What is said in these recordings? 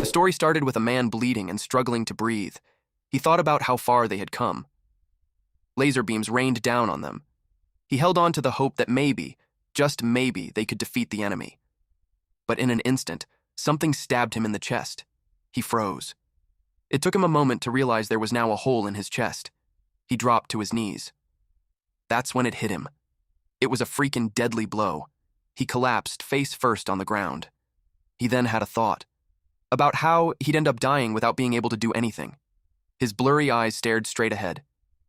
The story started with a man bleeding and struggling to breathe. He thought about how far they had come. Laser beams rained down on them. He held on to the hope that maybe, just maybe, they could defeat the enemy. But in an instant, something stabbed him in the chest. He froze. It took him a moment to realize there was now a hole in his chest. He dropped to his knees. That's when it hit him. It was a freaking deadly blow. He collapsed face first on the ground. He then had a thought about how he'd end up dying without being able to do anything. His blurry eyes stared straight ahead.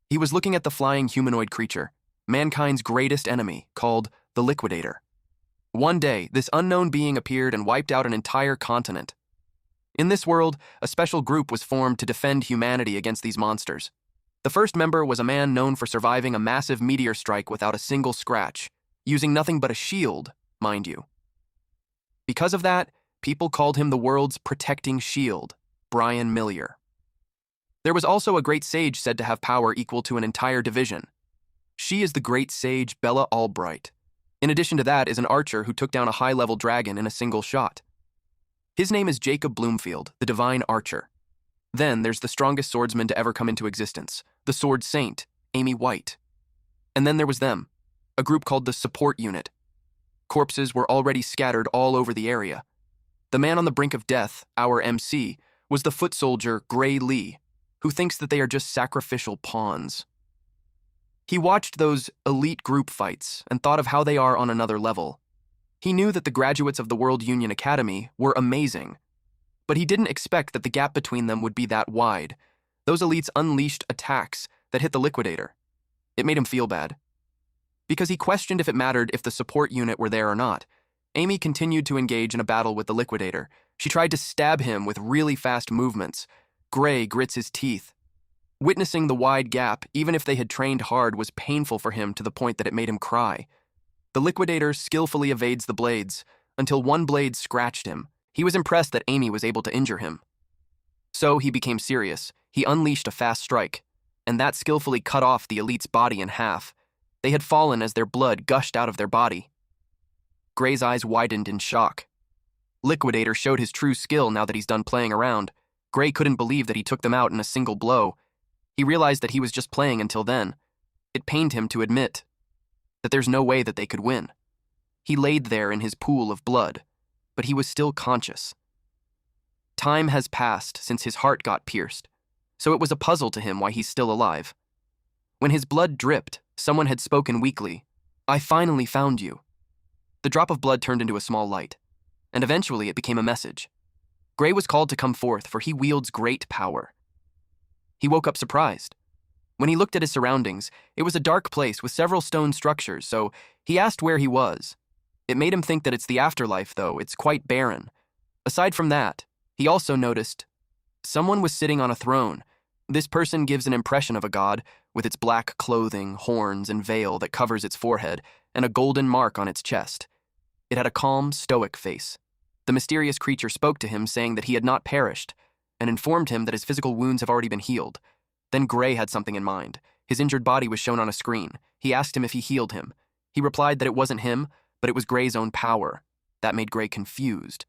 He was looking at the flying humanoid creature, mankind's greatest enemy, called the Liquidator. One day, this unknown being appeared and wiped out an entire continent. In this world, a special group was formed to defend humanity against these monsters. The first member was a man known for surviving a massive meteor strike without a single scratch, using nothing but a shield, mind you. Because of that, people called him the world's protecting shield, Brian Millier. There was also a great sage said to have power equal to an entire division. She is the great sage Bella Albright. In addition to that is an archer who took down a high-level dragon in a single shot. His name is Jacob Bloomfield, the divine archer. Then there's the strongest swordsman to ever come into existence, the sword saint, Amy White. And then there was them, a group called the support unit. Corpses were already scattered all over the area. The man on the brink of death, our MC, was the foot soldier Gray Lee, who thinks that they are just sacrificial pawns. He watched those elite group fights and thought of how they are on another level. He knew that the graduates of the World Union Academy were amazing, but he didn't expect that the gap between them would be that wide. Those elites unleashed attacks that hit the Liquidator. It made him feel bad. Because he questioned if it mattered if the support unit were there or not, Amy continued to engage in a battle with the Liquidator. She tried to stab him with really fast movements. Gray grits his teeth. Witnessing the wide gap, even if they had trained hard, was painful for him to the point that it made him cry. The Liquidator skillfully evades the blades, until one blade scratched him. He was impressed that Amy was able to injure him. So he became serious. He unleashed a fast strike, and that skillfully cut off the elite's body in half. They had fallen as their blood gushed out of their body. Gray's eyes widened in shock. Liquidator showed his true skill now that he's done playing around. Gray couldn't believe that he took them out in a single blow. He realized that he was just playing until then. It pained him to admit that there's no way that they could win. He laid there in his pool of blood, but he was still conscious. Time has passed since his heart got pierced, so it was a puzzle to him why he's still alive. When his blood dripped, someone had spoken weakly, "I finally found you." The drop of blood turned into a small light, and eventually it became a message. Gray was called to come forth, for he wields great power. He woke up surprised. When he looked at his surroundings, it was a dark place with several stone structures, so he asked where he was. It made him think that it's the afterlife, though. It's quite barren. Aside from that, he also noticed someone was sitting on a throne. This person gives an impression of a god, with its black clothing, horns, and veil that covers its forehead, and a golden mark on its chest. It had a calm, stoic face. The mysterious creature spoke to him, saying that he had not perished, and informed him that his physical wounds have already been healed. Then Gray had something in mind. His injured body was shown on a screen. He asked him if he healed him. He replied that it wasn't him, but it was Gray's own power. That made Gray confused.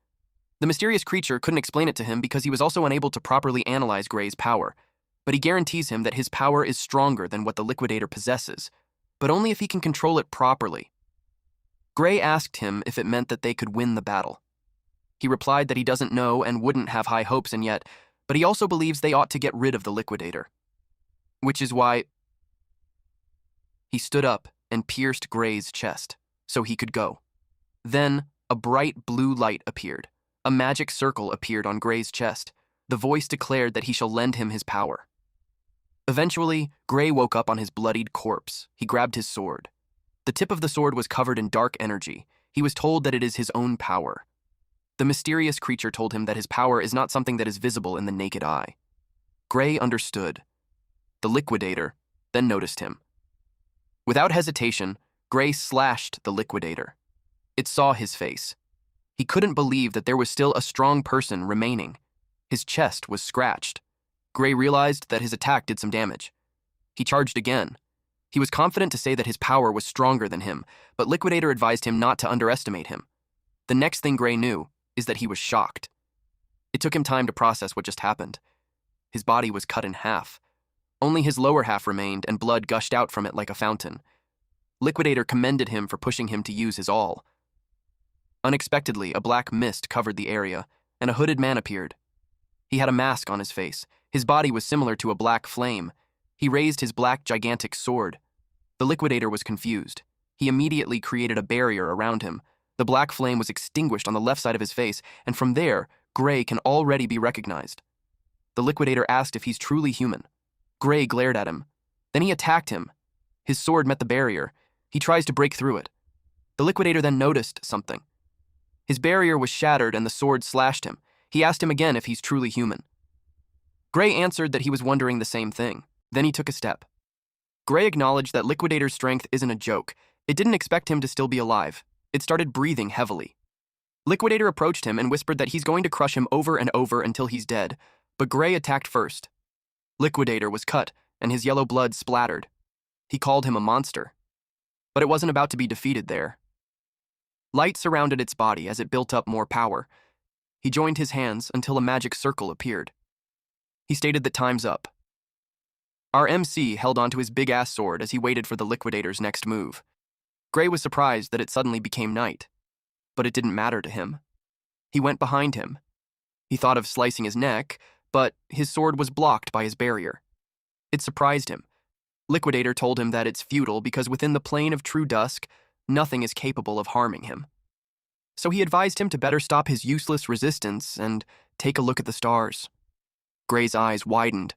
The mysterious creature couldn't explain it to him because he was also unable to properly analyze Gray's power. But he guarantees him that his power is stronger than what the Liquidator possesses, but only if he can control it properly. Gray asked him if it meant that they could win the battle. He replied that he doesn't know and wouldn't have high hopes and yet, but he also believes they ought to get rid of the Liquidator. Which is why he stood up and pierced Gray's chest, so he could go. Then, a bright blue light appeared. A magic circle appeared on Gray's chest. The voice declared that he shall lend him his power. Eventually, Gray woke up on his bloodied corpse. He grabbed his sword. The tip of the sword was covered in dark energy. He was told that it is his own power. The mysterious creature told him that his power is not something that is visible in the naked eye. Gray understood. The Liquidator then noticed him. Without hesitation, Gray slashed the Liquidator. It saw his face. He couldn't believe that there was still a strong person remaining. His chest was scratched. Gray realized that his attack did some damage. He charged again. He was confident to say that his power was stronger than him, but Liquidator advised him not to underestimate him. The next thing Gray knew is that he was shocked. It took him time to process what just happened. His body was cut in half. Only his lower half remained, and blood gushed out from it like a fountain. Liquidator commended him for pushing him to use his all. Unexpectedly, a black mist covered the area, and a hooded man appeared. He had a mask on his face. His body was similar to a black flame. He raised his black, gigantic sword. The Liquidator was confused. He immediately created a barrier around him. The black flame was extinguished on the left side of his face, and from there, Gray can already be recognized. The Liquidator asked if he's truly human. Gray glared at him. Then he attacked him. His sword met the barrier. He tries to break through it. The Liquidator then noticed something. His barrier was shattered and the sword slashed him. He asked him again if he's truly human. Gray answered that he was wondering the same thing. Then he took a step. Gray acknowledged that Liquidator's strength isn't a joke. It didn't expect him to still be alive. It started breathing heavily. Liquidator approached him and whispered that he's going to crush him over and over until he's dead, but Gray attacked first. Liquidator was cut, and his yellow blood splattered. He called him a monster. But it wasn't about to be defeated there. Light surrounded its body as it built up more power. He joined his hands until a magic circle appeared. He stated that time's up. Our MC held onto his big-ass sword as he waited for the Liquidator's next move. Gray was surprised that it suddenly became night, but it didn't matter to him. He went behind him. He thought of slicing his neck, but his sword was blocked by his barrier. It surprised him. Liquidator told him that it's futile because within the plane of true dusk, nothing is capable of harming him. So he advised him to better stop his useless resistance and take a look at the stars. Gray's eyes widened.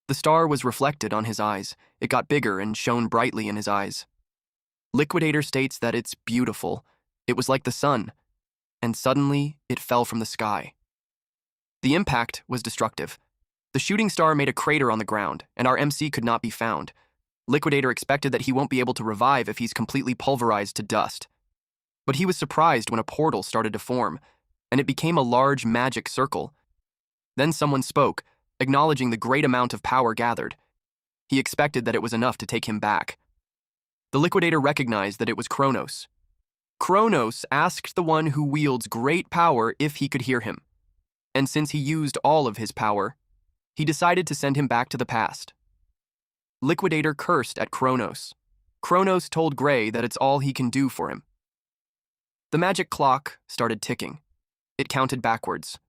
The star was reflected on his eyes. It got bigger and shone brightly in his eyes. Liquidator states that it's beautiful. It was like the sun, and suddenly it fell from the sky. The impact was destructive. The shooting star made a crater on the ground, and our MC could not be found. Liquidator expected that he won't be able to revive if he's completely pulverized to dust. But he was surprised when a portal started to form, and it became a large magic circle. Then someone spoke, acknowledging the great amount of power gathered. He expected that it was enough to take him back. The Liquidator recognized that it was Kronos. Kronos asked the one who wields great power if he could hear him. And since he used all of his power, he decided to send him back to the past. Liquidator cursed at Kronos. Kronos told Gray that it's all he can do for him. The magic clock started ticking. It counted backwards.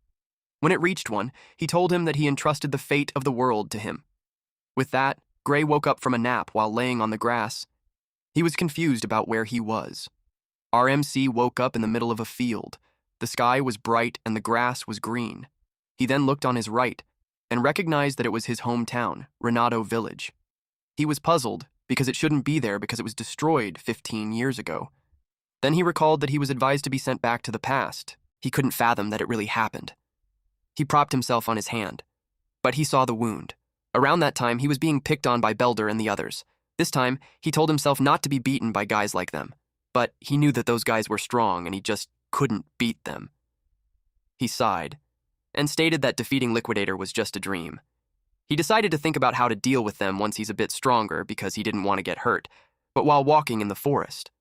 When it reached 1, he told him that he entrusted the fate of the world to him. With that, Gray woke up from a nap while laying on the grass. He was confused about where he was. Our MC woke up in the middle of a field. The sky was bright and the grass was green. He then looked on his right and recognized that it was his hometown, Renato Village. He was puzzled because it shouldn't be there because it was destroyed 15 years ago. Then he recalled that he was advised to be sent back to the past. He couldn't fathom that it really happened. He propped himself on his hand, but he saw the wound. Around that time, he was being picked on by Belder and the others. This time, he told himself not to be beaten by guys like them, but he knew that those guys were strong and he just couldn't beat them. He sighed and stated that defeating Liquidator was just a dream. He decided to think about how to deal with them once he's a bit stronger because he didn't want to get hurt, but while walking in the forest.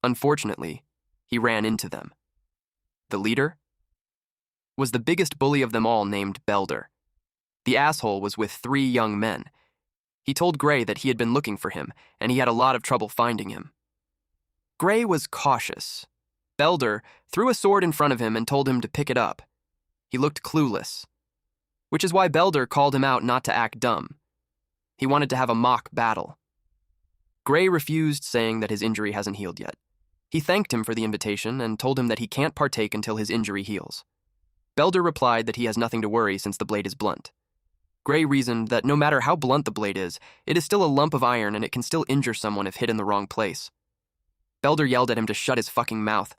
Unfortunately, he ran into them. The leader was the biggest bully of them all named Belder. The asshole was with 3 young men. He told Gray that he had been looking for him, and he had a lot of trouble finding him. Gray was cautious. Belder threw a sword in front of him and told him to pick it up. He looked clueless, which is why Belder called him out not to act dumb. He wanted to have a mock battle. Gray refused, saying that his injury hasn't healed yet. He thanked him for the invitation and told him that he can't partake until his injury heals. Belder replied that he has nothing to worry since the blade is blunt. Gray reasoned that no matter how blunt the blade is, it is still a lump of iron and it can still injure someone if hit in the wrong place. Belder yelled at him to shut his fucking mouth.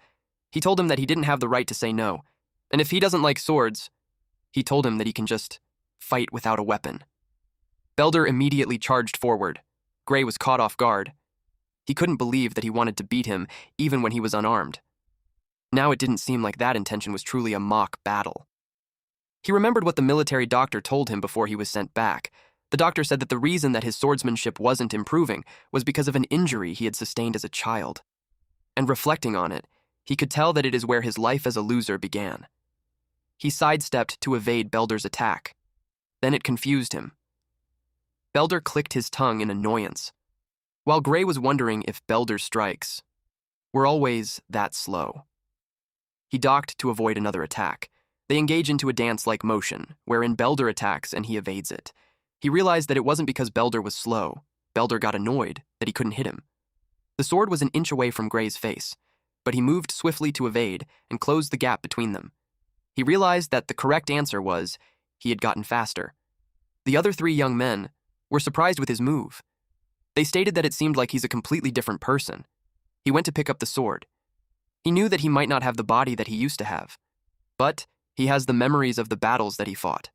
He told him that he didn't have the right to say no, and if he doesn't like swords, he told him that he can just fight without a weapon. Belder immediately charged forward. Gray was caught off guard. He couldn't believe that he wanted to beat him, even when he was unarmed. Now it didn't seem like that intention was truly a mock battle. He remembered what the military doctor told him before he was sent back. The doctor said that the reason that his swordsmanship wasn't improving was because of an injury he had sustained as a child. And reflecting on it, he could tell that it is where his life as a loser began. He sidestepped to evade Belder's attack. Then it confused him. Belder clicked his tongue in annoyance, while Gray was wondering if Belder's strikes were always that slow. He ducked to avoid another attack. They engage into a dance-like motion, wherein Belder attacks and he evades it. He realized that it wasn't because Belder was slow. Belder got annoyed that he couldn't hit him. The sword was an inch away from Gray's face, but he moved swiftly to evade and closed the gap between them. He realized that the correct answer was he had gotten faster. The other three young men were surprised with his move. They stated that it seemed like he's a completely different person. He went to pick up the sword. He knew that he might not have the body that he used to have, but he has the memories of the battles that he fought.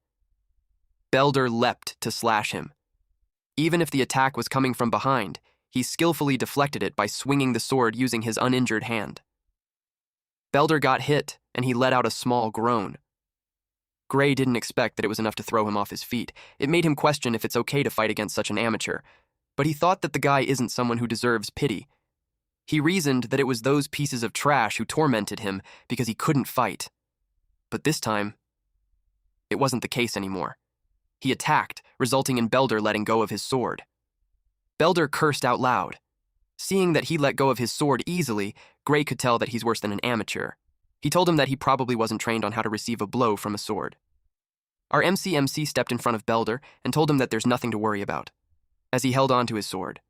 Belder leapt to slash him. Even if the attack was coming from behind, he skillfully deflected it by swinging the sword using his uninjured hand. Belder got hit, and he let out a small groan. Gray didn't expect that it was enough to throw him off his feet. It made him question if it's okay to fight against such an amateur, but he thought that the guy isn't someone who deserves pity. He reasoned that it was those pieces of trash who tormented him because he couldn't fight. But this time, it wasn't the case anymore. He attacked, resulting in Belder letting go of his sword. Belder cursed out loud. Seeing that he let go of his sword easily, Gray could tell that he's worse than an amateur. He told him that he probably wasn't trained on how to receive a blow from a sword. Our MC stepped in front of Belder and told him that there's nothing to worry about, as he held on to his sword.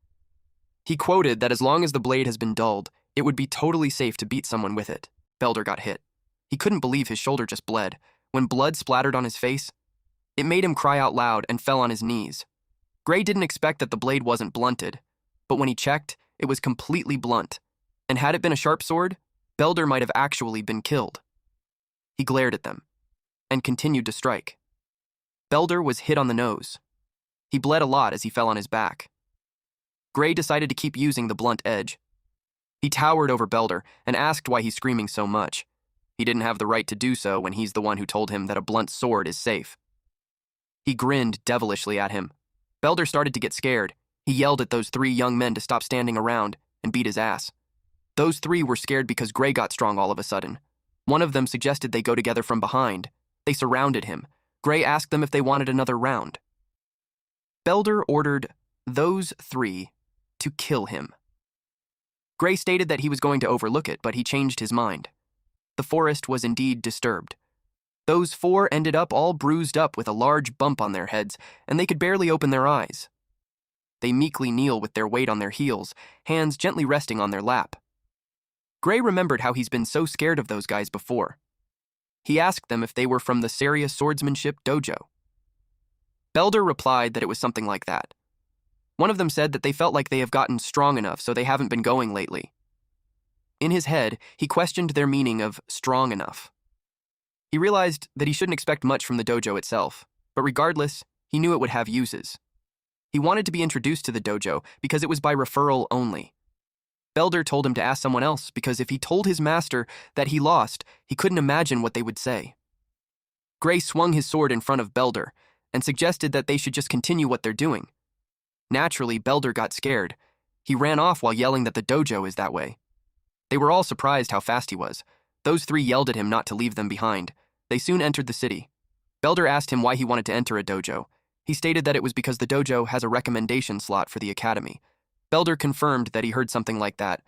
He quoted that as long as the blade has been dulled, it would be totally safe to beat someone with it. Belder got hit. He couldn't believe his shoulder just bled. When blood splattered on his face, it made him cry out loud and fell on his knees. Gray didn't expect that the blade wasn't blunted, but when he checked, it was completely blunt, and had it been a sharp sword, Belder might have actually been killed. He glared at them, and continued to strike. Belder was hit on the nose. He bled a lot as he fell on his back. Gray decided to keep using the blunt edge. He towered over Belder and asked why he's screaming so much. He didn't have the right to do so when he's the one who told him that a blunt sword is safe. He grinned devilishly at him. Belder started to get scared. He yelled at those three young men to stop standing around and beat his ass. Those three were scared because Gray got strong all of a sudden. One of them suggested they go together from behind. They surrounded him. Gray asked them if they wanted another round. Belder ordered those three to kill him. Gray stated that he was going to overlook it, but he changed his mind. The forest was indeed disturbed. Those four ended up all bruised up with a large bump on their heads, and they could barely open their eyes. They meekly kneel with their weight on their heels, hands gently resting on their lap. Gray remembered how he's been so scared of those guys before. He asked them if they were from the Serious Swordsmanship Dojo. Belder replied that it was something like that. One of them said that they felt like they have gotten strong enough, so they haven't been going lately. In his head, he questioned their meaning of strong enough. He realized that he shouldn't expect much from the dojo itself, but regardless, he knew it would have uses. He wanted to be introduced to the dojo because it was by referral only. Belder told him to ask someone else because if he told his master that he lost, he couldn't imagine what they would say. Gray swung his sword in front of Belder and suggested that they should just continue what they're doing. Naturally, Belder got scared. He ran off while yelling that the dojo is that way. They were all surprised how fast he was. Those three yelled at him not to leave them behind. They soon entered the city. Belder asked him why he wanted to enter a dojo. He stated that it was because the dojo has a recommendation slot for the academy. Belder confirmed that he heard something like that.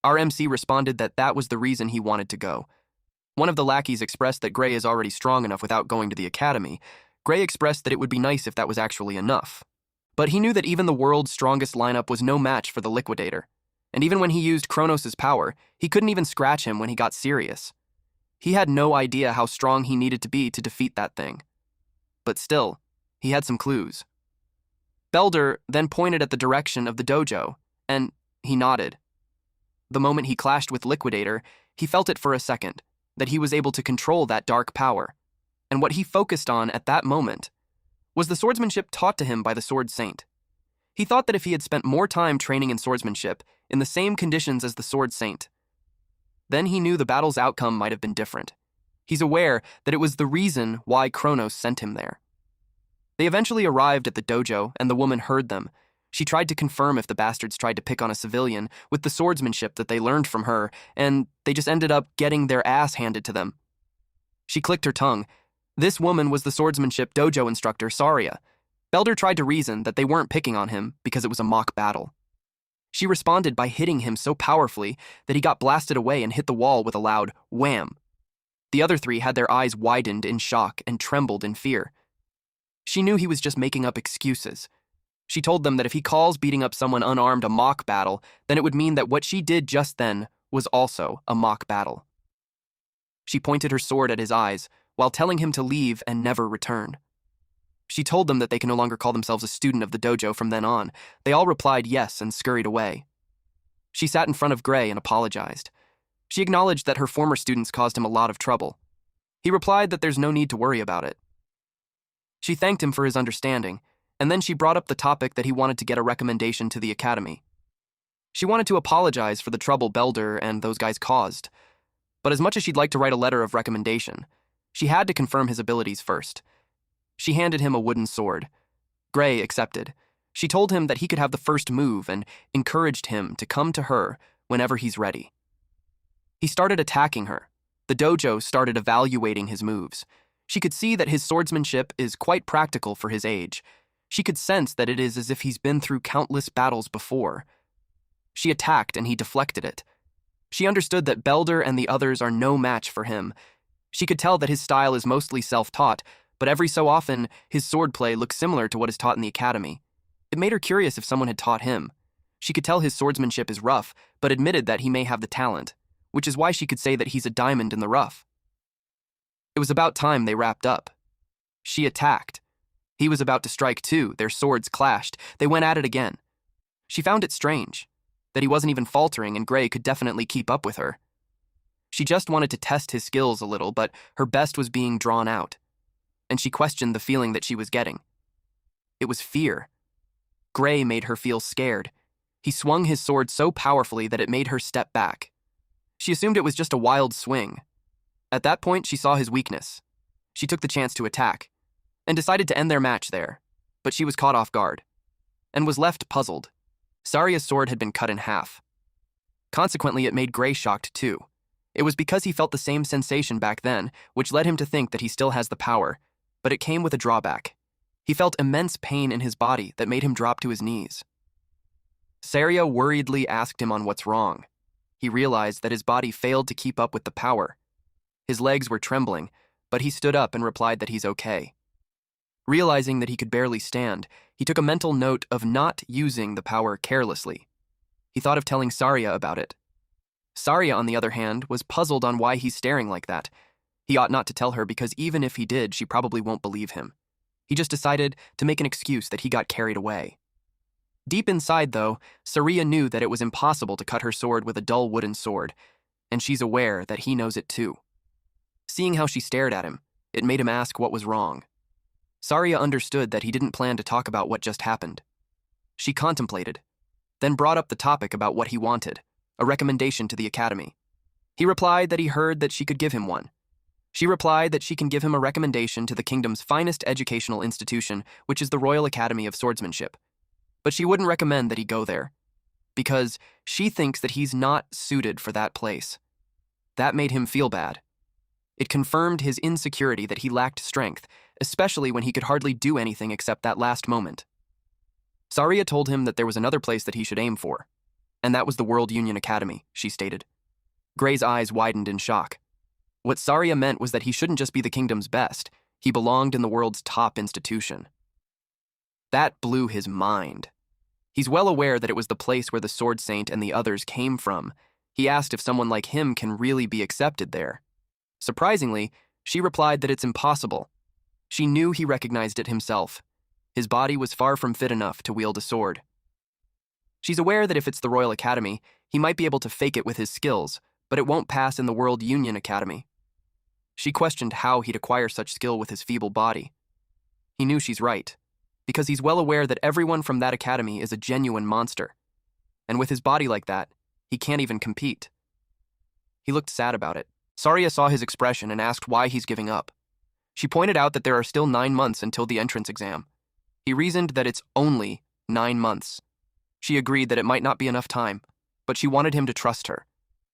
Our MC responded that that was the reason he wanted to go. One of the lackeys expressed that Gray is already strong enough without going to the academy. Gray expressed that it would be nice if that was actually enough. But he knew that even the world's strongest lineup was no match for the Liquidator. And even when he used Kronos' power, he couldn't even scratch him when he got serious. He had no idea how strong he needed to be to defeat that thing. But still, he had some clues. Belder then pointed at the direction of the dojo, and he nodded. The moment he clashed with Liquidator, he felt it for a second, that he was able to control that dark power. And what he focused on at that moment was the swordsmanship taught to him by the Sword Saint. He thought that if he had spent more time training in swordsmanship, in the same conditions as the Sword Saint, then he knew the battle's outcome might have been different. He's aware that it was the reason why Kronos sent him there. They eventually arrived at the dojo, and the woman heard them. She tried to confirm if the bastards tried to pick on a civilian with the swordsmanship that they learned from her, and they just ended up getting their ass handed to them. She clicked her tongue. This woman was the swordsmanship dojo instructor, Saria. Belder tried to reason that they weren't picking on him because it was a mock battle. She responded by hitting him so powerfully that he got blasted away and hit the wall with a loud wham. The other three had their eyes widened in shock and trembled in fear. She knew he was just making up excuses. She told them that if he calls beating up someone unarmed a mock battle, then it would mean that what she did just then was also a mock battle. She pointed her sword at his eyes while telling him to leave and never return. She told them that they can no longer call themselves a student of the dojo from then on. They all replied yes and scurried away. She sat in front of Gray and apologized. She acknowledged that her former students caused him a lot of trouble. He replied that there's no need to worry about it. She thanked him for his understanding, and then she brought up the topic that he wanted to get a recommendation to the academy. She wanted to apologize for the trouble Belder and those guys caused, but as much as she'd like to write a letter of recommendation, she had to confirm his abilities first. She handed him a wooden sword. Gray accepted. She told him that he could have the first move and encouraged him to come to her whenever he's ready. He started attacking her. The dojo started evaluating his moves. She could see that his swordsmanship is quite practical for his age. She could sense that it is as if he's been through countless battles before. She attacked and he deflected it. She understood that Belder and the others are no match for him. She could tell that his style is mostly self-taught, but every so often, his swordplay looks similar to what is taught in the academy. It made her curious if someone had taught him. She could tell his swordsmanship is rough, but admitted that he may have the talent, which is why she could say that he's a diamond in the rough. It was about time they wrapped up. She attacked. He was about to strike too. Their swords clashed. They went at it again. She found it strange that he wasn't even faltering and Gray could definitely keep up with her. She just wanted to test his skills a little, but her best was being drawn out, and she questioned the feeling that she was getting. It was fear. Gray made her feel scared. He swung his sword so powerfully that it made her step back. She assumed it was just a wild swing. At that point, she saw his weakness. She took the chance to attack, and decided to end their match there, but she was caught off guard, and was left puzzled. Saria's sword had been cut in half. Consequently, it made Gray shocked too. It was because he felt the same sensation back then, which led him to think that he still has the power, but it came with a drawback. He felt immense pain in his body that made him drop to his knees. Saria worriedly asked him on what's wrong. He realized that his body failed to keep up with the power. His legs were trembling, but he stood up and replied that he's okay. Realizing that he could barely stand, he took a mental note of not using the power carelessly. He thought of telling Saria about it. Saria, on the other hand, was puzzled on why he's staring like that. He ought not to tell her because even if he did, she probably won't believe him. He just decided to make an excuse that he got carried away. Deep inside, though, Saria knew that it was impossible to cut her sword with a dull wooden sword, and she's aware that he knows it too. Seeing how she stared at him, it made him ask what was wrong. Saria understood that he didn't plan to talk about what just happened. She contemplated, then brought up the topic about what he wanted, a recommendation to the academy. He replied that he heard that she could give him one. She replied that she can give him a recommendation to the kingdom's finest educational institution, which is the Royal Academy of Swordsmanship. But she wouldn't recommend that he go there, because she thinks that he's not suited for that place. That made him feel bad. It confirmed his insecurity that he lacked strength, especially when he could hardly do anything except that last moment. Saria told him that there was another place that he should aim for, and that was the World Union Academy, she stated. Gray's eyes widened in shock. What Saria meant was that he shouldn't just be the kingdom's best, he belonged in the world's top institution. That blew his mind. He's well aware that it was the place where the Sword Saint and the others came from. He asked if someone like him can really be accepted there. Surprisingly, she replied that it's impossible. She knew he recognized it himself. His body was far from fit enough to wield a sword. She's aware that if it's the Royal Academy, he might be able to fake it with his skills, but it won't pass in the World Union Academy. She questioned how he'd acquire such skill with his feeble body. He knew she's right, because he's well aware that everyone from that academy is a genuine monster. And with his body like that, he can't even compete. He looked sad about it. Saria saw his expression and asked why he's giving up. She pointed out that there are still 9 months until the entrance exam. He reasoned that it's only 9 months. She agreed that it might not be enough time, but she wanted him to trust her.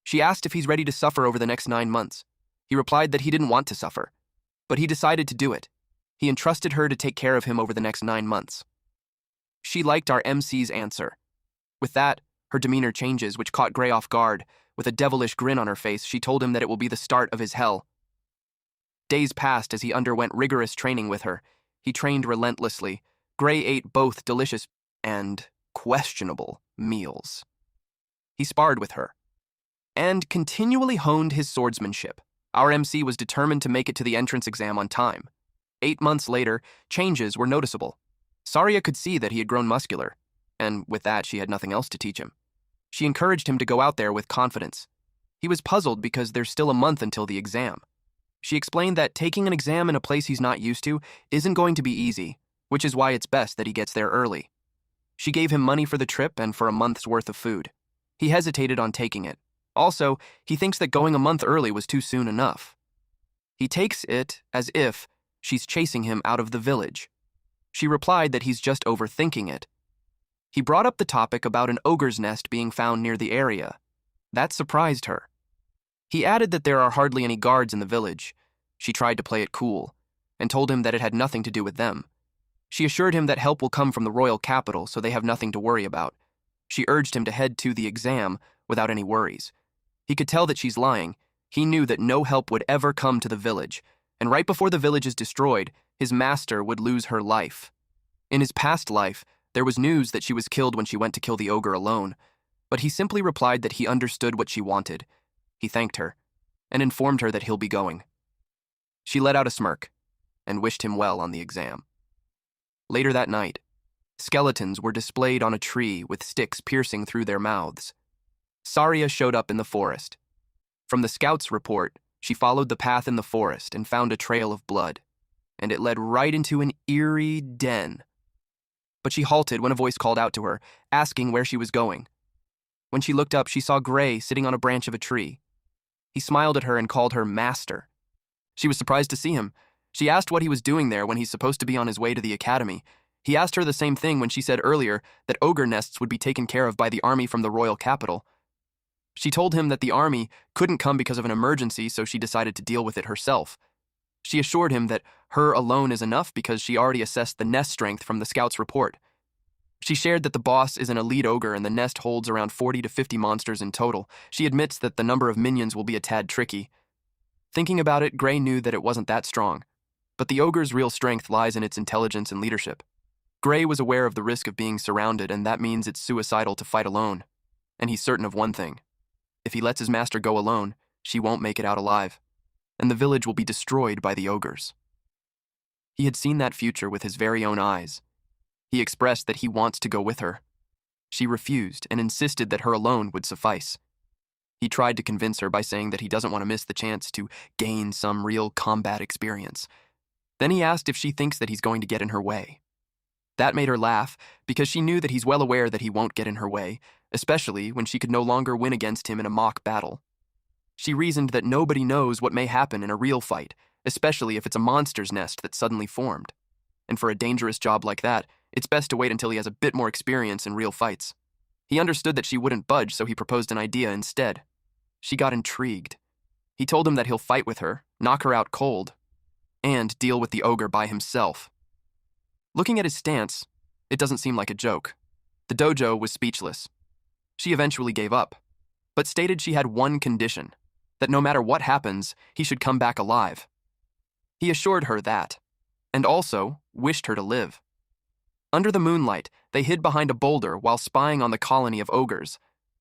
She asked if he's ready to suffer over the next 9 months. He replied that he didn't want to suffer, but he decided to do it. He entrusted her to take care of him over the next 9 months. She liked our MC's answer. With that, her demeanor changes, which caught Gray off guard. With a devilish grin on her face, she told him that it will be the start of his hell. Days passed as he underwent rigorous training with her. He trained relentlessly. Gray ate both delicious and questionable meals. He sparred with her and continually honed his swordsmanship. Our MC was determined to make it to the entrance exam on time. 8 months later, changes were noticeable. Saria could see that he had grown muscular, and with that, she had nothing else to teach him. She encouraged him to go out there with confidence. He was puzzled because there's still a month until the exam. She explained that taking an exam in a place he's not used to isn't going to be easy, which is why it's best that he gets there early. She gave him money for the trip and for a month's worth of food. He hesitated on taking it. Also, he thinks that going a month early was too soon enough. He takes it as if she's chasing him out of the village. She replied that he's just overthinking it. He brought up the topic about an ogre's nest being found near the area. That surprised her. He added that there are hardly any guards in the village. She tried to play it cool and told him that it had nothing to do with them. She assured him that help will come from the royal capital, so they have nothing to worry about. She urged him to head to the exam without any worries. He could tell that she's lying. He knew that no help would ever come to the village, and right before the village is destroyed, his master would lose her life. In his past life, there was news that she was killed when she went to kill the ogre alone, but he simply replied that he understood what she wanted. He thanked her and informed her that he'll be going. She let out a smirk and wished him well on the exam. Later that night, skeletons were displayed on a tree with sticks piercing through their mouths. Saria showed up in the forest. From the scout's report, she followed the path in the forest and found a trail of blood, and it led right into an eerie den. But she halted when a voice called out to her, asking where she was going. When she looked up, she saw Gray sitting on a branch of a tree. He smiled at her and called her master. She was surprised to see him. She asked what he was doing there when he's supposed to be on his way to the academy. He asked her the same thing when she said earlier that ogre nests would be taken care of by the army from the royal capital. She told him that the army couldn't come because of an emergency, so she decided to deal with it herself. She assured him that her alone is enough because she already assessed the nest strength from the scout's report. She shared that the boss is an elite ogre and the nest holds around 40 to 50 monsters in total. She admits that the number of minions will be a tad tricky. Thinking about it, Gray knew that it wasn't that strong, but the ogre's real strength lies in its intelligence and leadership. Gray was aware of the risk of being surrounded, and that means it's suicidal to fight alone. And he's certain of one thing. If he lets his master go alone, she won't make it out alive, and the village will be destroyed by the ogres. He had seen that future with his very own eyes. He expressed that he wants to go with her. She refused and insisted that her alone would suffice. He tried to convince her by saying that he doesn't want to miss the chance to gain some real combat experience. Then he asked if she thinks that he's going to get in her way. That made her laugh, because she knew that he's well aware that he won't get in her way, especially when she could no longer win against him in a mock battle. She reasoned that nobody knows what may happen in a real fight, especially if it's a monster's nest that suddenly formed. And for a dangerous job like that, it's best to wait until he has a bit more experience in real fights. He understood that she wouldn't budge, so he proposed an idea instead. She got intrigued. He told him that he'll fight with her, knock her out cold, and deal with the ogre by himself. Looking at his stance, it doesn't seem like a joke. The dojo was speechless. She eventually gave up, but stated she had one condition, that no matter what happens, he should come back alive. He assured her that, and also wished her to live. Under the moonlight, they hid behind a boulder while spying on the colony of ogres.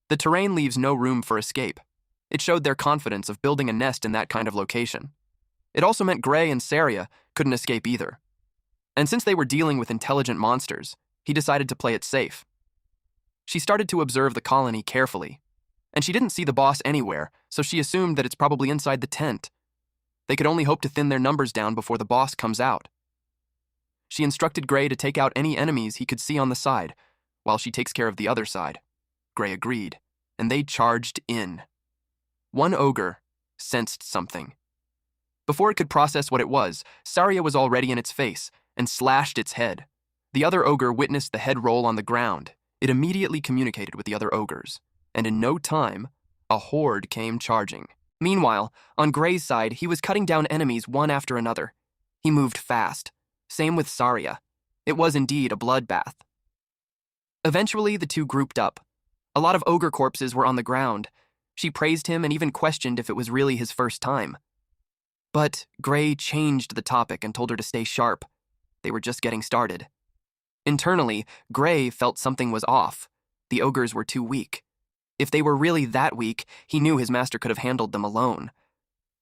The terrain leaves no room for escape. It showed their confidence of building a nest in that kind of location. It also meant Gray and Saria couldn't escape either. And since they were dealing with intelligent monsters, he decided to play it safe. She started to observe the colony carefully, and she didn't see the boss anywhere, so she assumed that it's probably inside the tent. They could only hope to thin their numbers down before the boss comes out. She instructed Gray to take out any enemies he could see on the side, while she takes care of the other side. Gray agreed, and they charged in. One ogre sensed something. Before it could process what it was, Saria was already in its face and slashed its head. The other ogre witnessed the head roll on the ground. It immediately communicated with the other ogres, and in no time, a horde came charging. Meanwhile, on Gray's side, he was cutting down enemies one after another. He moved fast. Same with Saria. It was indeed a bloodbath. Eventually, the two grouped up. A lot of ogre corpses were on the ground. She praised him and even questioned if it was really his first time. But Gray changed the topic and told her to stay sharp. They were just getting started. Internally, Gray felt something was off. The ogres were too weak. If they were really that weak, he knew his master could have handled them alone.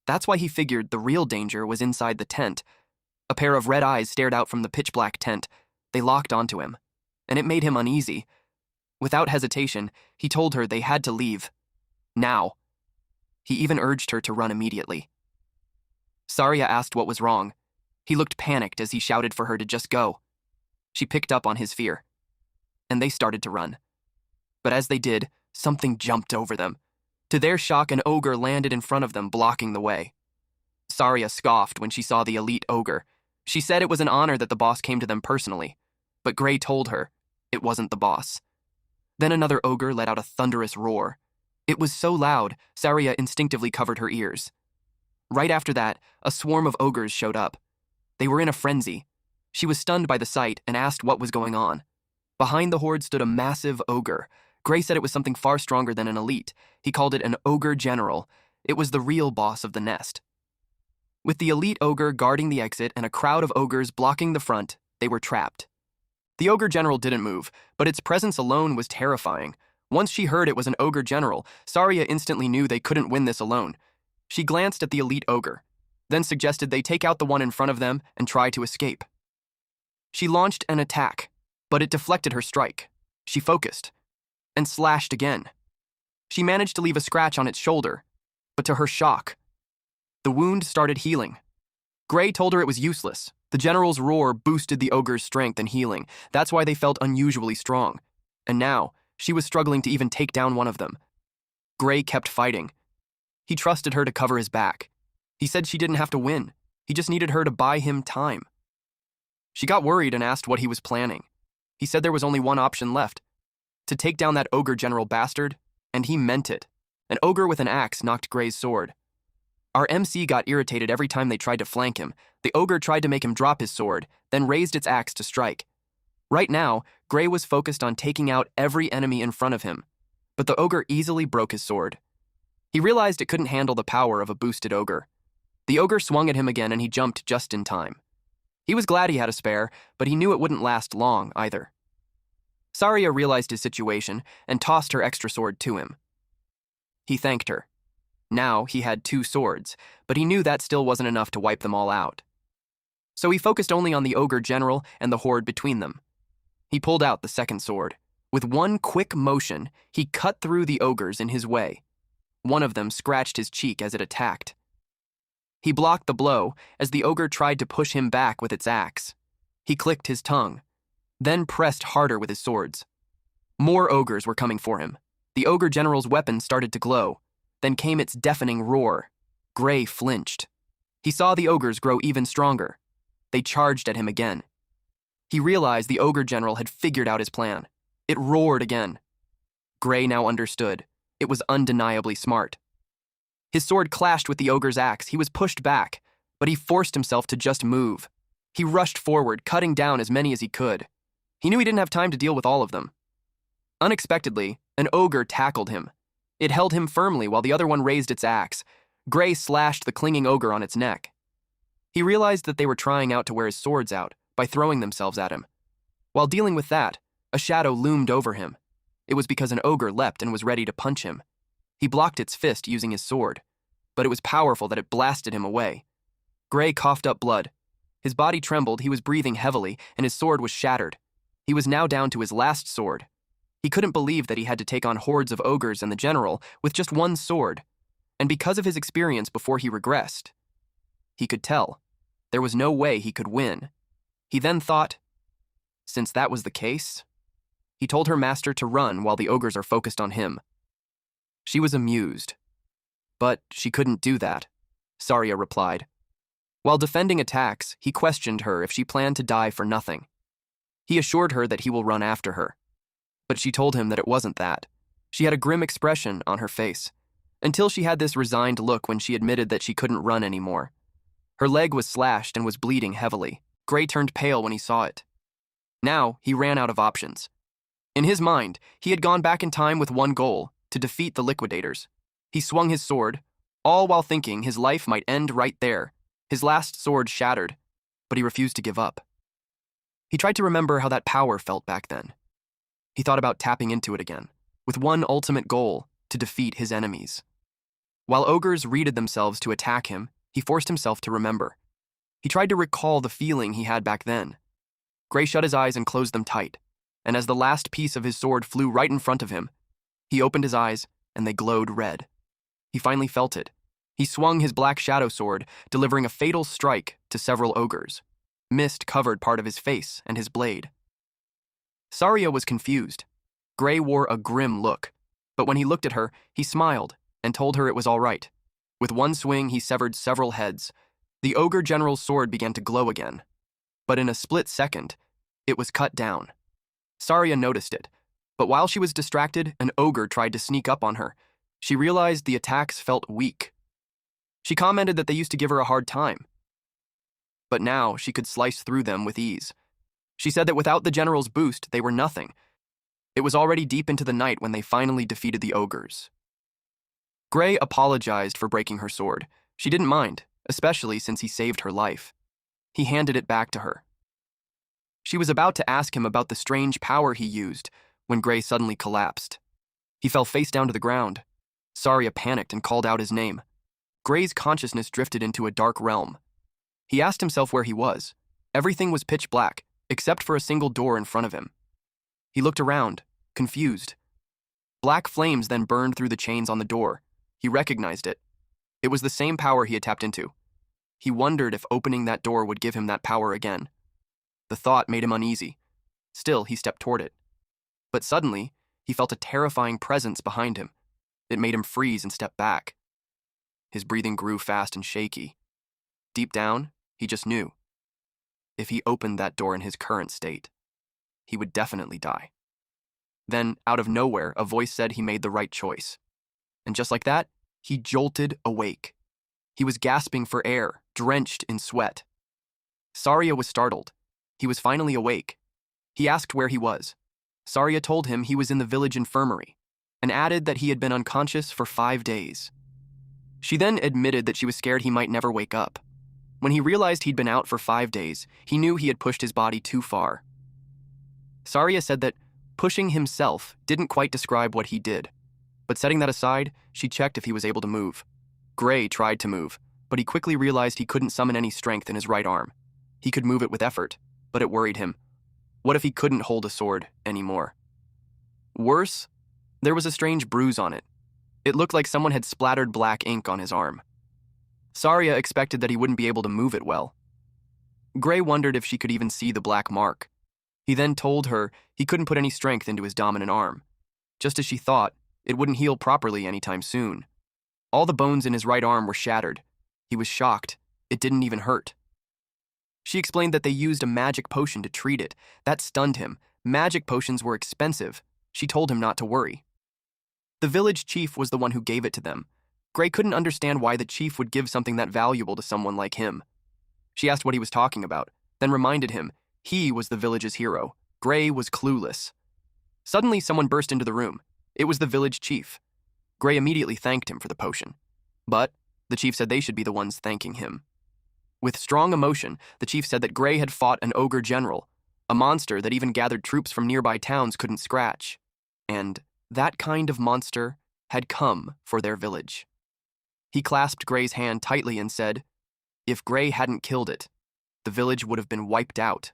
That's why he figured the real danger was inside the tent. A pair of red eyes stared out from the pitch-black tent. They locked onto him, and it made him uneasy. Without hesitation, he told her they had to leave. Now. He even urged her to run immediately. Saria asked what was wrong. He looked panicked as he shouted for her to just go. She picked up on his fear, and they started to run. But as they did, something jumped over them. To their shock, an ogre landed in front of them, blocking the way. Saria scoffed when she saw the elite ogre. She said it was an honor that the boss came to them personally, but Gray told her it wasn't the boss. Then another ogre let out a thunderous roar. It was so loud, Saria instinctively covered her ears. Right after that, a swarm of ogres showed up. They were in a frenzy. She was stunned by the sight and asked what was going on. Behind the horde stood a massive ogre. Gray said it was something far stronger than an elite. He called it an ogre general. It was the real boss of the nest. With the elite ogre guarding the exit and a crowd of ogres blocking the front, they were trapped. The ogre general didn't move, but its presence alone was terrifying. Once she heard it was an ogre general, Saria instantly knew they couldn't win this alone. She glanced at the elite ogre, then suggested they take out the one in front of them and try to escape. She launched an attack, but it deflected her strike. She focused and slashed again. She managed to leave a scratch on its shoulder, but to her shock, the wound started healing. Gray told her it was useless. The general's roar boosted the ogre's strength and healing. That's why they felt unusually strong. And now, she was struggling to even take down one of them. Gray kept fighting. He trusted her to cover his back. He said she didn't have to win. He just needed her to buy him time. She got worried and asked what he was planning. He said there was only one option left: to take down that ogre general bastard, and he meant it. An ogre with an axe knocked Gray's sword. Our MC got irritated every time they tried to flank him. The ogre tried to make him drop his sword, then raised its axe to strike. Right now, Gray was focused on taking out every enemy in front of him, but the ogre easily broke his sword. He realized it couldn't handle the power of a boosted ogre. The ogre swung at him again and he jumped just in time. He was glad he had a spare, but he knew it wouldn't last long either. Saria realized his situation and tossed her extra sword to him. He thanked her. Now he had 2 swords, but he knew that still wasn't enough to wipe them all out. So he focused only on the ogre general and the horde between them. He pulled out the second sword. With one quick motion, he cut through the ogres in his way. One of them scratched his cheek as it attacked. He blocked the blow as the ogre tried to push him back with its axe. He clicked his tongue, then pressed harder with his swords. More ogres were coming for him. The ogre general's weapon started to glow. Then came its deafening roar. Gray flinched. He saw the ogres grow even stronger. They charged at him again. He realized the ogre general had figured out his plan. It roared again. Gray now understood. It was undeniably smart. His sword clashed with the ogre's axe. He was pushed back, but he forced himself to just move. He rushed forward, cutting down as many as he could. He knew he didn't have time to deal with all of them. Unexpectedly, an ogre tackled him. It held him firmly while the other one raised its axe. Gray slashed the clinging ogre on its neck. He realized that they were trying out to wear his swords out by throwing themselves at him. While dealing with that, a shadow loomed over him. It was because an ogre leapt and was ready to punch him. He blocked its fist using his sword, but it was powerful that it blasted him away. Gray coughed up blood. His body trembled, he was breathing heavily, and his sword was shattered. He was now down to his last sword. He couldn't believe that he had to take on hordes of ogres and the general with just one sword, and because of his experience before he regressed, he could tell there was no way he could win. He then thought, since that was the case, he told her master to run while the ogres are focused on him. She was amused, but she couldn't do that, Saria replied. While defending attacks, he questioned her if she planned to die for nothing. He assured her that he will run after her. But she told him that it wasn't that. She had a grim expression on her face. until she had this resigned look when she admitted that she couldn't run anymore. Her leg was slashed and was bleeding heavily. Gray turned pale when he saw it. Now, he ran out of options. In his mind, he had gone back in time with one goal, to defeat the liquidators. He swung his sword, all while thinking his life might end right there. His last sword shattered, but he refused to give up. He tried to remember how that power felt back then. He thought about tapping into it again, with one ultimate goal, to defeat his enemies. While ogres readied themselves to attack him, he forced himself to remember. He tried to recall the feeling he had back then. Gray shut his eyes and closed them tight, and as the last piece of his sword flew right in front of him, he opened his eyes and they glowed red. He finally felt it. He swung his black shadow sword, delivering a fatal strike to several ogres. Mist covered part of his face and his blade. Saria was confused. Gray wore a grim look, but when he looked at her, he smiled and told her it was all right. With one swing, he severed several heads. The ogre general's sword began to glow again, but in a split second, it was cut down. Saria noticed it, but while she was distracted, an ogre tried to sneak up on her. She realized the attacks felt weak. She commented that they used to give her a hard time, but now she could slice through them with ease. She said that without the general's boost, they were nothing. It was already deep into the night when they finally defeated the ogres. Gray apologized for breaking her sword. She didn't mind, especially since he saved her life. He handed it back to her. She was about to ask him about the strange power he used when Gray suddenly collapsed. He fell face down to the ground. Saria panicked and called out his name. Gray's consciousness drifted into a dark realm. He asked himself where he was. Everything was pitch black, except for a single door in front of him. He looked around, confused. Black flames then burned through the chains on the door. He recognized it. It was the same power he had tapped into. He wondered if opening that door would give him that power again. The thought made him uneasy. Still, he stepped toward it. But suddenly, he felt a terrifying presence behind him. It made him freeze and step back. His breathing grew fast and shaky. Deep down, he just knew. If he opened that door in his current state, he would definitely die. Then, out of nowhere, a voice said he made the right choice. And just like that, he jolted awake. He was gasping for air, drenched in sweat. Saria was startled. He was finally awake. He asked where he was. Saria told him he was in the village infirmary, and added that he had been unconscious for 5 days. She then admitted that she was scared he might never wake up. When he realized he'd been out for 5 days, he knew he had pushed his body too far. Saria said that pushing himself didn't quite describe what he did, but setting that aside, she checked if he was able to move. Gray tried to move, but he quickly realized he couldn't summon any strength in his right arm. He could move it with effort, but it worried him. What if he couldn't hold a sword anymore? Worse, there was a strange bruise on it. It looked like someone had splattered black ink on his arm. Saria expected that he wouldn't be able to move it well. Gray wondered if she could even see the black mark. He then told her he couldn't put any strength into his dominant arm. Just as she thought, it wouldn't heal properly anytime soon. All the bones in his right arm were shattered. He was shocked. It didn't even hurt. She explained that they used a magic potion to treat it. That stunned him. Magic potions were expensive. She told him not to worry. The village chief was the one who gave it to them. Gray couldn't understand why the chief would give something that valuable to someone like him. She asked what he was talking about, then reminded him he was the village's hero. Gray was clueless. Suddenly, someone burst into the room. It was the village chief. Gray immediately thanked him for the potion, but the chief said they should be the ones thanking him. With strong emotion, the chief said that Gray had fought an ogre general, a monster that even gathered troops from nearby towns couldn't scratch, and that kind of monster had come for their village. He clasped Gray's hand tightly and said, if Gray hadn't killed it, the village would have been wiped out.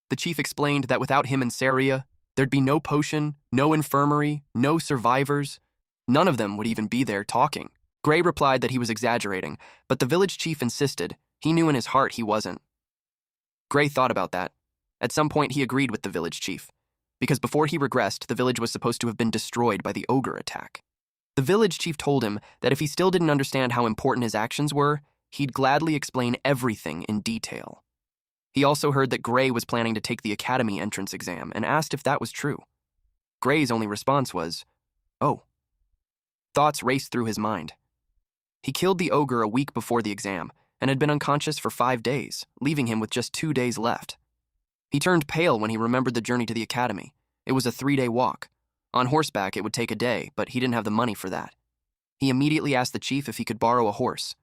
The chief explained that without him and Saria, there'd be no potion, no infirmary, no survivors. None of them would even be there talking. Gray replied that he was exaggerating, but the village chief insisted. He knew in his heart he wasn't. Gray thought about that. At some point, he agreed with the village chief, because before he regressed, the village was supposed to have been destroyed by the ogre attack. The village chief told him that if he still didn't understand how important his actions were, he'd gladly explain everything in detail. He also heard that Gray was planning to take the academy entrance exam and asked if that was true. Gray's only response was, oh. Thoughts raced through his mind. He killed the ogre a week before the exam and had been unconscious for 5 days, leaving him with just 2 days left. He turned pale when he remembered the journey to the academy. It was a 3-day walk. On horseback, it would take a day, but he didn't have the money for that. He immediately asked the chief if he could borrow a horse.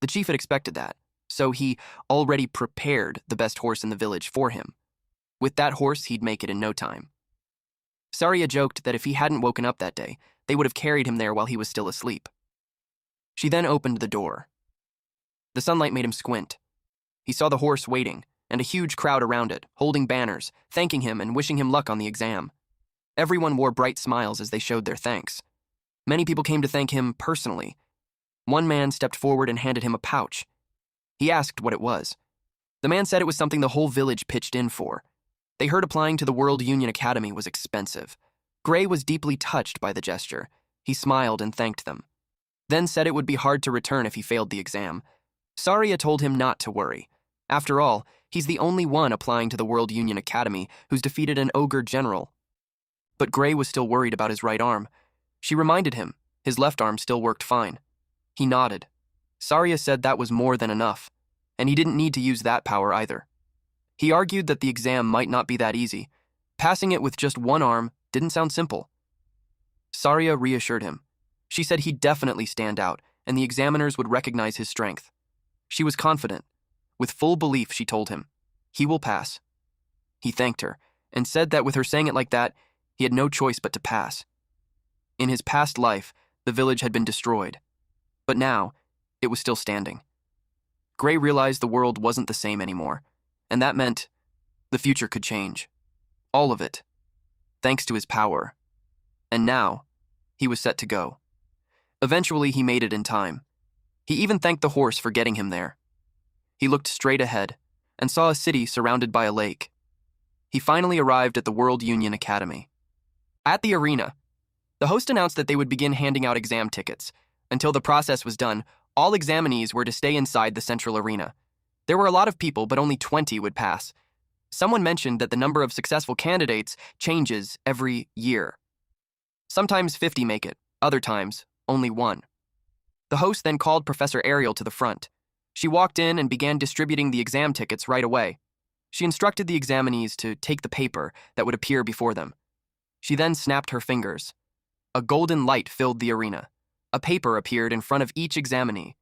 The chief had expected that, so he already prepared the best horse in the village for him. With that horse, he'd make it in no time. Saria joked that if he hadn't woken up that day, they would have carried him there while he was still asleep. She then opened the door. The sunlight made him squint. He saw the horse waiting, and a huge crowd around it, holding banners, thanking him and wishing him luck on the exam. Everyone wore bright smiles as they showed their thanks. Many people came to thank him personally. One man stepped forward and handed him a pouch. He asked what it was. The man said it was something the whole village pitched in for. They heard applying to the World Union Academy was expensive. Gray was deeply touched by the gesture. He smiled and thanked them, then said it would be hard to return if he failed the exam. Saria told him not to worry. After all, he's the only one applying to the World Union Academy who's defeated an ogre general. But Gray was still worried about his right arm. She reminded him his left arm still worked fine. He nodded. Saria said that was more than enough, and he didn't need to use that power either. He argued that the exam might not be that easy. Passing it with just one arm didn't sound simple. Saria reassured him. She said he'd definitely stand out, and the examiners would recognize his strength. She was confident. With full belief, she told him, he will pass. He thanked her, and said that with her saying it like that, he had no choice but to pass. In his past life, the village had been destroyed, but now, it was still standing. Gray realized the world wasn't the same anymore, and that meant the future could change. All of it, thanks to his power. And now, he was set to go. Eventually, he made it in time. He even thanked the horse for getting him there. He looked straight ahead and saw a city surrounded by a lake. He finally arrived at the World Union Academy. At the arena, the host announced that they would begin handing out exam tickets. Until the process was done, all examinees were to stay inside the central arena. There were a lot of people, but only 20 would pass. Someone mentioned that the number of successful candidates changes every year. Sometimes 50 make it, other times, only 1. The host then called Professor Ariel to the front. She walked in and began distributing the exam tickets right away. She instructed the examinees to take the paper that would appear before them. She then snapped her fingers. A golden light filled the arena. A paper appeared in front of each examinee.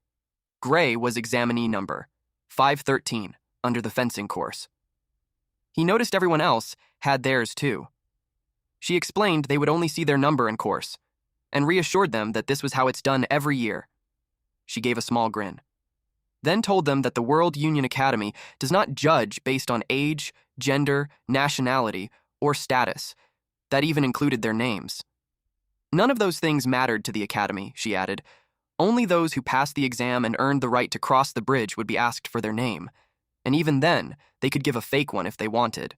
Gray was examinee number 513 under the fencing course. He noticed everyone else had theirs too. She explained they would only see their number and course, and reassured them that this was how it's done every year. She gave a small grin, then told them that the World Union Academy does not judge based on age, gender, nationality, or status. That even included their names. None of those things mattered to the Academy, she added. Only those who passed the exam and earned the right to cross the bridge would be asked for their name, and even then, they could give a fake one if they wanted.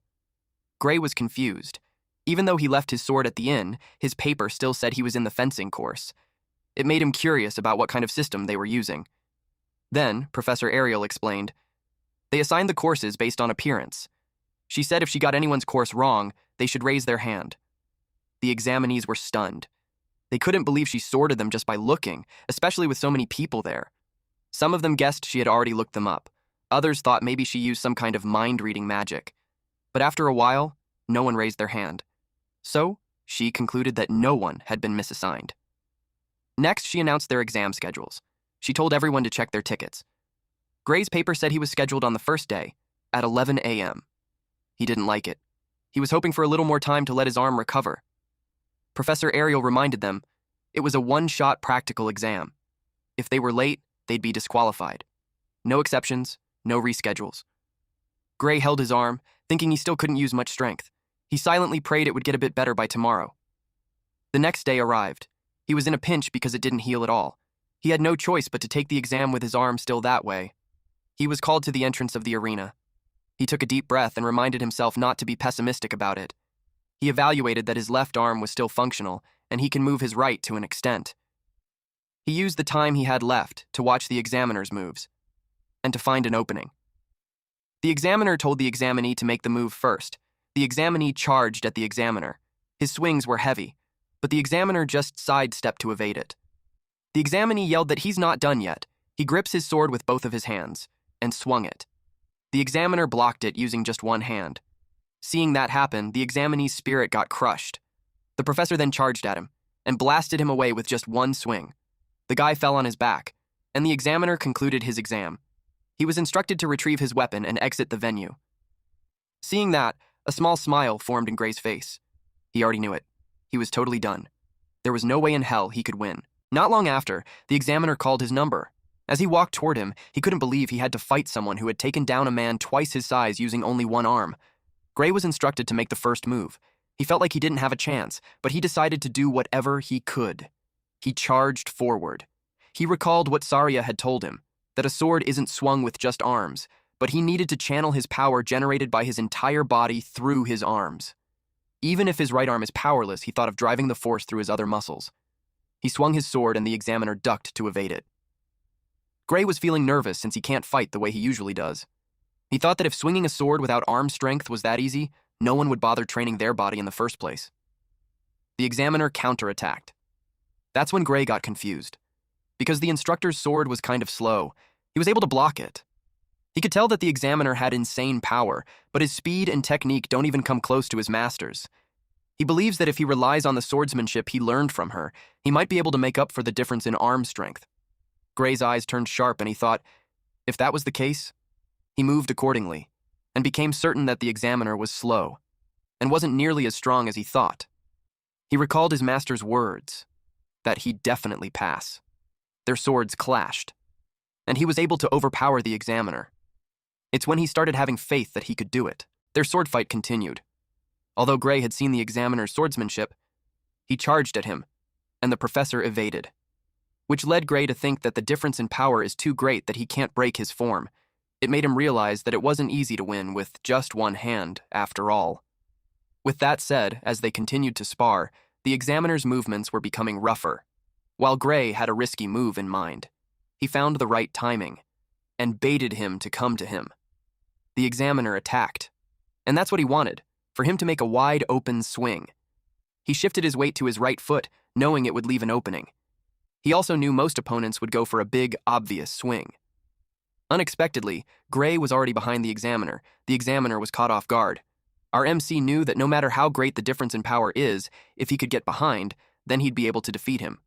Gray was confused. Even though he left his sword at the inn, his paper still said he was in the fencing course. It made him curious about what kind of system they were using. Then, Professor Ariel explained, they assigned the courses based on appearance. She said if she got anyone's course wrong, they should raise their hand. The examinees were stunned. They couldn't believe she sorted them just by looking, especially with so many people there. Some of them guessed she had already looked them up. Others thought maybe she used some kind of mind-reading magic. But after a while, no one raised their hand. So, she concluded that no one had been misassigned. Next, she announced their exam schedules. She told everyone to check their tickets. Gray's paper said he was scheduled on the first day, at 11 a.m. He didn't like it. He was hoping for a little more time to let his arm recover. Professor Ariel reminded them it was a one-shot practical exam. If they were late, they'd be disqualified. No exceptions, no reschedules. Gray held his arm, thinking he still couldn't use much strength. He silently prayed it would get a bit better by tomorrow. The next day arrived. He was in a pinch because it didn't heal at all. He had no choice but to take the exam with his arm still that way. He was called to the entrance of the arena. He took a deep breath and reminded himself not to be pessimistic about it. He evaluated that his left arm was still functional, and he can move his right to an extent. He used the time he had left to watch the examiner's moves, and to find an opening. The examiner told the examinee to make the move first. The examinee charged at the examiner. His swings were heavy, but the examiner just sidestepped to evade it. The examinee yelled that he's not done yet. He grips his sword with both of his hands and swung it. The examiner blocked it using just one hand. Seeing that happen, the examinee's spirit got crushed. The professor then charged at him and blasted him away with just one swing. The guy fell on his back, and the examiner concluded his exam. He was instructed to retrieve his weapon and exit the venue. Seeing that, a small smile formed in Gray's face. He already knew it. He was totally done. There was no way in hell he could win. Not long after, the examiner called his number. As he walked toward him, he couldn't believe he had to fight someone who had taken down a man twice his size using only one arm. Gray was instructed to make the first move. He felt like he didn't have a chance, but he decided to do whatever he could. He charged forward. He recalled what Saria had told him, that a sword isn't swung with just arms, but he needed to channel his power generated by his entire body through his arms. Even if his right arm is powerless, he thought of driving the force through his other muscles. He swung his sword and the examiner ducked to evade it. Gray was feeling nervous since he can't fight the way he usually does. He thought that if swinging a sword without arm strength was that easy, no one would bother training their body in the first place. The examiner counterattacked. That's when Gray got confused. Because the instructor's sword was kind of slow, he was able to block it. He could tell that the examiner had insane power, but his speed and technique don't even come close to his master's. He believes that if he relies on the swordsmanship he learned from her, he might be able to make up for the difference in arm strength. Gray's eyes turned sharp and he thought, if that was the case, he moved accordingly, and became certain that the examiner was slow, and wasn't nearly as strong as he thought. He recalled his master's words, that he'd definitely pass. Their swords clashed, and he was able to overpower the examiner. It's when he started having faith that he could do it. Their sword fight continued. Although Gray had seen the examiner's swordsmanship, he charged at him, and the professor evaded, which led Gray to think that the difference in power is too great that he can't break his form. It made him realize that it wasn't easy to win with just one hand, after all. With that said, as they continued to spar, the examiner's movements were becoming rougher. While Gray had a risky move in mind, he found the right timing, and baited him to come to him. The examiner attacked, and that's what he wanted, for him to make a wide-open swing. He shifted his weight to his right foot, knowing it would leave an opening. He also knew most opponents would go for a big, obvious swing. Unexpectedly, Gray was already behind the examiner. The examiner was caught off guard. Our MC knew that no matter how great the difference in power is, if he could get behind, then he'd be able to defeat him.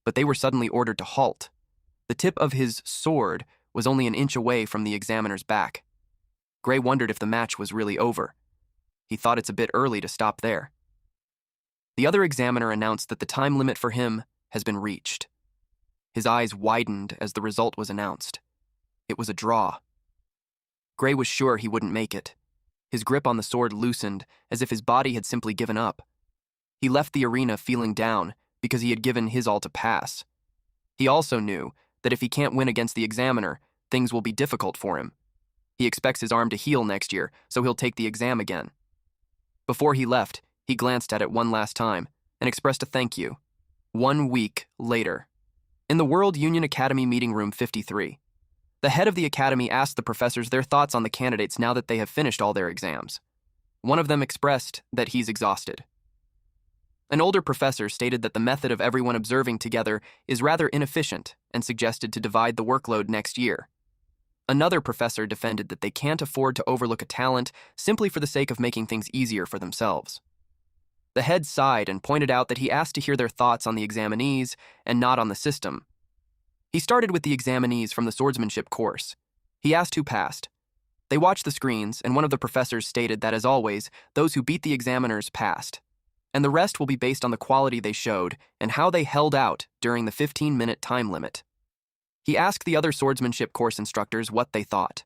But they were suddenly ordered to halt. The tip of his sword was only an inch away from the examiner's back. Gray wondered if the match was really over. He thought it's a bit early to stop there. The other examiner announced that the time limit for him has been reached. His eyes widened as the result was announced. It was a draw. Gray was sure he wouldn't make it. His grip on the sword loosened, as if his body had simply given up. He left the arena feeling down because he had given his all to pass. He also knew that if he can't win against the examiner, things will be difficult for him. He expects his arm to heal next year, so he'll take the exam again. Before he left, he glanced at it one last time and expressed a thank you. 1 week later, in the World Union Academy Meeting Room 53, the head of the academy asked the professors their thoughts on the candidates now that they have finished all their exams. One of them expressed that he's exhausted. An older professor stated that the method of everyone observing together is rather inefficient and suggested to divide the workload next year. Another professor defended that they can't afford to overlook a talent simply for the sake of making things easier for themselves. The head sighed and pointed out that he asked to hear their thoughts on the examinees and not on the system. He started with the examinees from the swordsmanship course. He asked who passed. They watched the screens, and one of the professors stated that, as always, those who beat the examiners passed, and the rest will be based on the quality they showed and how they held out during the 15-minute time limit. He asked the other swordsmanship course instructors what they thought.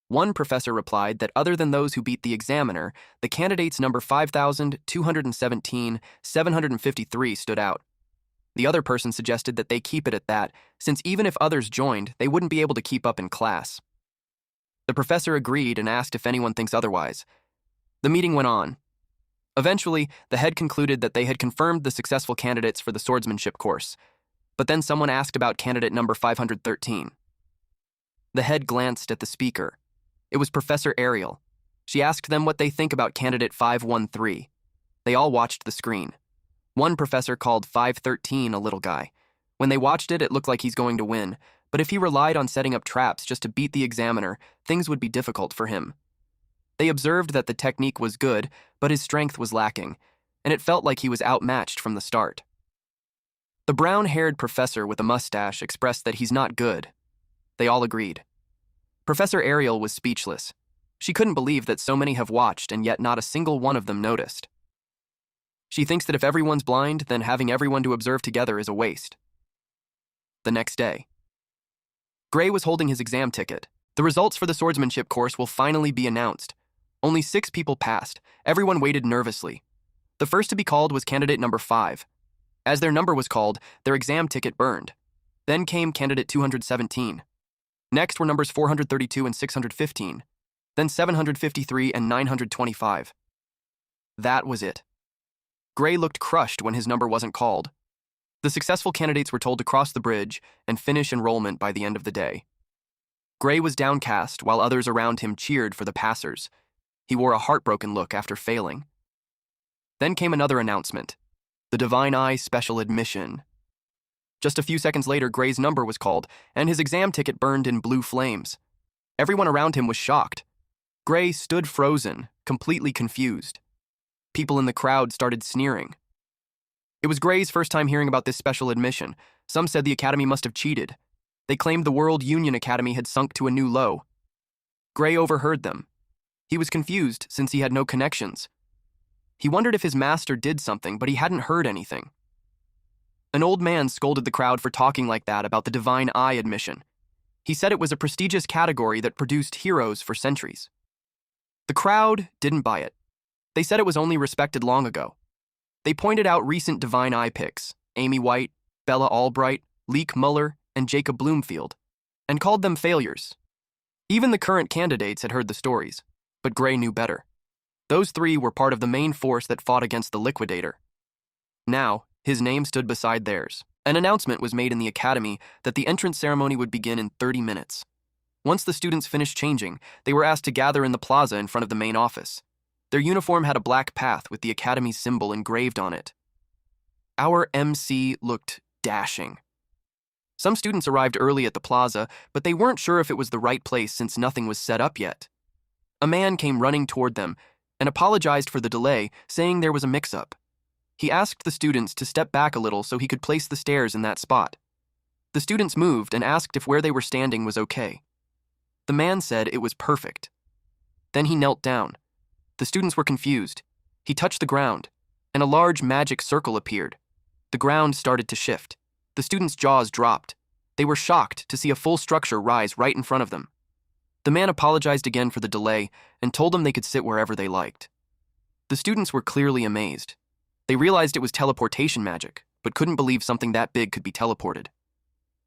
One professor replied that other than those who beat the examiner, the candidates number 5,217, 753 stood out. The other person suggested that they keep it at that, since even if others joined, they wouldn't be able to keep up in class. The professor agreed and asked if anyone thinks otherwise. The meeting went on. Eventually, the head concluded that they had confirmed the successful candidates for the swordsmanship course, but then someone asked about candidate number 513. The head glanced at the speaker. It was Professor Ariel. She asked them what they think about candidate 513. They all watched the screen. One professor called 513 a little guy, When they watched it, it looked like he's going to win, but if he relied on setting up traps just to beat the examiner, things would be difficult for him. They observed that the technique was good, but his strength was lacking, and it felt like he was outmatched from the start. The brown-haired professor with a mustache expressed that he's not good. They all agreed. Professor Ariel was speechless. She couldn't believe that so many have watched and yet not a single one of them noticed. She thinks that if everyone's blind, then having everyone to observe together is a waste. The next day. Gray was holding his exam ticket. The results for the swordsmanship course will finally be announced. Only 6 people passed. Everyone waited nervously. The first to be called was candidate number 5. As their number was called, their exam ticket burned. Then came candidate 217. Next were numbers 432 and 615. Then 753 and 925. That was it. Gray looked crushed when his number wasn't called. The successful candidates were told to cross the bridge and finish enrollment by the end of the day. Gray was downcast while others around him cheered for the passers. He wore a heartbroken look after failing. Then came another announcement. The Divine Eye Special Admission. Just a few seconds later, Gray's number was called, and his exam ticket burned in blue flames. Everyone around him was shocked. Gray stood frozen, completely confused. People in the crowd started sneering. It was Gray's first time hearing about this special admission. Some said the academy must have cheated. They claimed the World Union Academy had sunk to a new low. Gray overheard them. He was confused since he had no connections. He wondered if his master did something, but he hadn't heard anything. An old man scolded the crowd for talking like that about the Divine Eye admission. He said it was a prestigious category that produced heroes for centuries. The crowd didn't buy it. They said it was only respected long ago. They pointed out recent Divine Eye picks, Amy White, Bella Albright, Leek Muller, and Jacob Bloomfield, and called them failures. Even the current candidates had heard the stories, but Gray knew better. Those 3 were part of the main force that fought against the Liquidator. Now, his name stood beside theirs. An announcement was made in the academy that the entrance ceremony would begin in 30 minutes. Once the students finished changing, they were asked to gather in the plaza in front of the main office. Their uniform had a black path with the academy symbol engraved on it. Our MC looked dashing. Some students arrived early at the plaza, but they weren't sure if it was the right place since nothing was set up yet. A man came running toward them and apologized for the delay, saying there was a mix-up. He asked the students to step back a little so he could place the stairs in that spot. The students moved and asked if where they were standing was okay. The man said it was perfect. Then he knelt down. The students were confused. He touched the ground, and a large magic circle appeared. The ground started to shift. The students' jaws dropped. They were shocked to see a full structure rise right in front of them. The man apologized again for the delay and told them they could sit wherever they liked. The students were clearly amazed. They realized it was teleportation magic, but couldn't believe something that big could be teleported.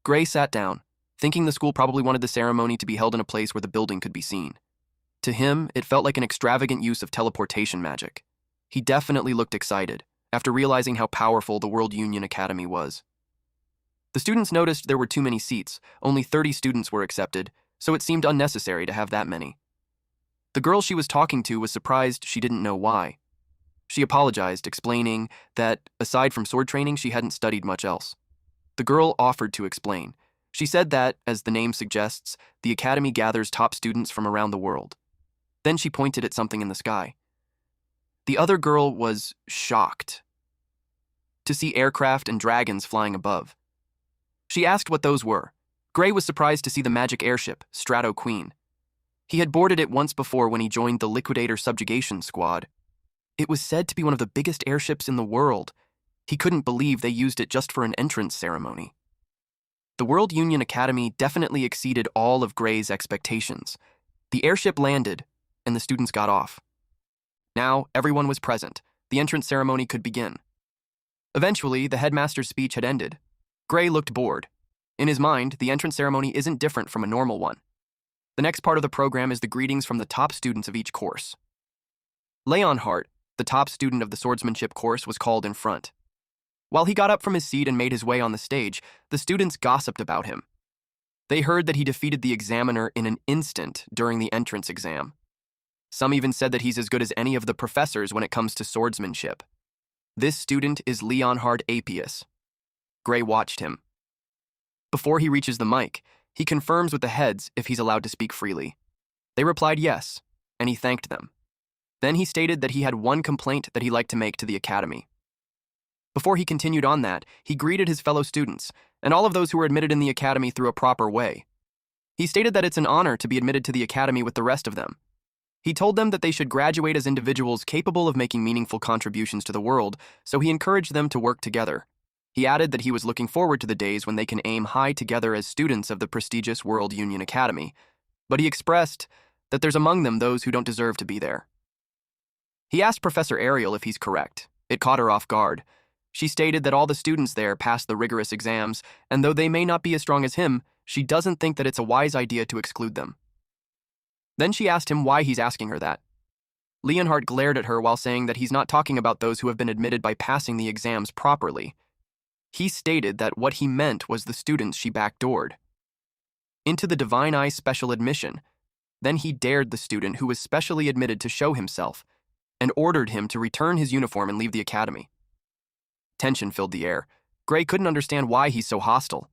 Gray sat down, thinking the school probably wanted the ceremony to be held in a place where the building could be seen. To him, it felt like an extravagant use of teleportation magic. He definitely looked excited, after realizing how powerful the World Union Academy was. The students noticed there were too many seats. Only 30 students were accepted, so it seemed unnecessary to have that many. The girl she was talking to was surprised she didn't know why. She apologized, explaining that, aside from sword training, she hadn't studied much else. The girl offered to explain. She said that, as the name suggests, the academy gathers top students from around the world. Then she pointed at something in the sky. The other girl was shocked to see aircraft and dragons flying above. She asked what those were. Gray was surprised to see the magic airship, Strato Queen. He had boarded it once before when he joined the Liquidator Subjugation Squad. It was said to be one of the biggest airships in the world. He couldn't believe they used it just for an entrance ceremony. The World Union Academy definitely exceeded all of Gray's expectations. The airship landed, and the students got off. Now, everyone was present. The entrance ceremony could begin. Eventually, the headmaster's speech had ended. Gray looked bored. In his mind, the entrance ceremony isn't different from a normal one. The next part of the program is the greetings from the top students of each course. Leonhardt, the top student of the swordsmanship course, was called in front. While he got up from his seat and made his way on the stage, the students gossiped about him. They heard that he defeated the examiner in an instant during the entrance exam. Some even said that he's as good as any of the professors when it comes to swordsmanship. This student is Leonhard Apius. Gray watched him. Before he reaches the mic, he confirms with the heads if he's allowed to speak freely. They replied yes, and he thanked them. Then he stated that he had one complaint that he'd like to make to the academy. Before he continued on that, he greeted his fellow students and all of those who were admitted in the academy through a proper way. He stated that it's an honor to be admitted to the academy with the rest of them. He told them that they should graduate as individuals capable of making meaningful contributions to the world, so he encouraged them to work together. He added that he was looking forward to the days when they can aim high together as students of the prestigious World Union Academy, but he expressed that there's among them those who don't deserve to be there. He asked Professor Ariel if he's correct. It caught her off guard. She stated that all the students there passed the rigorous exams, and though they may not be as strong as him, she doesn't think that it's a wise idea to exclude them. Then she asked him why he's asking her that. Leonhardt glared at her while saying that he's not talking about those who have been admitted by passing the exams properly. He stated that what he meant was the students she backdoored into the Divine Eye special admission. Then he dared the student who was specially admitted to show himself and ordered him to return his uniform and leave the academy. Tension filled the air. Gray couldn't understand why he's so hostile.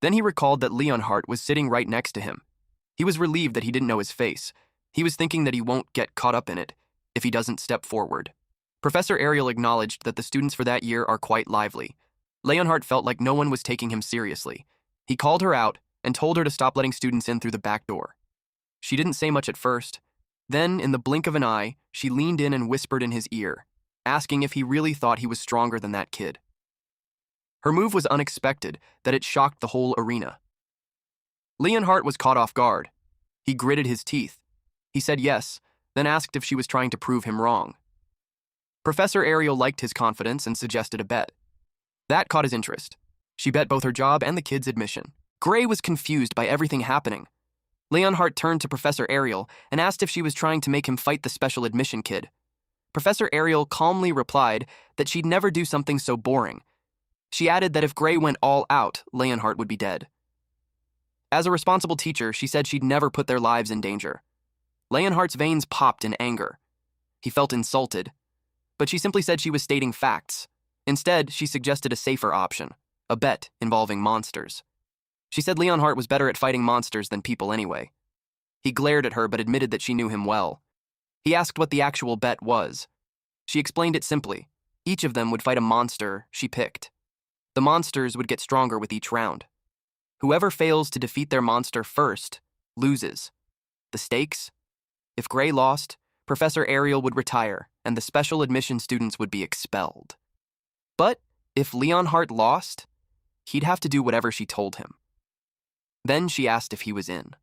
Then he recalled that Leonhardt was sitting right next to him. He was relieved that he didn't know his face. He was thinking that he won't get caught up in it if he doesn't step forward. Professor Ariel acknowledged that the students for that year are quite lively. Leonhardt felt like no one was taking him seriously. He called her out and told her to stop letting students in through the back door. She didn't say much at first. Then, in the blink of an eye, she leaned in and whispered in his ear, asking if he really thought he was stronger than that kid. Her move was unexpected, that it shocked the whole arena. Leonhardt was caught off guard. He gritted his teeth. He said yes, then asked if she was trying to prove him wrong. Professor Ariel liked his confidence and suggested a bet. That caught his interest. She bet both her job and the kid's admission. Gray was confused by everything happening. Leonhardt turned to Professor Ariel and asked if she was trying to make him fight the special admission kid. Professor Ariel calmly replied that she'd never do something so boring. She added that if Gray went all out, Leonhardt would be dead. As a responsible teacher, she said she'd never put their lives in danger. Leonhardt's veins popped in anger. He felt insulted, but she simply said she was stating facts. Instead, she suggested a safer option, a bet involving monsters. She said Leonhardt was better at fighting monsters than people anyway. He glared at her but admitted that she knew him well. He asked what the actual bet was. She explained it simply. Each of them would fight a monster she picked. The monsters would get stronger with each round. Whoever fails to defeat their monster first loses. The stakes? If Gray lost, Professor Ariel would retire and the special admission students would be expelled. But if Leonhardt lost, he'd have to do whatever she told him. Then she asked if he was in.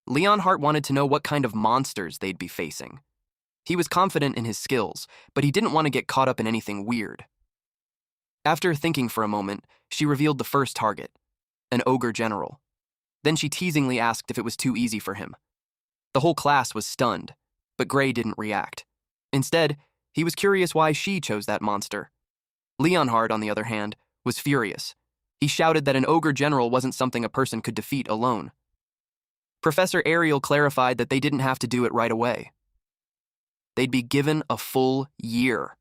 Leonhardt wanted to know what kind of monsters they'd be facing. He was confident in his skills, but he didn't want to get caught up in anything weird. After thinking for a moment, she revealed the first target, an ogre general. Then she teasingly asked if it was too easy for him. The whole class was stunned, but Gray didn't react. Instead, he was curious why she chose that monster. Leonhardt, on the other hand, was furious. He shouted that an ogre general wasn't something a person could defeat alone. Professor Ariel clarified that they didn't have to do it right away. They'd be given a full year.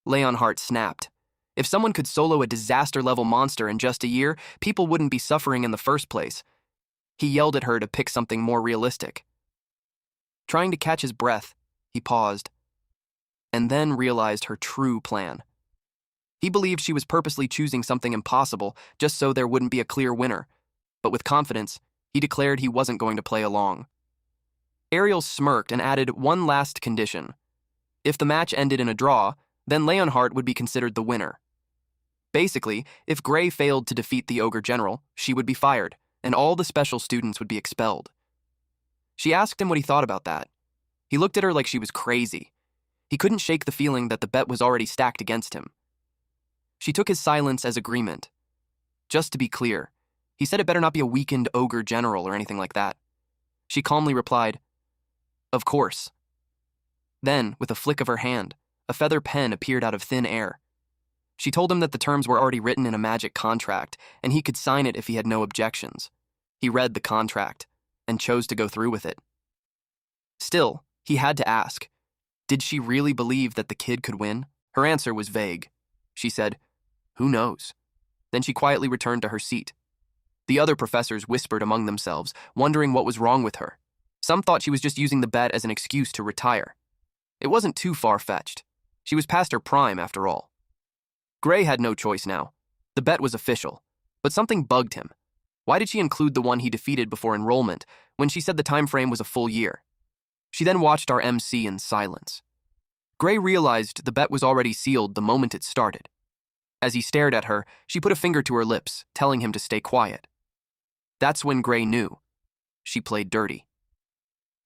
Leonhardt snapped. If someone could solo a disaster-level monster in just a year, people wouldn't be suffering in the first place. He yelled at her to pick something more realistic. Trying to catch his breath, he paused, and then realized her true plan. He believed she was purposely choosing something impossible just so there wouldn't be a clear winner, but with confidence, he declared he wasn't going to play along. Ariel smirked and added one last condition. If the match ended in a draw, then Leonhardt would be considered the winner. Basically, if Gray failed to defeat the ogre general, she would be fired, and all the special students would be expelled. She asked him what he thought about that. He looked at her like she was crazy. He couldn't shake the feeling that the bet was already stacked against him. She took his silence as agreement. Just to be clear, he said it better not be a weakened ogre general or anything like that. She calmly replied, "Of course." Then, with a flick of her hand, a feather pen appeared out of thin air. She told him that the terms were already written in a magic contract, and he could sign it if he had no objections. He read the contract, and chose to go through with it. Still, he had to ask, did she really believe that the kid could win? Her answer was vague. She said, "Who knows?" Then she quietly returned to her seat. The other professors whispered among themselves, wondering what was wrong with her. Some thought she was just using the bet as an excuse to retire. It wasn't too far-fetched. She was past her prime, after all. Gray had no choice now. The bet was official, but something bugged him. Why did she include the one he defeated before enrollment when she said the time frame was a full year? She then watched our MC in silence. Gray realized the bet was already sealed the moment it started. As he stared at her, she put a finger to her lips, telling him to stay quiet. That's when Gray knew. She played dirty.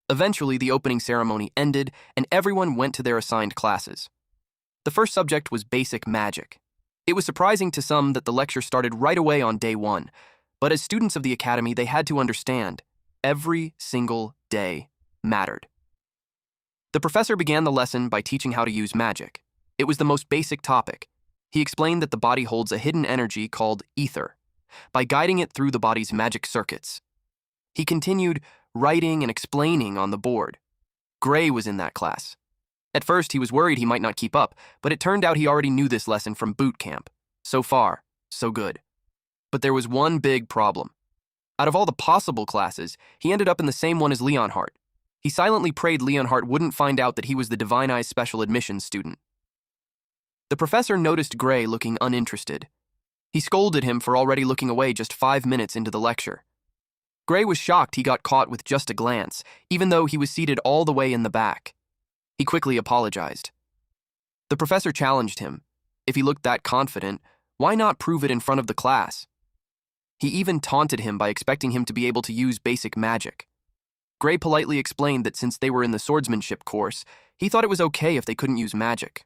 Eventually, the opening ceremony ended, and everyone went to their assigned classes. The first subject was basic magic. It was surprising to some that the lecture started right away on day one, but as students of the academy, they had to understand every single day mattered. The professor began the lesson by teaching how to use magic. It was the most basic topic. He explained that the body holds a hidden energy called ether, by guiding it through the body's magic circuits. He continued writing and explaining on the board. Gray was in that class. At first, he was worried he might not keep up, but it turned out he already knew this lesson from boot camp. So far, so good. But there was one big problem. Out of all the possible classes, he ended up in the same one as Leonhardt. He silently prayed Leonhardt wouldn't find out that he was the Divine Eyes special admissions student. The professor noticed Gray looking uninterested. He scolded him for already looking away just 5 minutes into the lecture. Gray was shocked he got caught with just a glance, even though he was seated all the way in the back. He quickly apologized. The professor challenged him. If he looked that confident, why not prove it in front of the class? He even taunted him by expecting him to be able to use basic magic. Gray politely explained that since they were in the swordsmanship course, he thought it was okay if they couldn't use magic.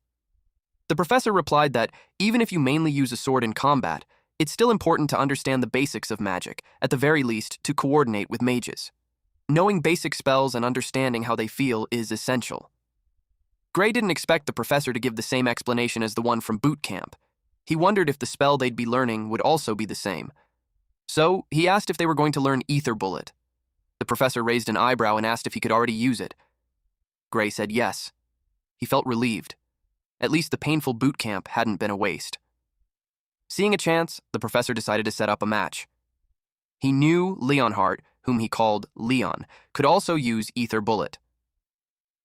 The professor replied that even if you mainly use a sword in combat, it's still important to understand the basics of magic, at the very least to coordinate with mages. Knowing basic spells and understanding how they feel is essential. Gray didn't expect the professor to give the same explanation as the one from boot camp. He wondered if the spell they'd be learning would also be the same. So he asked if they were going to learn Ether Bullet. The professor raised an eyebrow and asked if he could already use it. Gray said yes. He felt relieved. At least the painful boot camp hadn't been a waste. Seeing a chance, the professor decided to set up a match. He knew Leonhardt, whom he called Leon, could also use Ether Bullet.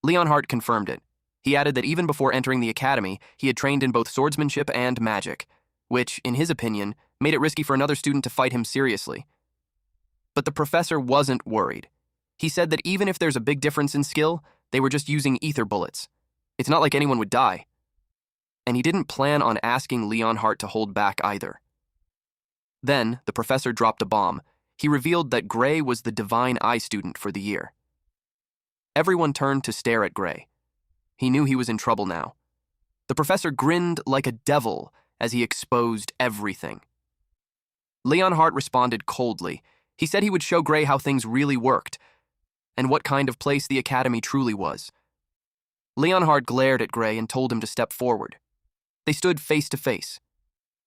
Leonhardt confirmed it. He added that even before entering the academy, he had trained in both swordsmanship and magic, which, in his opinion, made it risky for another student to fight him seriously. But the professor wasn't worried. He said that even if there's a big difference in skill, they were just using ether bullets. It's not like anyone would die. And he didn't plan on asking Leonhardt to hold back either. Then, the professor dropped a bomb. He revealed that Gray was the Divine Eye student for the year. Everyone turned to stare at Gray. He knew he was in trouble now. The professor grinned like a devil as he exposed everything. Leonhardt responded coldly. He said he would show Gray how things really worked, and what kind of place the academy truly was. Leonhardt glared at Gray and told him to step forward. They stood face to face.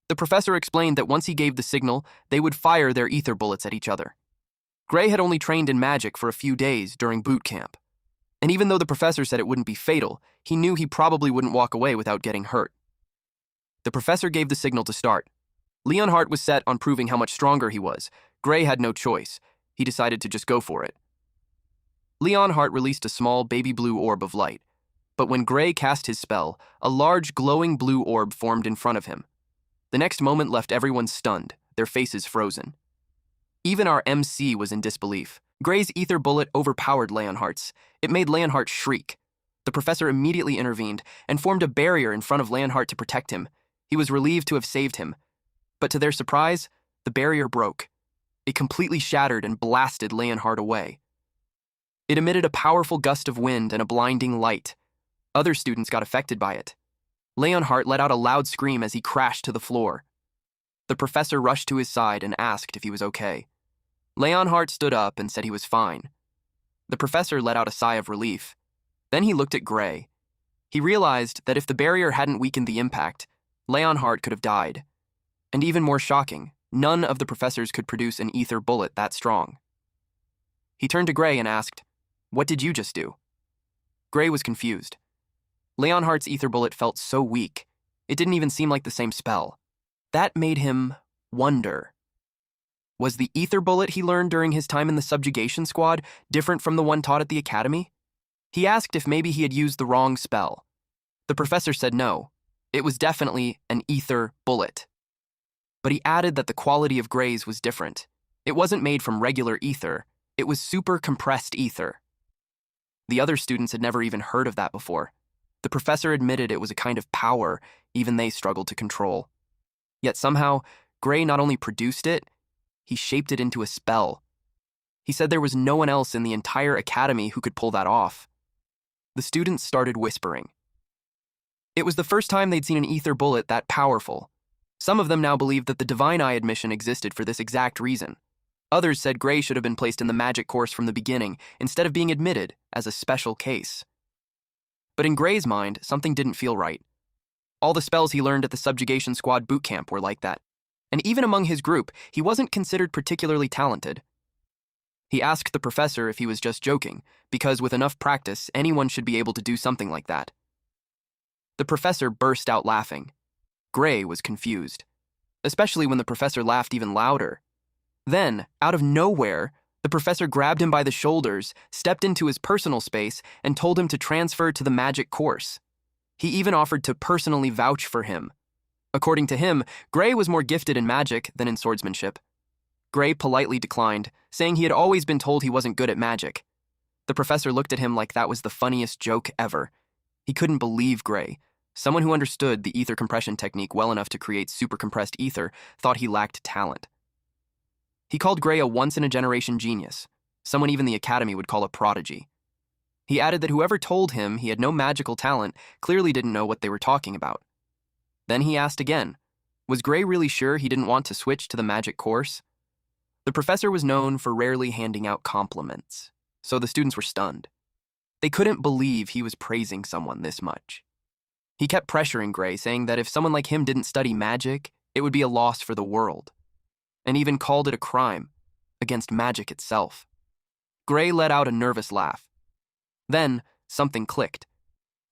The professor explained that once he gave the signal, they would fire their ether bullets at each other. Gray had only trained in magic for a few days during boot camp. And even though the professor said it wouldn't be fatal, he knew he probably wouldn't walk away without getting hurt. The professor gave the signal to start. Leonhardt was set on proving how much stronger he was. Gray had no choice. He decided to just go for it. Leonhardt released a small baby blue orb of light. But when Gray cast his spell, a large glowing blue orb formed in front of him. The next moment left everyone stunned, their faces frozen. Even our MC was in disbelief. Gray's ether bullet overpowered Leonhardt's. It made Leonhardt shriek. The professor immediately intervened and formed a barrier in front of Leonhardt to protect him. He was relieved to have saved him. But to their surprise, the barrier broke. It completely shattered and blasted Leonhardt away. It emitted a powerful gust of wind and a blinding light. Other students got affected by it. Leonhardt let out a loud scream as he crashed to the floor. The professor rushed to his side and asked if he was okay. Leonhardt stood up and said he was fine. The professor let out a sigh of relief. Then he looked at Gray. He realized that if the barrier hadn't weakened the impact, Leonhardt could have died. And even more shocking, none of the professors could produce an ether bullet that strong. He turned to Gray and asked, "What did you just do?" Gray was confused. Leonhardt's ether bullet felt so weak, it didn't even seem like the same spell. That made him wonder. Was the ether bullet he learned during his time in the subjugation squad different from the one taught at the academy? He asked if maybe he had used the wrong spell. The professor said no. It was definitely an ether bullet. But he added that the quality of Gray's was different. It wasn't made from regular ether. It was super compressed ether. The other students had never even heard of that before. The professor admitted it was a kind of power even they struggled to control. Yet somehow, Gray not only produced it, he shaped it into a spell. He said there was no one else in the entire academy who could pull that off. The students started whispering. It was the first time they'd seen an ether bullet that powerful. Some of them now believed that the Divine Eye admission existed for this exact reason. Others said Gray should have been placed in the magic course from the beginning instead of being admitted as a special case. But in Gray's mind, something didn't feel right. All the spells he learned at the subjugation squad boot camp were like that. And even among his group, he wasn't considered particularly talented. He asked the professor if he was just joking, because with enough practice, anyone should be able to do something like that. The professor burst out laughing. Gray was confused, especially when the professor laughed even louder. Then, out of nowhere, the professor grabbed him by the shoulders, stepped into his personal space, and told him to transfer to the magic course. He even offered to personally vouch for him. According to him, Gray was more gifted in magic than in swordsmanship. Gray politely declined, saying he had always been told he wasn't good at magic. The professor looked at him like that was the funniest joke ever. He couldn't believe Gray. Someone who understood the ether compression technique well enough to create super compressed ether thought he lacked talent. He called Gray a once-in-a-generation genius, someone even the academy would call a prodigy. He added that whoever told him he had no magical talent clearly didn't know what they were talking about. Then he asked again, was Gray really sure he didn't want to switch to the magic course? The professor was known for rarely handing out compliments, so the students were stunned. They couldn't believe he was praising someone this much. He kept pressuring Gray, saying that if someone like him didn't study magic, it would be a loss for the world, and even called it a crime against magic itself. Gray let out a nervous laugh. Then, something clicked.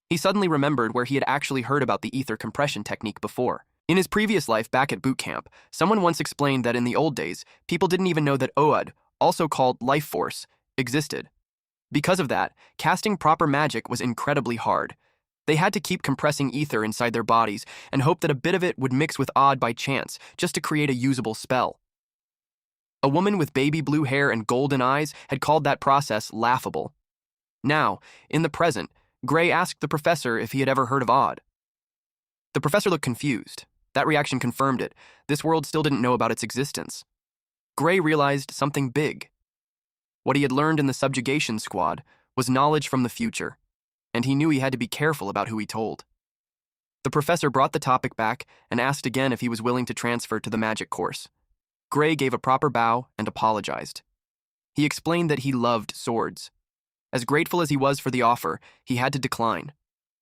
He suddenly remembered where he had actually heard about the ether compression technique before. In his previous life back at boot camp, someone once explained that in the old days, people didn't even know that Oud, also called life force, existed. Because of that, casting proper magic was incredibly hard. They had to keep compressing ether inside their bodies and hope that a bit of it would mix with Oud by chance, just to create a usable spell. A woman with baby blue hair and golden eyes had called that process laughable. Now, in the present, Gray asked the professor if he had ever heard of Oud. The professor looked confused. That reaction confirmed it. This world still didn't know about its existence. Gray realized something big. What he had learned in the subjugation squad was knowledge from the future, and he knew he had to be careful about who he told. The professor brought the topic back and asked again if he was willing to transfer to the magic course. Gray gave a proper bow and apologized. He explained that he loved swords. As grateful as he was for the offer, he had to decline.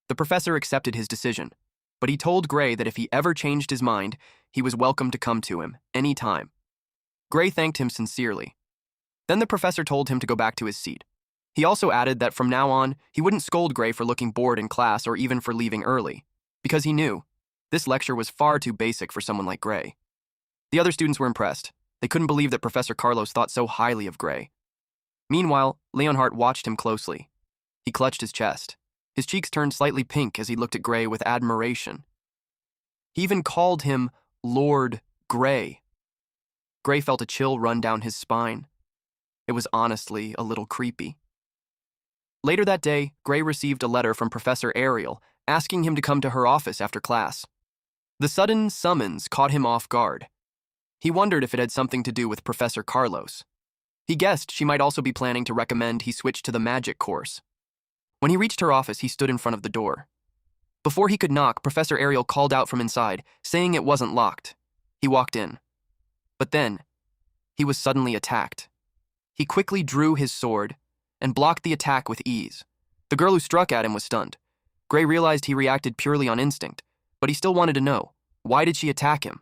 The professor accepted his decision, but he told Gray that if he ever changed his mind, he was welcome to come to him, any time. Gray thanked him sincerely. Then the professor told him to go back to his seat. He also added that from now on, he wouldn't scold Gray for looking bored in class or even for leaving early, because he knew this lecture was far too basic for someone like Gray. The other students were impressed. They couldn't believe that Professor Carlos thought so highly of Gray. Meanwhile, Leonhardt watched him closely. He clutched his chest. His cheeks turned slightly pink as he looked at Gray with admiration. He even called him Lord Gray. Gray felt a chill run down his spine. It was honestly a little creepy. Later that day, Gray received a letter from Professor Ariel asking him to come to her office after class. The sudden summons caught him off guard. He wondered if it had something to do with Professor Carlos. He guessed she might also be planning to recommend he switch to the magic course. When he reached her office, he stood in front of the door. Before he could knock, Professor Ariel called out from inside, saying it wasn't locked. He walked in. But then, he was suddenly attacked. He quickly drew his sword and blocked the attack with ease. The girl who struck at him was stunned. Gray realized he reacted purely on instinct, but he still wanted to know, why did she attack him?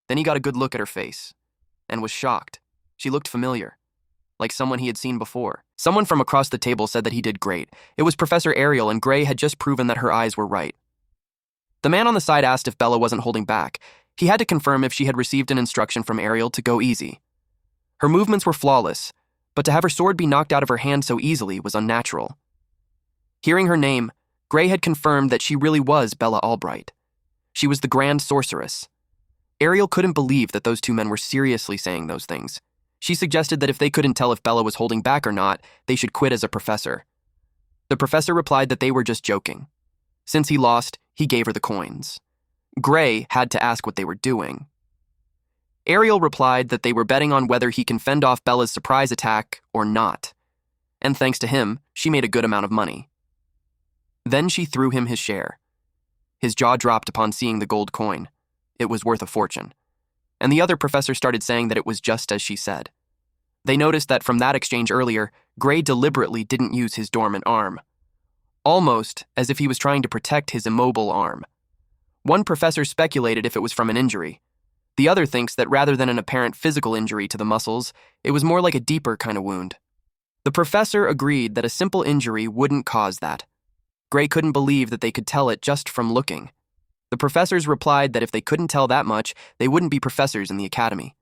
Then he got a good look at her face, and was shocked. She looked familiar, like someone he had seen before. Someone from across the table said that he did great. It was Professor Ariel, and Gray had just proven that her eyes were right. The man on the side asked if Bella wasn't holding back. He had to confirm if she had received an instruction from Ariel to go easy. Her movements were flawless, but to have her sword be knocked out of her hand so easily was unnatural. Hearing her name, Gray had confirmed that she really was Bella Albright. She was the Grand Sorceress. Ariel couldn't believe that those two men were seriously saying those things. She suggested that if they couldn't tell if Bella was holding back or not, they should quit as a professor. The professor replied that they were just joking. Since he lost, he gave her the coins. Gray had to ask what they were doing. Ariel replied that they were betting on whether he can fend off Bella's surprise attack or not. And thanks to him, she made a good amount of money. Then she threw him his share. His jaw dropped upon seeing the gold coin. It was worth a fortune. And the other professor started saying that it was just as she said. They noticed that from that exchange earlier, Gray deliberately didn't use his dormant arm. Almost as if he was trying to protect his immobile arm. One professor speculated if it was from an injury. The other thinks that rather than an apparent physical injury to the muscles, it was more like a deeper kind of wound. The professor agreed that a simple injury wouldn't cause that. Gray couldn't believe that they could tell it just from looking. The professors replied that if they couldn't tell that much, they wouldn't be professors in the academy.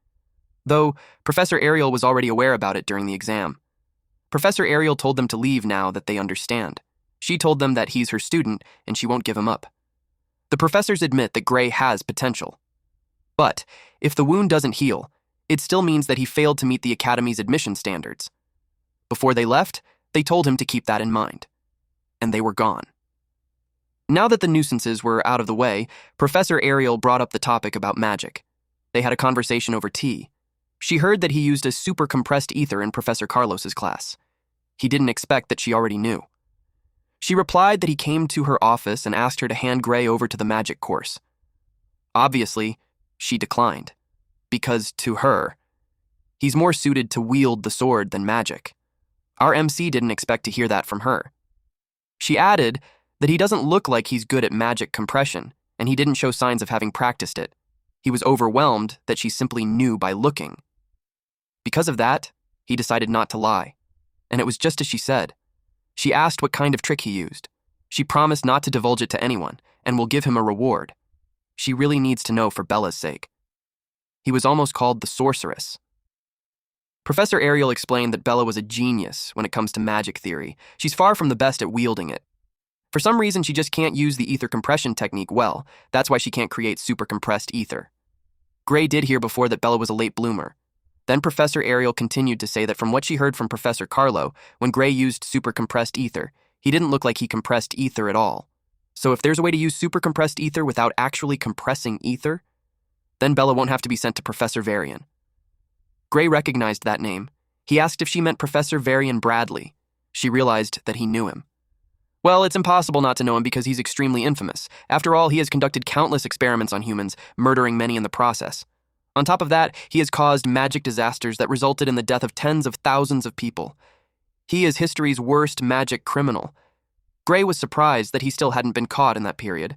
Though, Professor Ariel was already aware about it during the exam. Professor Ariel told them to leave now that they understand. She told them that he's her student and she won't give him up. The professors admit that Gray has potential. But, if the wound doesn't heal, it still means that he failed to meet the academy's admission standards. Before they left, they told him to keep that in mind. And they were gone. Now that the nuisances were out of the way, Professor Ariel brought up the topic about magic. They had a conversation over tea. She heard that he used a super compressed ether in Professor Carlos's class. He didn't expect that she already knew. She replied that he came to her office and asked her to hand Gray over to the magic course. Obviously, she declined, because to her, he's more suited to wield the sword than magic. Our MC didn't expect to hear that from her. She added that he doesn't look like he's good at magic compression, and he didn't show signs of having practiced it. He was overwhelmed that she simply knew by looking. Because of that, he decided not to lie. And it was just as she said. She asked what kind of trick he used. She promised not to divulge it to anyone, and will give him a reward. She really needs to know for Bella's sake. He was almost called the sorceress. Professor Ariel explained that Bella was a genius when it comes to magic theory. She's far from the best at wielding it. For some reason, she just can't use the ether compression technique well. That's why she can't create super compressed ether. Gray did hear before that Bella was a late bloomer. Then Professor Ariel continued to say that from what she heard from Professor Carlo, when Gray used super compressed ether, he didn't look like he compressed ether at all. So if there's a way to use super compressed ether without actually compressing ether, then Bella won't have to be sent to Professor Varian. Gray recognized that name. He asked if she meant Professor Varian Bradley. She realized that he knew him. Well, it's impossible not to know him because he's extremely infamous. After all, he has conducted countless experiments on humans, murdering many in the process. On top of that, he has caused magic disasters that resulted in the death of tens of thousands of people. He is history's worst magic criminal. Gray was surprised that he still hadn't been caught in that period.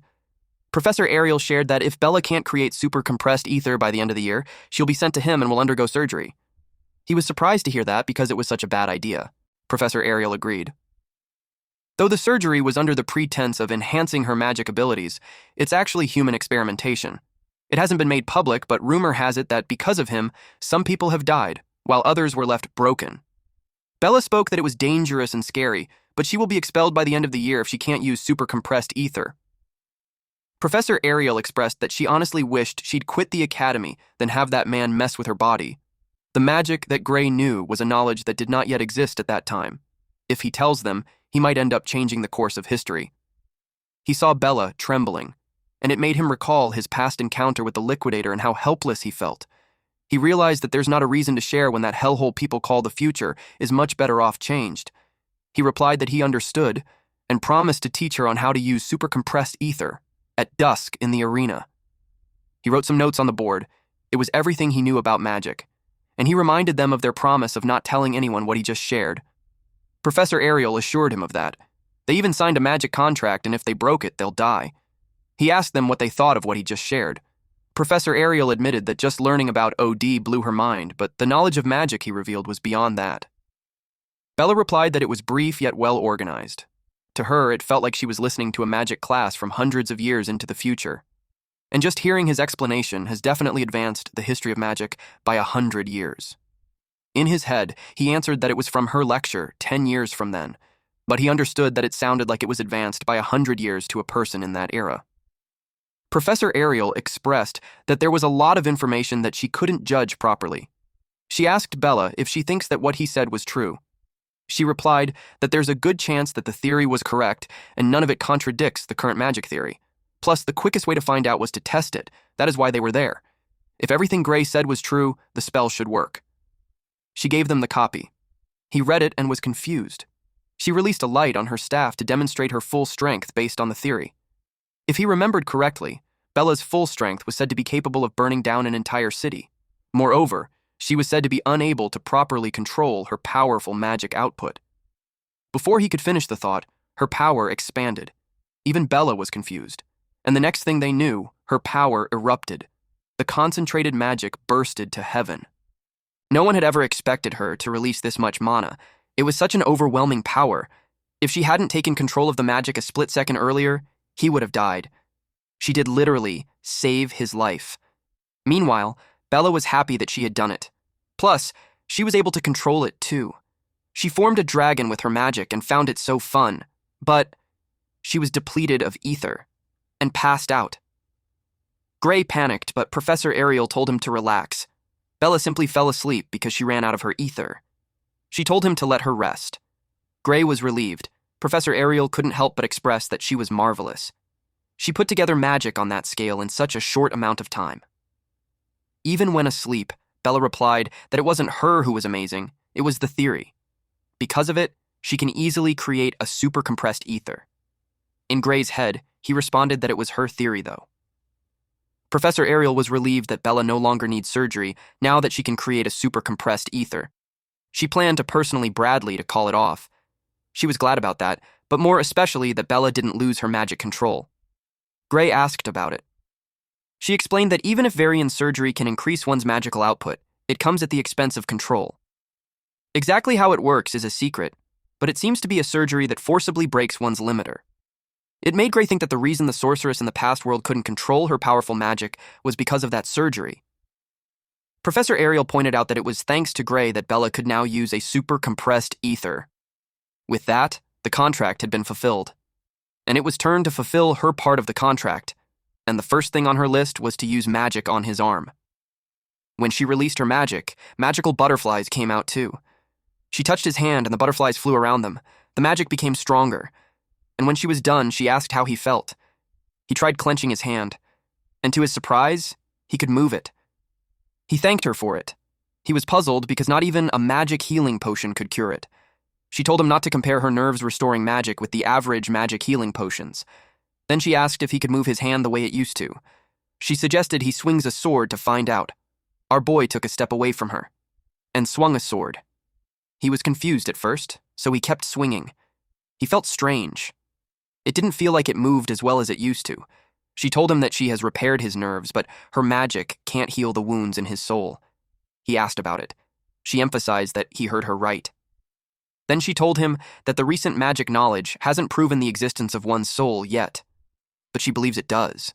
Professor Ariel shared that if Bella can't create super compressed ether by the end of the year, she'll be sent to him and will undergo surgery. He was surprised to hear that because it was such a bad idea. Professor Ariel agreed. Though the surgery was under the pretense of enhancing her magic abilities, it's actually human experimentation. It hasn't been made public, but rumor has it that because of him, some people have died, while others were left broken. Bella spoke that it was dangerous and scary, but she will be expelled by the end of the year if she can't use super compressed ether. Professor Ariel expressed that she honestly wished she'd quit the academy than have that man mess with her body. The magic that Gray knew was a knowledge that did not yet exist at that time. If he tells them, he might end up changing the course of history. He saw Bella trembling, and it made him recall his past encounter with the Liquidator and how helpless he felt. He realized that there's not a reason to share when that hellhole people call the future is much better off changed. He replied that he understood, and promised to teach her on how to use super compressed ether at dusk in the arena. He wrote some notes on the board. It was everything he knew about magic, and he reminded them of their promise of not telling anyone what he just shared. Professor Ariel assured him of that. They even signed a magic contract, and if they broke it, they'll die. He asked them what they thought of what he just shared. Professor Ariel admitted that just learning about OD blew her mind, but the knowledge of magic he revealed was beyond that. Bella replied that it was brief yet well organized. To her, it felt like she was listening to a magic class from hundreds of years into the future. and just hearing his explanation has definitely advanced the history of magic by 100 years. In his head, he answered that it was from her lecture 10 years from then, but he understood that it sounded like it was advanced by 100 years to a person in that era. Professor Ariel expressed that there was a lot of information that she couldn't judge properly. She asked Bella if she thinks that what he said was true. She replied that there's a good chance that the theory was correct and none of it contradicts the current magic theory. Plus, the quickest way to find out was to test it. That is why they were there. If everything Gray said was true, the spell should work. She gave them the copy. He read it and was confused. She released a light on her staff to demonstrate her full strength based on the theory. If he remembered correctly, Bella's full strength was said to be capable of burning down an entire city. Moreover, she was said to be unable to properly control her powerful magic output. Before he could finish the thought, her power expanded. Even Bella was confused. And the next thing they knew, her power erupted. The concentrated magic bursted to heaven. No one had ever expected her to release this much mana. It was such an overwhelming power. If she hadn't taken control of the magic a split second earlier, he would have died. She did literally save his life. Meanwhile, Bella was happy that she had done it. Plus, she was able to control it too. She formed a dragon with her magic and found it so fun, but she was depleted of ether and passed out. Gray panicked, but Professor Ariel told him to relax. Bella simply fell asleep because she ran out of her ether. She told him to let her rest. Gray was relieved. Professor Ariel couldn't help but express that she was marvelous. She put together magic on that scale in such a short amount of time. Even when asleep, Bella replied that it wasn't her who was amazing, it was the theory. Because of it, she can easily create a super compressed ether. In Gray's head, he responded that it was her theory, though. Professor Ariel was relieved that Bella no longer needs surgery now that she can create a super compressed ether. She planned to personally Bradley to call it off. She was glad about that, but more especially that Bella didn't lose her magic control. Gray asked about it. She explained that even if variant surgery can increase one's magical output, it comes at the expense of control. Exactly how it works is a secret, but it seems to be a surgery that forcibly breaks one's limiter. It made Gray think that the reason the sorceress in the past world couldn't control her powerful magic was because of that surgery. Professor Ariel pointed out that it was thanks to Gray that Bella could now use a super compressed ether. With that, the contract had been fulfilled. And it was turned to fulfill her part of the contract, and the first thing on her list was to use magic on his arm. When she released her magic, magical butterflies came out too. She touched his hand and the butterflies flew around them. The magic became stronger. And when she was done, she asked how he felt. He tried clenching his hand, and to his surprise, he could move it. He thanked her for it. He was puzzled because not even a magic healing potion could cure it. She told him not to compare her nerves-restoring magic with the average magic healing potions. Then she asked if he could move his hand the way it used to. She suggested he swings a sword to find out. Our boy took a step away from her and swung a sword. He was confused at first, so he kept swinging. He felt strange. It didn't feel like it moved as well as it used to. She told him that she has repaired his nerves, but her magic can't heal the wounds in his soul. He asked about it. She emphasized that he heard her right. Then she told him that the recent magic knowledge hasn't proven the existence of one's soul yet, but she believes it does.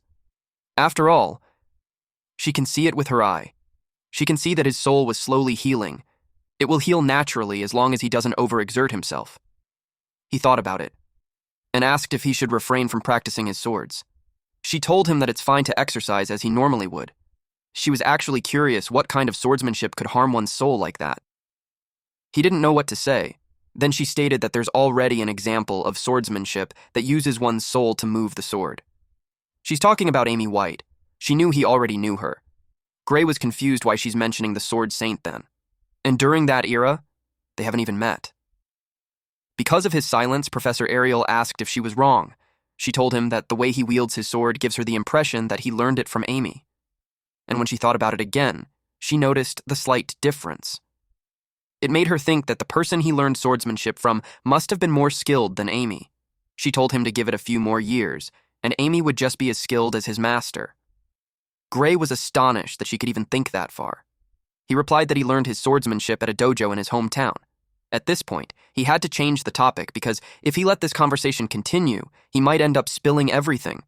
After all, she can see it with her eye. She can see that his soul was slowly healing. It will heal naturally as long as he doesn't overexert himself. He thought about it and asked if he should refrain from practicing his swords. She told him that it's fine to exercise as he normally would. She was actually curious what kind of swordsmanship could harm one's soul like that. He didn't know what to say. Then she stated that there's already an example of swordsmanship that uses one's soul to move the sword. She's talking about Amy White. She knew he already knew her. Gray was confused why she's mentioning the Sword Saint then. And during that era, they haven't even met. Because of his silence, Professor Ariel asked if she was wrong. She told him that the way he wields his sword gives her the impression that he learned it from Amy. And when she thought about it again, she noticed the slight difference. It made her think that the person he learned swordsmanship from must have been more skilled than Amy. She told him to give it a few more years, and Amy would just be as skilled as his master. Gray was astonished that she could even think that far. He replied that he learned his swordsmanship at a dojo in his hometown. At this point, he had to change the topic because if he let this conversation continue, he might end up spilling everything.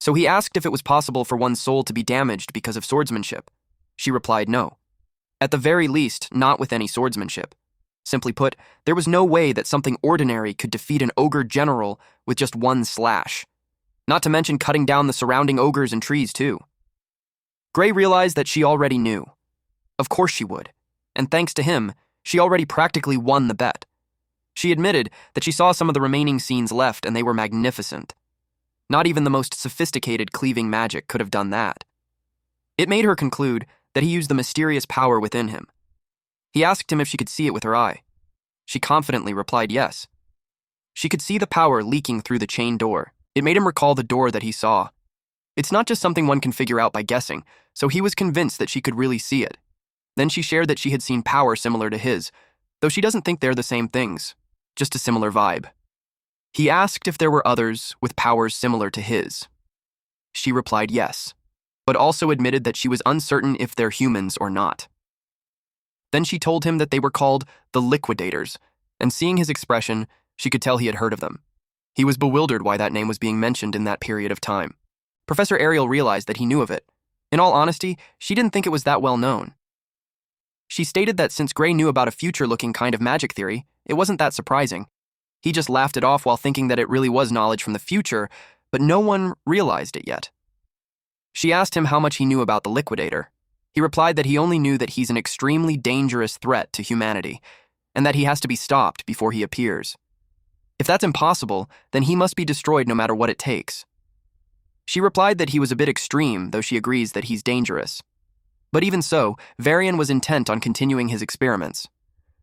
So he asked if it was possible for one's soul to be damaged because of swordsmanship. She replied no. At the very least, not with any swordsmanship. Simply put, there was no way that something ordinary could defeat an ogre general with just one slash. Not to mention cutting down the surrounding ogres and trees, too. Gray realized that she already knew. Of course she would. And thanks to him, she already practically won the bet. She admitted that she saw some of the remaining scenes left and they were magnificent. Not even the most sophisticated cleaving magic could have done that. It made her conclude that he used the mysterious power within him. He asked him if she could see it with her eye. She confidently replied yes. She could see the power leaking through the chain door. It made him recall the door that he saw. It's not just something one can figure out by guessing, so he was convinced that she could really see it. Then she shared that she had seen power similar to his, though she doesn't think they're the same things, just a similar vibe. He asked if there were others with powers similar to his. She replied yes, but also admitted that she was uncertain if they're humans or not. Then she told him that they were called the Liquidators, and seeing his expression, she could tell he had heard of them. He was bewildered why that name was being mentioned in that period of time. Professor Ariel realized that he knew of it. In all honesty, she didn't think it was that well known. She stated that since Gray knew about a future-looking kind of magic theory, it wasn't that surprising. He just laughed it off while thinking that it really was knowledge from the future, but no one realized it yet. She asked him how much he knew about the Liquidator. He replied that he only knew that he's an extremely dangerous threat to humanity, and that he has to be stopped before he appears. If that's impossible, then he must be destroyed no matter what it takes. She replied that he was a bit extreme, though she agrees that he's dangerous. But even so, Varian was intent on continuing his experiments.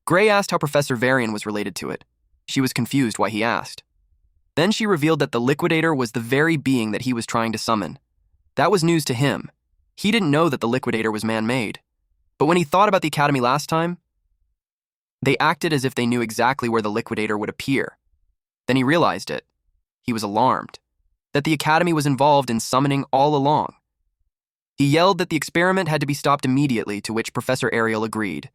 Gray asked how Professor Varian was related to it. She was confused why he asked. Then she revealed that the Liquidator was the very being that he was trying to summon. That was news to him. He didn't know that the Liquidator was man-made. But when he thought about the Academy last time, they acted as if they knew exactly where the Liquidator would appear. Then he realized it. He was alarmed. That the Academy was involved in summoning all along. He yelled that the experiment had to be stopped immediately, to which Professor Ariel agreed.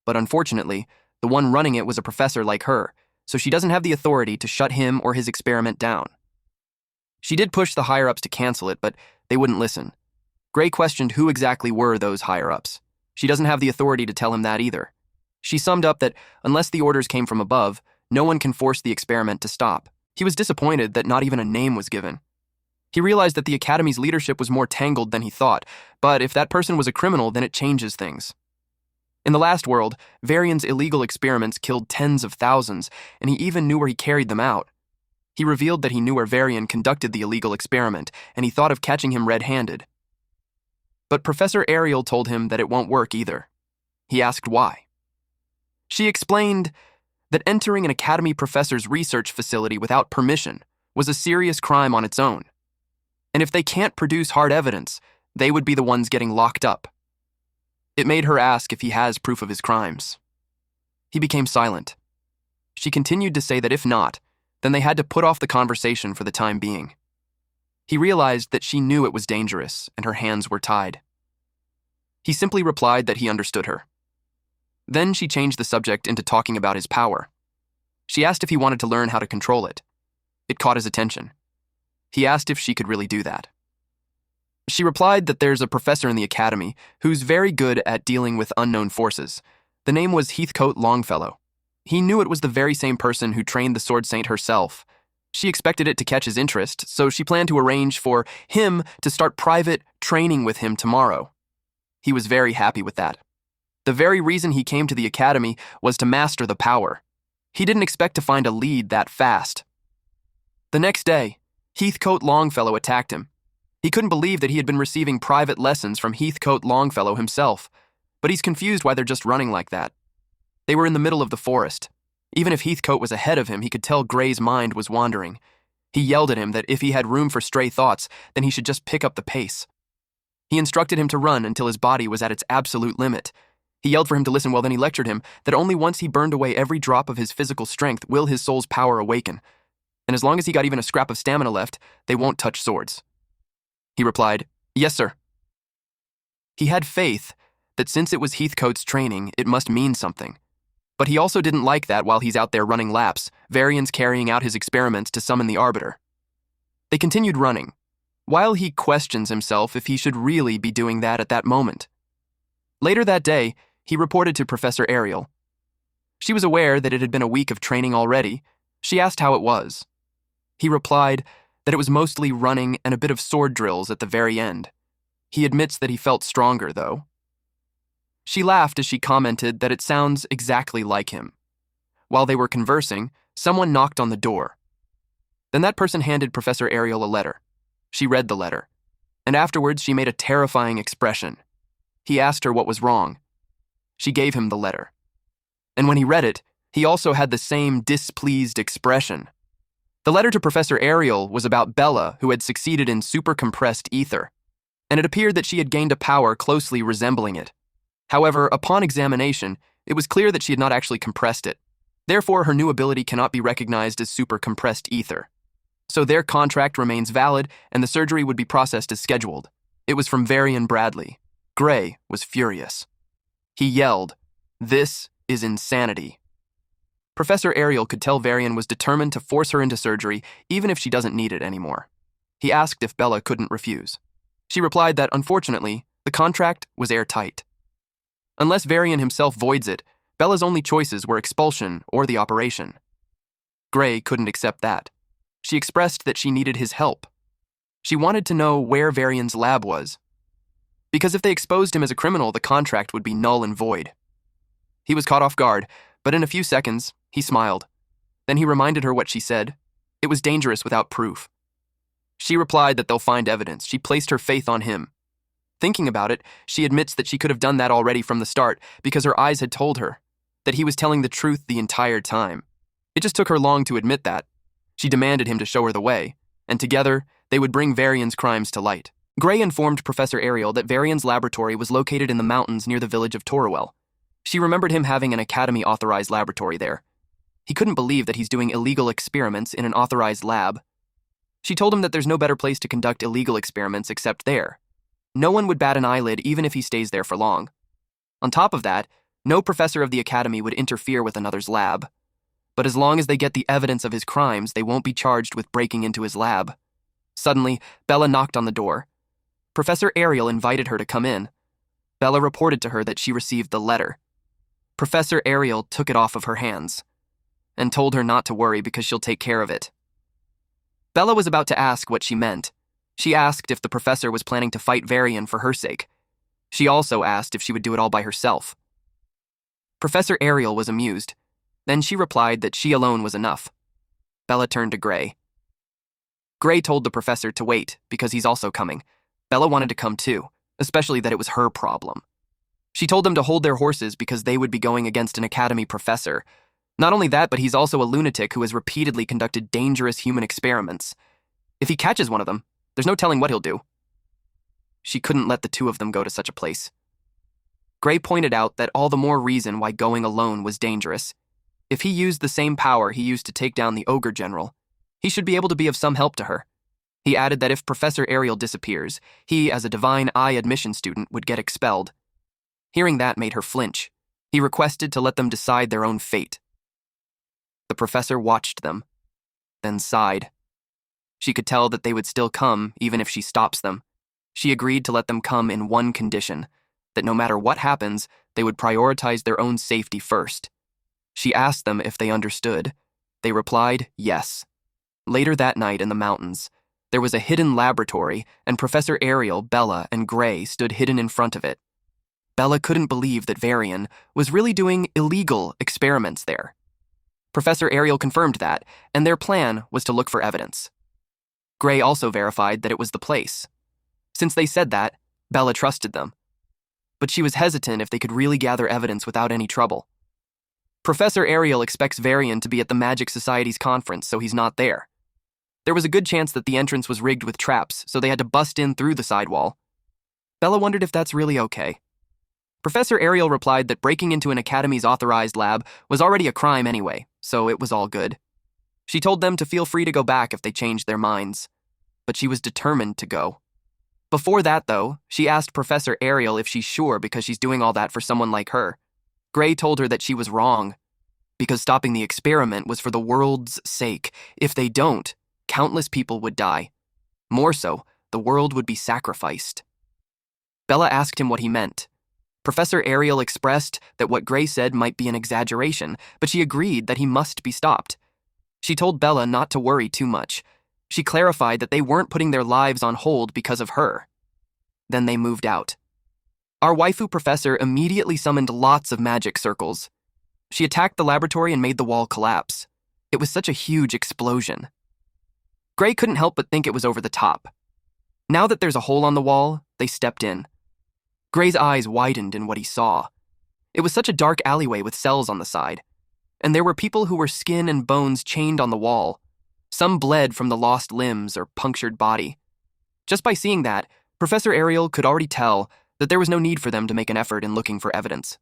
But unfortunately, the one running it was a professor like her, so she doesn't have the authority to shut him or his experiment down. She did push the higher-ups to cancel it, but they wouldn't listen. Gray questioned who exactly were those higher-ups. She doesn't have the authority to tell him that either. She summed up that unless the orders came from above, no one can force the experiment to stop. He was disappointed that not even a name was given. He realized that the Academy's leadership was more tangled than he thought, but if that person was a criminal, then it changes things. In the last world, Varian's illegal experiments killed tens of thousands, and he even knew where he carried them out. He revealed that he knew where Varian conducted the illegal experiment, and he thought of catching him red-handed. But Professor Ariel told him that it won't work either. He asked why. She explained that entering an Academy professor's research facility without permission was a serious crime on its own. And if they can't produce hard evidence, they would be the ones getting locked up. It made her ask if he has proof of his crimes. He became silent. She continued to say that if not, then they had to put off the conversation for the time being. He realized that she knew it was dangerous and her hands were tied. He simply replied that he understood her. Then she changed the subject into talking about his power. She asked if he wanted to learn how to control it. It caught his attention. He asked if she could really do that. She replied that there's a professor in the Academy who's very good at dealing with unknown forces. The name was Heathcote Longfellow. He knew it was the very same person who trained the Sword Saint herself. She expected it to catch his interest, so she planned to arrange for him to start private training with him tomorrow. He was very happy with that. The very reason he came to the Academy was to master the power. He didn't expect to find a lead that fast. The next day, Heathcote Longfellow attacked him. He couldn't believe that he had been receiving private lessons from Heathcote Longfellow himself, but he's confused why they're just running like that. They were in the middle of the forest. Even if Heathcote was ahead of him, he could tell Gray's mind was wandering. He yelled at him that if he had room for stray thoughts, then he should just pick up the pace. He instructed him to run until his body was at its absolute limit. He yelled for him to listen, well then he lectured him that only once he burned away every drop of his physical strength will his soul's power awaken. And as long as he got even a scrap of stamina left, they won't touch swords. He replied, "Yes, sir." He had faith that since it was Heathcote's training, it must mean something. But he also didn't like that while he's out there running laps, Varian's carrying out his experiments to summon the Arbiter. They continued running. while he questions himself if he should really be doing that at that moment. Later that day, he reported to Professor Ariel. She was aware that it had been a week of training already. She asked how it was. He replied that it was mostly running and a bit of sword drills at the very end. He admits that he felt stronger, though. She laughed as she commented that it sounds exactly like him. While they were conversing, someone knocked on the door. Then that person handed Professor Ariel a letter. She read the letter, and afterwards she made a terrifying expression. He asked her what was wrong. She gave him the letter. And when he read it, he also had the same displeased expression. The letter to Professor Ariel was about Bella, who had succeeded in super-compressed ether, and it appeared that she had gained a power closely resembling it. However, upon examination, it was clear that she had not actually compressed it. Therefore, her new ability cannot be recognized as super-compressed ether. So their contract remains valid, and the surgery would be processed as scheduled. It was from Varian Bradley. Gray was furious. He yelled, "This is insanity." Professor Ariel could tell Varian was determined to force her into surgery, even if she doesn't need it anymore. He asked if Bella couldn't refuse. She replied that, unfortunately, the contract was airtight. Unless Varian himself voids it, Bella's only choices were expulsion or the operation. Gray couldn't accept that. She expressed that she needed his help. She wanted to know where Varian's lab was, because if they exposed him as a criminal, the contract would be null and void. He was caught off guard, but in a few seconds, he smiled. Then he reminded her what she said. It was dangerous without proof. She replied that they'll find evidence. She placed her faith on him. Thinking about it, she admits that she could have done that already from the start because her eyes had told her that he was telling the truth the entire time. It just took her long to admit that. She demanded him to show her the way, and together, they would bring Varian's crimes to light. Gray informed Professor Ariel that Varian's laboratory was located in the mountains near the village of Toruel. She remembered him having an academy-authorized laboratory there. He couldn't believe that he's doing illegal experiments in an authorized lab. She told him that there's no better place to conduct illegal experiments except there. No one would bat an eyelid even if he stays there for long. On top of that, no professor of the academy would interfere with another's lab. But as long as they get the evidence of his crimes, they won't be charged with breaking into his lab. Suddenly, Bella knocked on the door. Professor Ariel invited her to come in. Bella reported to her that she received the letter. Professor Ariel took it off of her hands and told her not to worry because she'll take care of it. Bella was about to ask what she meant. She asked if the professor was planning to fight Varian for her sake. She also asked if she would do it all by herself. Professor Ariel was amused. Then she replied that she alone was enough. Bella turned to Gray. Gray told the professor to wait because he's also coming. Bella wanted to come too, especially that it was her problem. She told them to hold their horses because they would be going against an academy professor. Not only that, but he's also a lunatic who has repeatedly conducted dangerous human experiments. If he catches one of them, there's no telling what he'll do. She couldn't let the two of them go to such a place. Gray pointed out that all the more reason why going alone was dangerous. If he used the same power he used to take down the ogre general, he should be able to be of some help to her. He added that if Professor Ariel disappears, he, as a Divine Eye admission student, would get expelled. Hearing that made her flinch. He requested to let them decide their own fate. The professor watched them, then sighed. She could tell that they would still come even if she stops them. She agreed to let them come in one condition, that no matter what happens, they would prioritize their own safety first. She asked them if they understood. They replied, yes. Later that night in the mountains, there was a hidden laboratory, and Professor Ariel, Bella, and Gray stood hidden in front of it. Bella couldn't believe that Varian was really doing illegal experiments there. Professor Ariel confirmed that, and their plan was to look for evidence. Gray also verified that it was the place. Since they said that, Bella trusted them. But she was hesitant if they could really gather evidence without any trouble. Professor Ariel expects Varian to be at the Magic Society's conference, so he's not there. There was a good chance that the entrance was rigged with traps, so they had to bust in through the sidewall. Bella wondered if that's really okay. Professor Ariel replied that breaking into an academy's authorized lab was already a crime anyway, so it was all good. She told them to feel free to go back if they changed their minds, but she was determined to go. Before that, though, she asked Professor Ariel if she's sure because she's doing all that for someone like her. Gray told her that she was wrong, because stopping the experiment was for the world's sake. If they don't, countless people would die. More so, the world would be sacrificed. Bella asked him what he meant. Professor Ariel expressed that what Gray said might be an exaggeration, but she agreed that he must be stopped. She told Bella not to worry too much. She clarified that they weren't putting their lives on hold because of her. Then they moved out. Our waifu professor immediately summoned lots of magic circles. She attacked the laboratory and made the wall collapse. It was such a huge explosion. Gray couldn't help but think it was over the top. Now that there's a hole on the wall, they stepped in. Gray's eyes widened in what he saw. It was such a dark alleyway with cells on the side, and there were people who were skin and bones chained on the wall. Some bled from the lost limbs or punctured body. Just by seeing that, Professor Ariel could already tell that there was no need for them to make an effort in looking for evidence.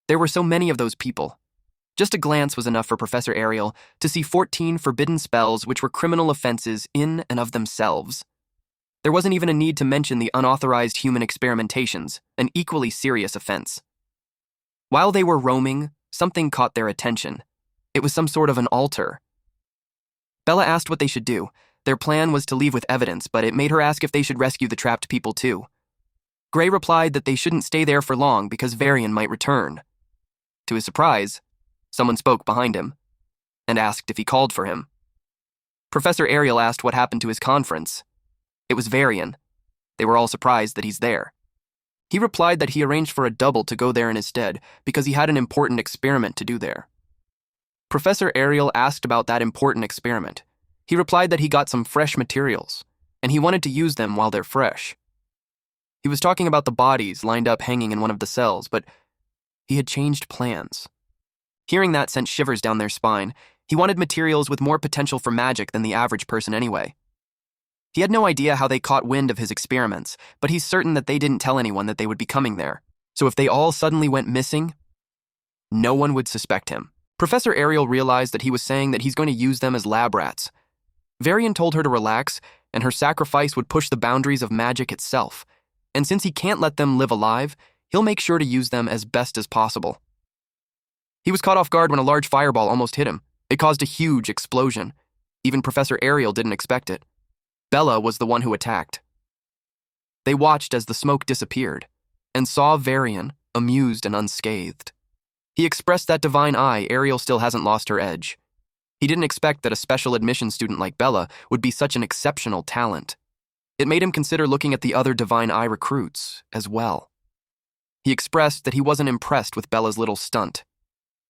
There were so many of those people. Just a glance was enough for Professor Ariel to see 14 forbidden spells which were criminal offenses in and of themselves. There wasn't even a need to mention the unauthorized human experimentations, an equally serious offense. While they were roaming, something caught their attention. It was some sort of an altar. Bella asked what they should do. Their plan was to leave with evidence, but it made her ask if they should rescue the trapped people too. Gray replied that they shouldn't stay there for long because Varian might return. To his surprise, someone spoke behind him and asked if he called for him. Professor Ariel asked what happened to his conference. It was Varian. They were all surprised that he's there. He replied that he arranged for a double to go there in his stead because he had an important experiment to do there. Professor Ariel asked about that important experiment. He replied that he got some fresh materials, and he wanted to use them while they're fresh. He was talking about the bodies lined up hanging in one of the cells, but he had changed plans. Hearing that sent shivers down their spine. He wanted materials with more potential for magic than the average person anyway. He had no idea how they caught wind of his experiments, but he's certain that they didn't tell anyone that they would be coming there. So if they all suddenly went missing, no one would suspect him. Professor Ariel realized that he was saying that he's going to use them as lab rats. Varian told her to relax, and her sacrifice would push the boundaries of magic itself. And since he can't let them live alive, he'll make sure to use them as best as possible. He was caught off guard when a large fireball almost hit him. It caused a huge explosion. Even Professor Ariel didn't expect it. Bella was the one who attacked. They watched as the smoke disappeared, and saw Varian, amused and unscathed. He expressed that divine eye Ariel still hasn't lost her edge. He didn't expect that a special admission student like Bella would be such an exceptional talent. It made him consider looking at the other divine eye recruits as well. He expressed that he wasn't impressed with Bella's little stunt.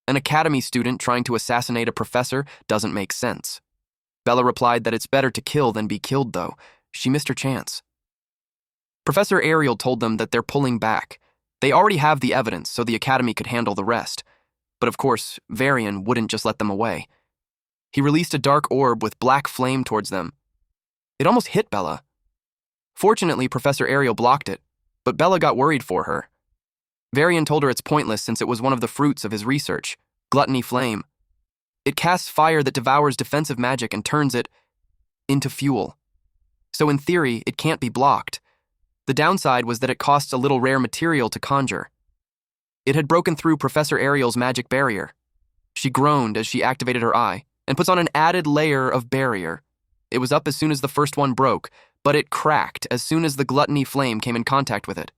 An academy student trying to assassinate a professor doesn't make sense. Bella replied that it's better to kill than be killed, though. She missed her chance. Professor Ariel told them that they're pulling back. They already have the evidence, so the academy could handle the rest. But of course, Varian wouldn't just let them away. He released a dark orb with black flame towards them. It almost hit Bella. Fortunately, Professor Ariel blocked it, but Bella got worried for her. Varian told her it's pointless since it was one of the fruits of his research, gluttony flame. It casts fire that devours defensive magic and turns it into fuel. So in theory, it can't be blocked. The downside was that it costs a little rare material to conjure. It had broken through Professor Ariel's magic barrier. She groaned as she activated her eye and puts on an added layer of barrier. It was up as soon as the first one broke, but it cracked as soon as the gluttony flame came in contact with it.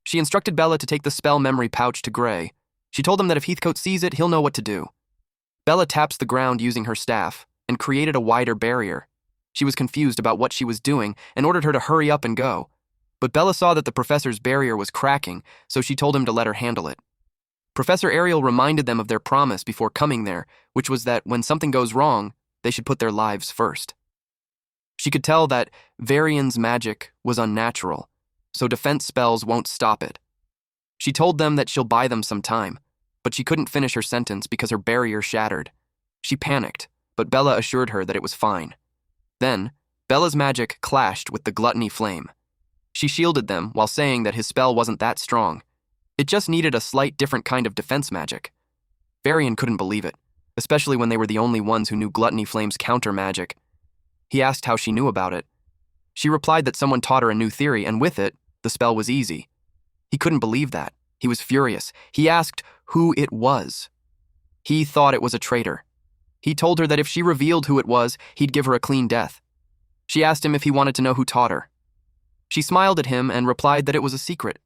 She instructed Bella to take the spell memory pouch to Gray. She told him that if Heathcote sees it, he'll know what to do. Bella taps the ground using her staff and created a wider barrier. She was confused about what she was doing and ordered her to hurry up and go. But Bella saw that the professor's barrier was cracking, so she told him to let her handle it. Professor Ariel reminded them of their promise before coming there, which was that when something goes wrong, they should put their lives first. She could tell that Varian's magic was unnatural, so defense spells won't stop it. She told them that she'll buy them some time, but she couldn't finish her sentence because her barrier shattered. She panicked, but Bella assured her that it was fine. Then, Bella's magic clashed with the gluttony flame. She shielded them while saying that his spell wasn't that strong. It just needed a slight different kind of defense magic. Varian couldn't believe it, especially when they were the only ones who knew gluttony flame's counter magic. He asked how she knew about it. She replied that someone taught her a new theory, and with it, the spell was easy. He couldn't believe that. He was furious. He asked who it was. He thought it was a traitor. He told her that if she revealed who it was, he'd give her a clean death. She asked him if he wanted to know who taught her. She smiled at him and replied that it was a secret.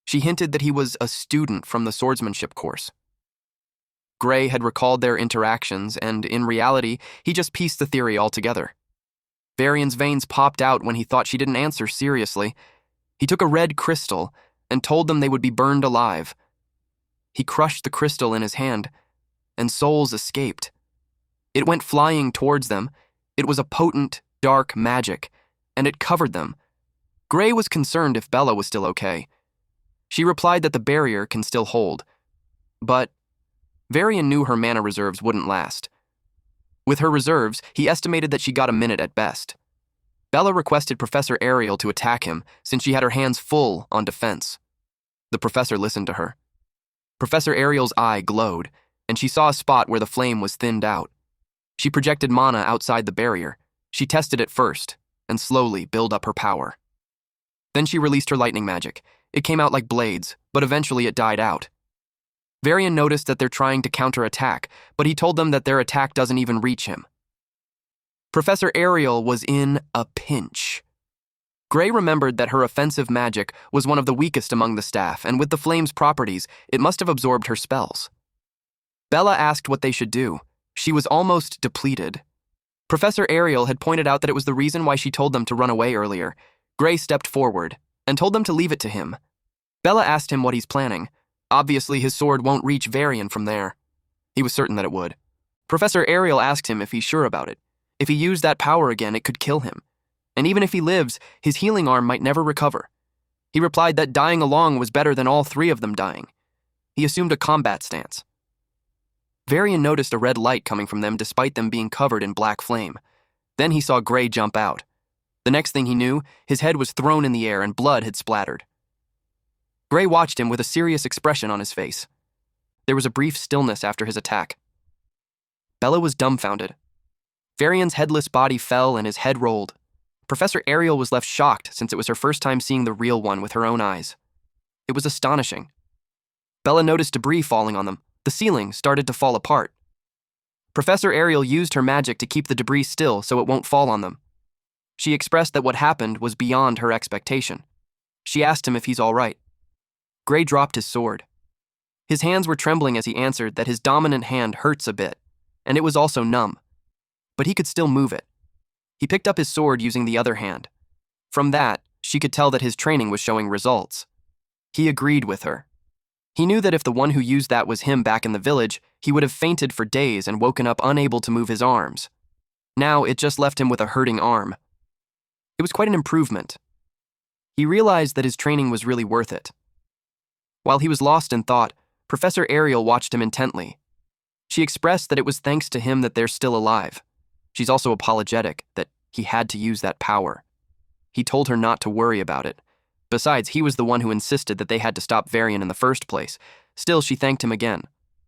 She hinted that he was a student from the swordsmanship course. Gray had recalled their interactions, and in reality, he just pieced the theory all together. Varian's veins popped out when he thought she didn't answer seriously. He took a red crystal and told them they would be burned alive. He crushed the crystal in his hand, and souls escaped. It went flying towards them. It was a potent, dark magic, and it covered them. Gray was concerned if Bella was still okay. She replied that the barrier can still hold. But Varian knew her mana reserves wouldn't last. With her reserves, he estimated that she got a minute at best. Bella requested Professor Ariel to attack him since she had her hands full on defense. The professor listened to her. Professor Ariel's eye glowed, and she saw a spot where the flame was thinned out. She projected mana outside the barrier. She tested it first, and slowly built up her power. Then she released her lightning magic. It came out like blades, but eventually it died out. Varian noticed that they're trying to counterattack, but he told them that their attack doesn't even reach him. Professor Ariel was in a pinch. Gray remembered that her offensive magic was one of the weakest among the staff, and with the flame's properties, it must have absorbed her spells. Bella asked what they should do. She was almost depleted. Professor Ariel had pointed out that it was the reason why she told them to run away earlier. Gray stepped forward and told them to leave it to him. Bella asked him what he's planning. Obviously, his sword won't reach Varian from there. He was certain that it would. Professor Ariel asked him if he's sure about it. If he used that power again, it could kill him. And even if he lives, his healing arm might never recover. He replied that dying along was better than all three of them dying. He assumed a combat stance. Varian noticed a red light coming from them despite them being covered in black flame. Then he saw Gray jump out. The next thing he knew, his head was thrown in the air and blood had splattered. Gray watched him with a serious expression on his face. There was a brief stillness after his attack. Bella was dumbfounded. Varian's headless body fell and his head rolled. Professor Ariel was left shocked since it was her first time seeing the real one with her own eyes. It was astonishing. Bella noticed debris falling on them. The ceiling started to fall apart. Professor Ariel used her magic to keep the debris still so it won't fall on them. She expressed that what happened was beyond her expectation. She asked him if he's all right. Gray dropped his sword. His hands were trembling as he answered that his dominant hand hurts a bit, and it was also numb. But he could still move it. He picked up his sword using the other hand. From that, she could tell that his training was showing results. He agreed with her. He knew that if the one who used that was him back in the village, he would have fainted for days and woken up unable to move his arms. Now it just left him with a hurting arm. It was quite an improvement. He realized that his training was really worth it. While he was lost in thought, Professor Ariel watched him intently. She expressed that it was thanks to him that they're still alive. She's also apologetic that he had to use that power. He told her not to worry about it. Besides, he was the one who insisted that they had to stop Varian in the first place. Still, she thanked him again.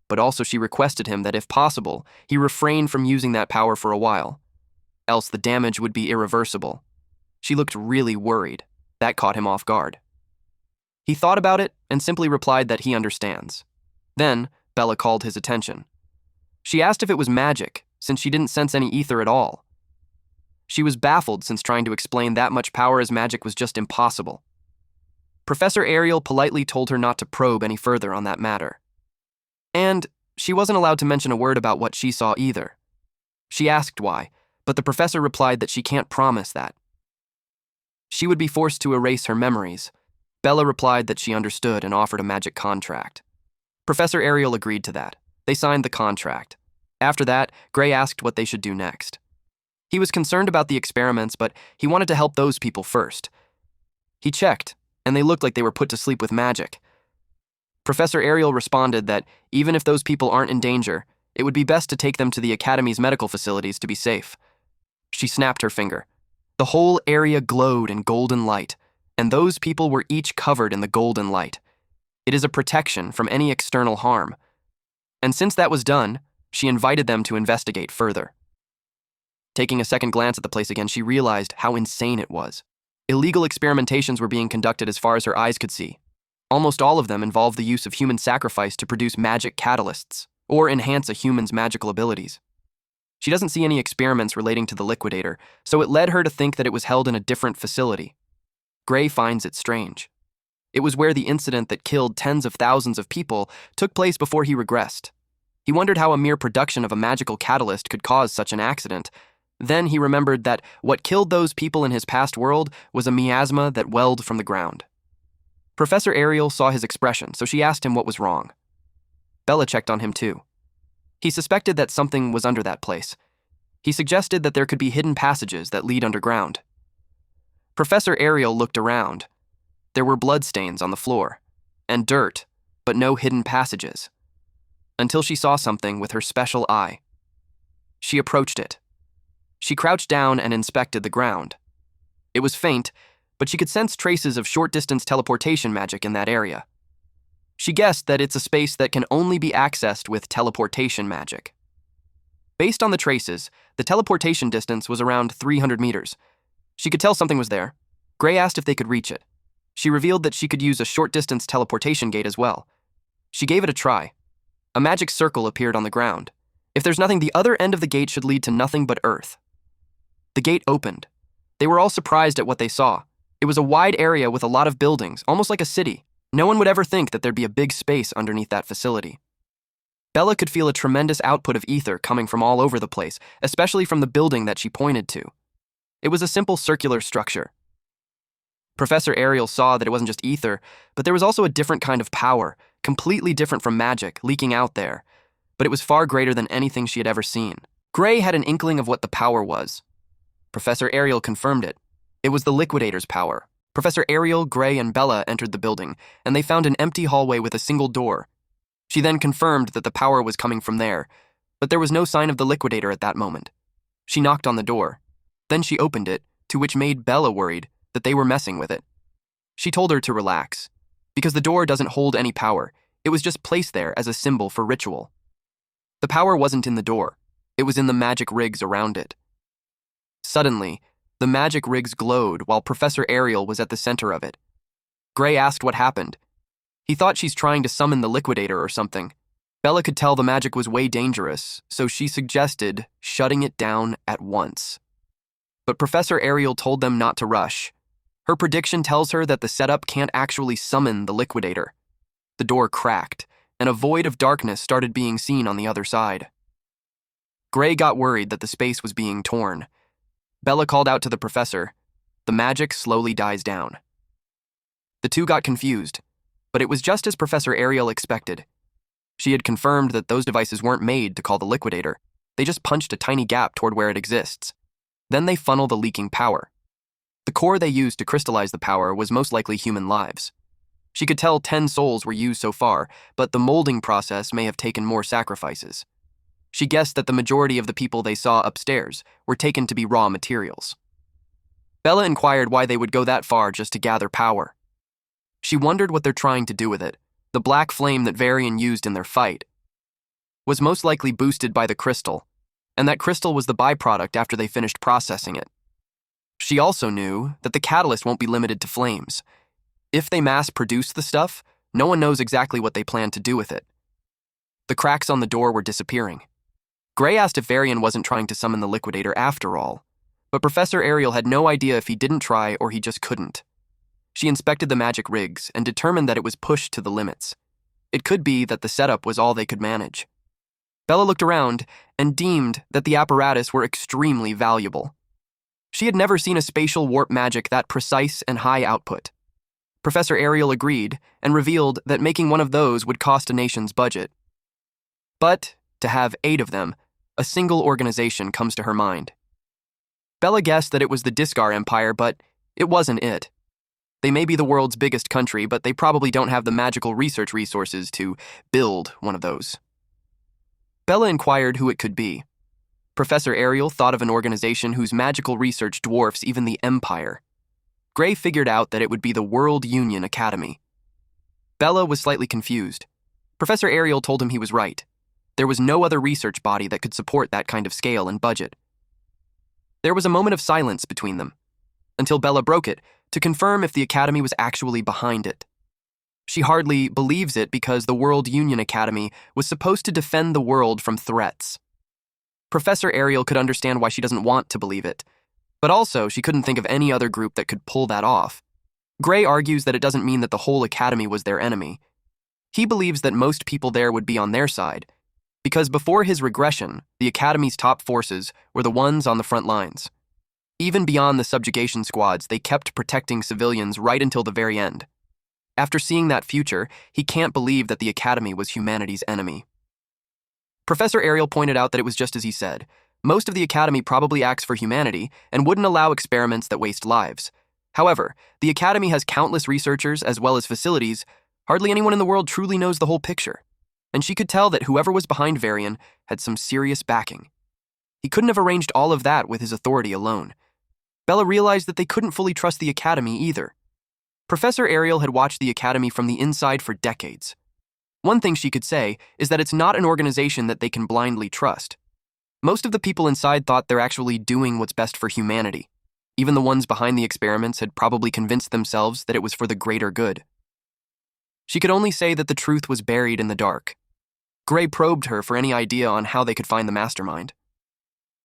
But also she requested him that if possible, he refrain from using that power for a while. Else the damage would be irreversible. She looked really worried. That caught him off guard. He thought about it and simply replied that he understands. Then, Bella called his attention. She asked if it was magic, since she didn't sense any ether at all. She was baffled since trying to explain that much power as magic was just impossible. Professor Ariel politely told her not to probe any further on that matter. And she wasn't allowed to mention a word about what she saw either. She asked why, but the professor replied that she can't promise that. She would be forced to erase her memories. Bella replied that she understood and offered a magic contract. Professor Ariel agreed to that. They signed the contract. After that, Gray asked what they should do next. He was concerned about the experiments, but he wanted to help those people first. He checked, and they looked like they were put to sleep with magic. Professor Ariel responded that even if those people aren't in danger, it would be best to take them to the Academy's medical facilities to be safe. She snapped her finger. The whole area glowed in golden light, and those people were each covered in the golden light. It is a protection from any external harm. And since that was done, she invited them to investigate further. Taking a second glance at the place again, she realized how insane it was. Illegal experimentations were being conducted as far as her eyes could see. Almost all of them involved the use of human sacrifice to produce magic catalysts, or enhance a human's magical abilities. She doesn't see any experiments relating to the liquidator, so it led her to think that it was held in a different facility. Gray finds it strange. It was where the incident that killed tens of thousands of people took place before he regressed. He wondered how a mere production of a magical catalyst could cause such an accident. Then he remembered that what killed those people in his past world was a miasma that welled from the ground. Professor Ariel saw his expression, so she asked him what was wrong. Bella checked on him too. He suspected that something was under that place. He suggested that there could be hidden passages that lead underground. Professor Ariel looked around. There were bloodstains on the floor, and dirt, but no hidden passages. Until she saw something with her special eye. She approached it. She crouched down and inspected the ground. It was faint, but she could sense traces of short-distance teleportation magic in that area. She guessed that it's a space that can only be accessed with teleportation magic. Based on the traces, the teleportation distance was around 300 meters. She could tell something was there. Gray asked if they could reach it. She revealed that she could use a short-distance teleportation gate as well. She gave it a try. A magic circle appeared on the ground. If there's nothing, the other end of the gate should lead to nothing but earth. The gate opened. They were all surprised at what they saw. It was a wide area with a lot of buildings, almost like a city. No one would ever think that there'd be a big space underneath that facility. Bella could feel a tremendous output of ether coming from all over the place, especially from the building that she pointed to. It was a simple circular structure. Professor Ariel saw that it wasn't just ether, but there was also a different kind of power, completely different from magic, leaking out there. But it was far greater than anything she had ever seen. Gray had an inkling of what the power was. Professor Ariel confirmed it. It was the Liquidator's power. Professor Ariel, Gray, and Bella entered the building, and they found an empty hallway with a single door. She then confirmed that the power was coming from there, but there was no sign of the Liquidator at that moment. She knocked on the door. Then she opened it, to which made Bella worried that they were messing with it. She told her to relax, because the door doesn't hold any power. It was just placed there as a symbol for ritual. The power wasn't in the door. It was in the magic rigs around it. Suddenly, the magic rigs glowed while Professor Ariel was at the center of it. Gray asked what happened. He thought she's trying to summon the Liquidator or something. Bella could tell the magic was way dangerous, so she suggested shutting it down at once. But Professor Ariel told them not to rush. Her prediction tells her that the setup can't actually summon the Liquidator. The door cracked, and a void of darkness started being seen on the other side. Gray got worried that the space was being torn. Bella called out to the professor. The magic slowly dies down. The two got confused, but it was just as Professor Ariel expected. She had confirmed that those devices weren't made to call the Liquidator. They just punched a tiny gap toward where it exists. Then they funnel the leaking power. The core they used to crystallize the power was most likely human lives. She could tell 10 souls were used so far, but the molding process may have taken more sacrifices. She guessed that the majority of the people they saw upstairs were taken to be raw materials. Bella inquired why they would go that far just to gather power. She wondered what they're trying to do with it. The black flame that Varian used in their fight was most likely boosted by the crystal, and that crystal was the byproduct after they finished processing it. She also knew that the catalyst won't be limited to flames. If they mass-produce the stuff, no one knows exactly what they plan to do with it. The cracks on the door were disappearing. Gray asked if Varian wasn't trying to summon the Liquidator after all, but Professor Ariel had no idea if he didn't try or he just couldn't. She inspected the magic rigs and determined that it was pushed to the limits. It could be that the setup was all they could manage. Bella looked around and deemed that the apparatus were extremely valuable. She had never seen a spatial warp magic that precise and high output. Professor Ariel agreed and revealed that making one of those would cost a nation's budget. But to have 8 of them, a single organization comes to her mind. Bella guessed that it was the Discar Empire, but it wasn't it. They may be the world's biggest country, but they probably don't have the magical research resources to build one of those. Bella inquired who it could be. Professor Ariel thought of an organization whose magical research dwarfs even the Empire. Gray figured out that it would be the World Union Academy. Bella was slightly confused. Professor Ariel told him he was right. There was no other research body that could support that kind of scale and budget. There was a moment of silence between them, until Bella broke it to confirm if the Academy was actually behind it. She hardly believes it because the World Union Academy was supposed to defend the world from threats. Professor Ariel could understand why she doesn't want to believe it, but also she couldn't think of any other group that could pull that off. Gray argues that it doesn't mean that the whole academy was their enemy. He believes that most people there would be on their side, because before his regression, the academy's top forces were the ones on the front lines. Even beyond the subjugation squads, they kept protecting civilians right until the very end. After seeing that future, he can't believe that the academy was humanity's enemy. Professor Ariel pointed out that it was just as he said. Most of the academy probably acts for humanity and wouldn't allow experiments that waste lives. However, the academy has countless researchers as well as facilities. Hardly anyone in the world truly knows the whole picture. And she could tell that whoever was behind Varian had some serious backing. He couldn't have arranged all of that with his authority alone. Bella realized that they couldn't fully trust the academy either. Professor Ariel had watched the academy from the inside for decades. One thing she could say is that it's not an organization that they can blindly trust. Most of the people inside thought they're actually doing what's best for humanity. Even the ones behind the experiments had probably convinced themselves that it was for the greater good. She could only say that the truth was buried in the dark. Gray probed her for any idea on how they could find the mastermind.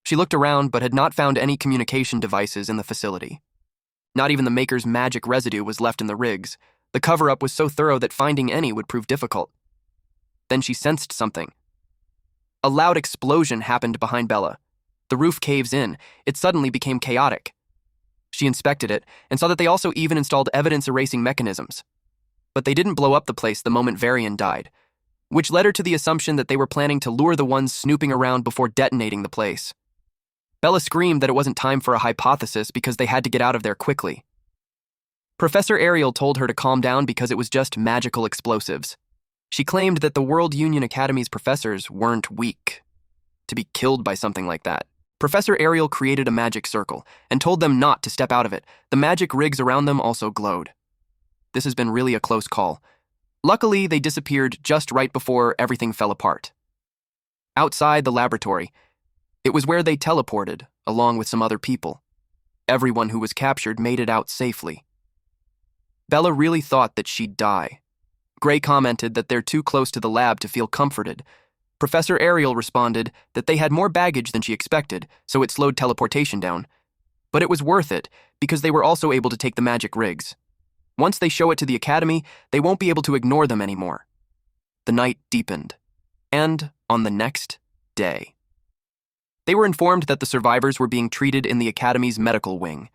She looked around but had not found any communication devices in the facility. Not even the Maker's magic residue was left in the rigs. The cover-up was so thorough that finding any would prove difficult. Then she sensed something. A loud explosion happened behind Bella. The roof caves in. It suddenly became chaotic. She inspected it and saw that they also even installed evidence-erasing mechanisms. But they didn't blow up the place the moment Varian died, which led her to the assumption that they were planning to lure the ones snooping around before detonating the place. Bella screamed that it wasn't time for a hypothesis because they had to get out of there quickly. Professor Ariel told her to calm down because it was just magical explosives. She claimed that the World Union Academy's professors weren't weak to be killed by something like that. Professor Ariel created a magic circle and told them not to step out of it. The magic rigs around them also glowed. This has been really a close call. Luckily, they disappeared just right before everything fell apart. Outside the laboratory, it was where they teleported, along with some other people. Everyone who was captured made it out safely. Bella really thought that she'd die. Gray commented that they're too close to the lab to feel comforted. Professor Ariel responded that they had more baggage than she expected, so it slowed teleportation down. But it was worth it, because they were also able to take the magic rigs. Once they show it to the academy, they won't be able to ignore them anymore. The night deepened. And on the next day, they were informed that the survivors were being treated in the academy's medical wing.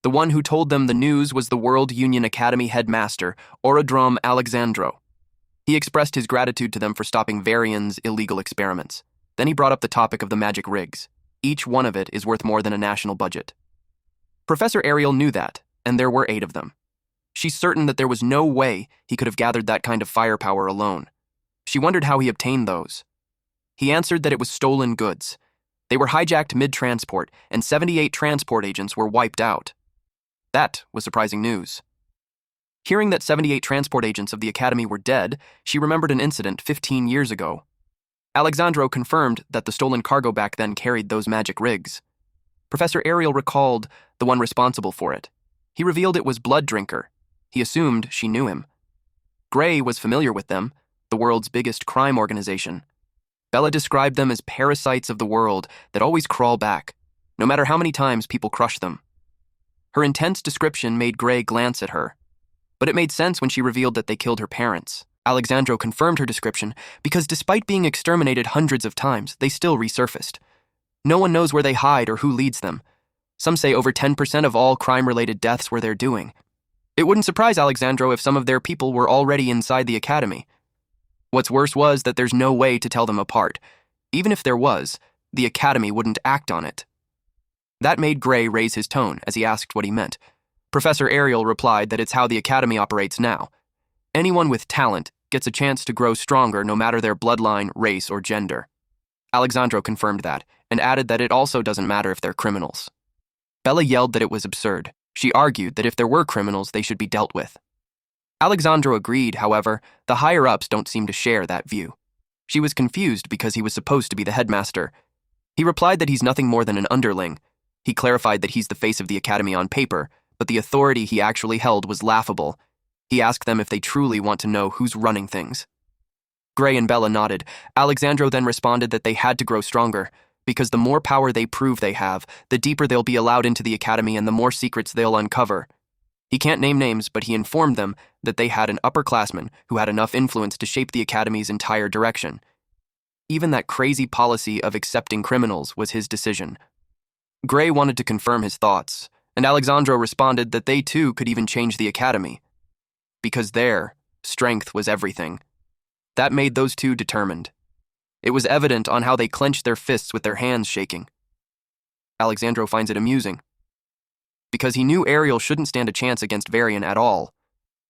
The one who told them the news was the World Union Academy headmaster, Orodrom Alexandro. He expressed his gratitude to them for stopping Varian's illegal experiments. Then he brought up the topic of the magic rigs. Each one of it is worth more than a national budget. Professor Ariel knew that, and there were 8 of them. She's certain that there was no way he could have gathered that kind of firepower alone. She wondered how he obtained those. He answered that it was stolen goods. They were hijacked mid-transport, and 78 transport agents were wiped out. That was surprising news. Hearing that 78 transport agents of the Academy were dead, she remembered an incident 15 years ago. Alexandro confirmed that the stolen cargo back then carried those magic rigs. Professor Ariel recalled the one responsible for it. He revealed it was Blood Drinker. He assumed she knew him. Gray was familiar with them, the world's biggest crime organization. Bella described them as parasites of the world that always crawl back, no matter how many times people crush them. Her intense description made Gray glance at her, but it made sense when she revealed that they killed her parents. Alexandro confirmed her description because despite being exterminated hundreds of times, they still resurfaced. No one knows where they hide or who leads them. Some say over 10% of all crime-related deaths were their doing. It wouldn't surprise Alexandro if some of their people were already inside the academy. What's worse was that there's no way to tell them apart. Even if there was, the academy wouldn't act on it. That made Gray raise his tone as he asked what he meant. Professor Ariel replied that it's how the academy operates now. Anyone with talent gets a chance to grow stronger no matter their bloodline, race, or gender. Alexandro confirmed that, and added that it also doesn't matter if they're criminals. Bella yelled that it was absurd. She argued that if there were criminals, they should be dealt with. Alexandro agreed, however, the higher-ups don't seem to share that view. She was confused because he was supposed to be the headmaster. He replied that he's nothing more than an underling. He clarified that he's the face of the academy on paper, but the authority he actually held was laughable. He asked them if they truly want to know who's running things. Gray and Bella nodded. Alexandro then responded that they had to grow stronger, because the more power they prove they have, the deeper they'll be allowed into the academy and the more secrets they'll uncover. He can't name names, but he informed them that they had an upperclassman who had enough influence to shape the academy's entire direction. Even that crazy policy of accepting criminals was his decision. Gray wanted to confirm his thoughts, and Alexandro responded that they too could even change the academy. Because their strength was everything. That made those two determined. It was evident on how they clenched their fists with their hands shaking. Alexandro finds it amusing. Because he knew Ariel shouldn't stand a chance against Varian at all,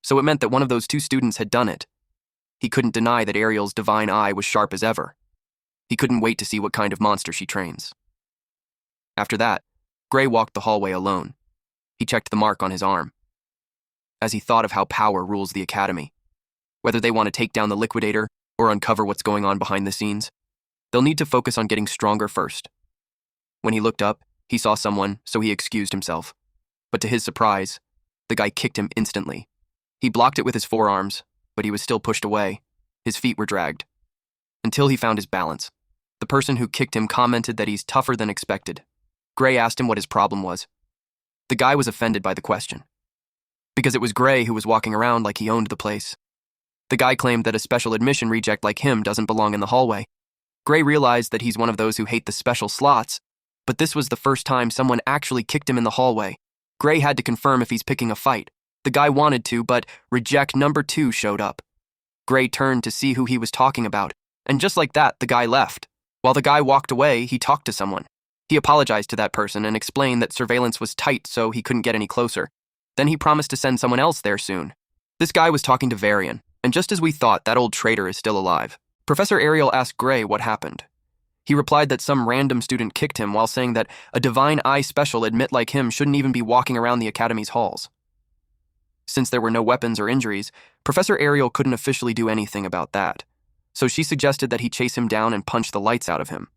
so it meant that one of those two students had done it. He couldn't deny that Ariel's divine eye was sharp as ever. He couldn't wait to see what kind of monster she trains. After that, Gray walked the hallway alone. He checked the mark on his arm. As he thought of how power rules the academy, whether they want to take down the liquidator or uncover what's going on behind the scenes, they'll need to focus on getting stronger first. When he looked up, he saw someone, so he excused himself. But to his surprise, the guy kicked him instantly. He blocked it with his forearms, but he was still pushed away. His feet were dragged. Until he found his balance. The person who kicked him commented that he's tougher than expected. Gray asked him what his problem was. The guy was offended by the question. Because it was Gray who was walking around like he owned the place. The guy claimed that a special admission reject like him doesn't belong in the hallway. Gray realized that he's one of those who hate the special slots, but this was the first time someone actually kicked him in the hallway. Gray had to confirm if he's picking a fight. The guy wanted to, but reject number 2 showed up. Gray turned to see who he was talking about, and just like that, the guy left. While the guy walked away, he talked to someone. He apologized to that person and explained that surveillance was tight so he couldn't get any closer. Then he promised to send someone else there soon. This guy was talking to Varian, and just as we thought, that old traitor is still alive. Professor Ariel asked Gray what happened. He replied that some random student kicked him while saying that a divine eye special admit like him shouldn't even be walking around the academy's halls. Since there were no weapons or injuries, Professor Ariel couldn't officially do anything about that, so she suggested that he chase him down and punch the lights out of him.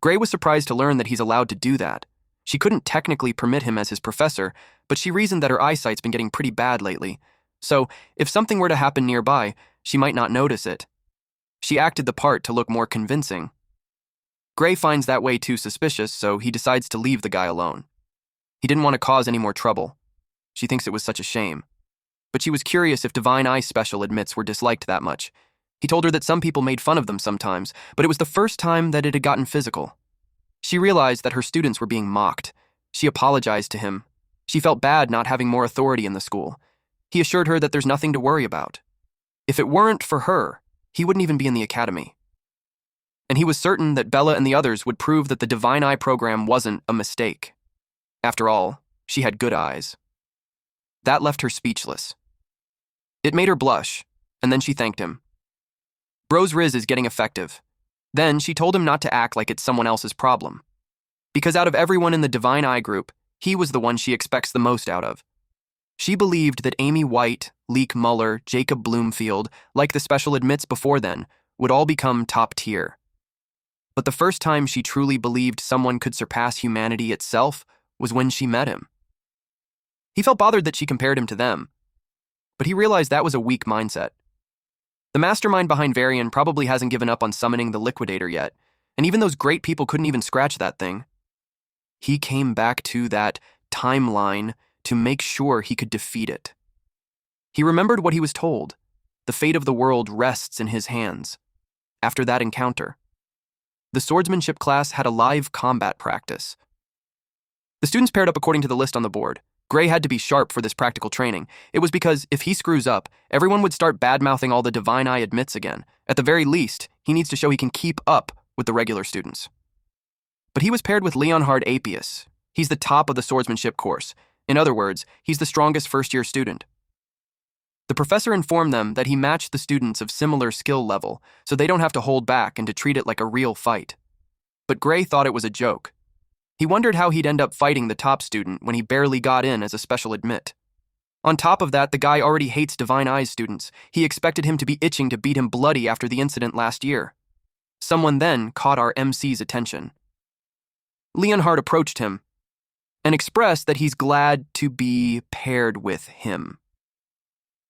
Gray was surprised to learn that he's allowed to do that. She couldn't technically permit him as his professor, but she reasoned that her eyesight's been getting pretty bad lately, so if something were to happen nearby, she might not notice it. She acted the part to look more convincing. Gray finds that way too suspicious, so he decides to leave the guy alone. He didn't want to cause any more trouble. She thinks it was such a shame. But she was curious if Divine Eye Special admits were disliked that much. He told her that some people made fun of them sometimes, but it was the first time that it had gotten physical. She realized that her students were being mocked. She apologized to him. She felt bad not having more authority in the school. He assured her that there's nothing to worry about. If it weren't for her, he wouldn't even be in the academy. And he was certain that Bella and the others would prove that the Divine Eye program wasn't a mistake. After all, she had good eyes. That left her speechless. It made her blush, and then she thanked him. Bro's Riz is getting effective. Then she told him not to act like it's someone else's problem. Because out of everyone in the Divine Eye group, he was the one she expects the most out of. She believed that Amy White, Leek Muller, Jacob Bloomfield, like the special admits before then, would all become top tier. But the first time she truly believed someone could surpass humanity itself was when she met him. He felt bothered that she compared him to them, but he realized that was a weak mindset. The mastermind behind Varian probably hasn't given up on summoning the Liquidator yet, and even those great people couldn't even scratch that thing. He came back to that timeline to make sure he could defeat it. He remembered what he was told. The fate of the world rests in his hands. After that encounter, the swordsmanship class had a live combat practice. The students paired up according to the list on the board. Gray had to be sharp for this practical training. It was because if he screws up, everyone would start bad-mouthing all the Divine Eye admits again. At the very least, he needs to show he can keep up with the regular students. But he was paired with Leonhard Apius. He's the top of the swordsmanship course. In other words, he's the strongest first-year student. The professor informed them that he matched the students of similar skill level, so they don't have to hold back and to treat it like a real fight. But Gray thought it was a joke. He wondered how he'd end up fighting the top student when he barely got in as a special admit. On top of that, the guy already hates Divine Eyes students. He expected him to be itching to beat him bloody after the incident last year. Someone then caught our MC's attention. Leonhard approached him and expressed that he's glad to be paired with him.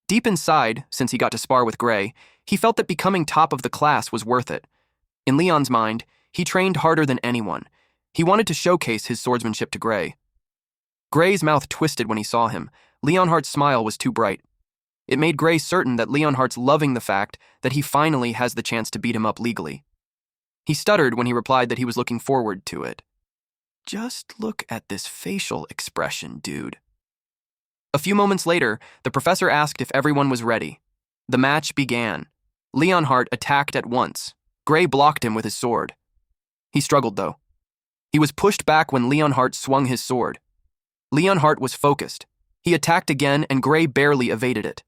Deep inside, since he got to spar with Gray, he felt that becoming top of the class was worth it. In Leon's mind, he trained harder than anyone. He wanted to showcase his swordsmanship to Gray. Gray's mouth twisted when he saw him. Leonhardt's smile was too bright. It made Gray certain that Leonhardt's loving the fact that he finally has the chance to beat him up legally. He stuttered when he replied that he was looking forward to it. Just look at this facial expression, dude. A few moments later, the professor asked if everyone was ready. The match began. Leonhardt attacked at once. Gray blocked him with his sword. He struggled, though. He was pushed back when Leonhardt swung his sword. Leonhardt was focused. He attacked again, and Gray barely evaded it.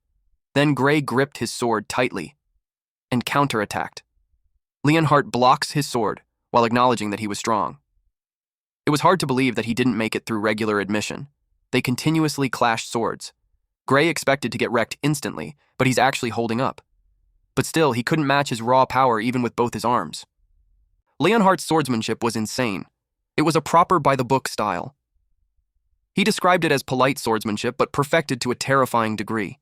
Then Gray gripped his sword tightly and counterattacked. Leonhardt blocks his sword while acknowledging that he was strong. It was hard to believe that he didn't make it through regular admission. They continuously clashed swords. Gray expected to get wrecked instantly, but he's actually holding up. But still, he couldn't match his raw power even with both his arms. Leonhardt's swordsmanship was insane. It was a proper by-the-book style. He described it as polite swordsmanship, but perfected to a terrifying degree.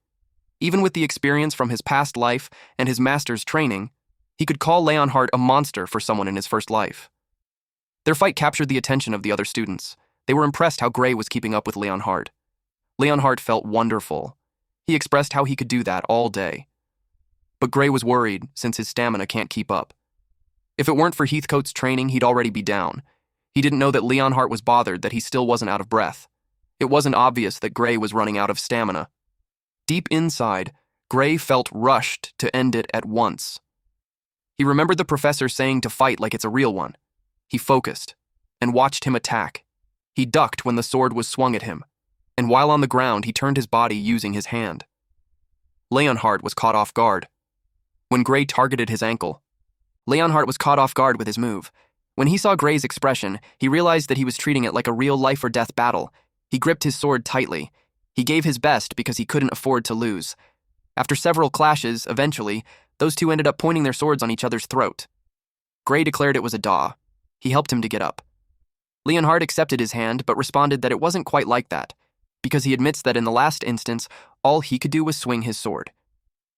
Even with the experience from his past life and his master's training, he could call Leonhardt a monster for someone in his first life. Their fight captured the attention of the other students. They were impressed how Gray was keeping up with Leonhardt. Leonhardt felt wonderful. He expressed how he could do that all day. But Gray was worried since his stamina can't keep up. If it weren't for Heathcote's training, he'd already be down. He didn't know that Leonhardt was bothered that he still wasn't out of breath. It wasn't obvious that Gray was running out of stamina. Deep inside, Gray felt rushed to end it at once. He remembered the professor saying to fight like it's a real one. He focused and watched him attack. He ducked when the sword was swung at him, and while on the ground, he turned his body using his hand. Leonhardt was caught off guard. When Gray targeted his ankle, Leonhardt was caught off guard with his move. When he saw Gray's expression, he realized that he was treating it like a real life-or-death battle. He gripped his sword tightly. He gave his best because he couldn't afford to lose. After several clashes, eventually, those two ended up pointing their swords on each other's throat. Gray declared it was a daw. He helped him to get up. Leonhardt accepted his hand, but responded that it wasn't quite like that, because he admits that in the last instance, all he could do was swing his sword.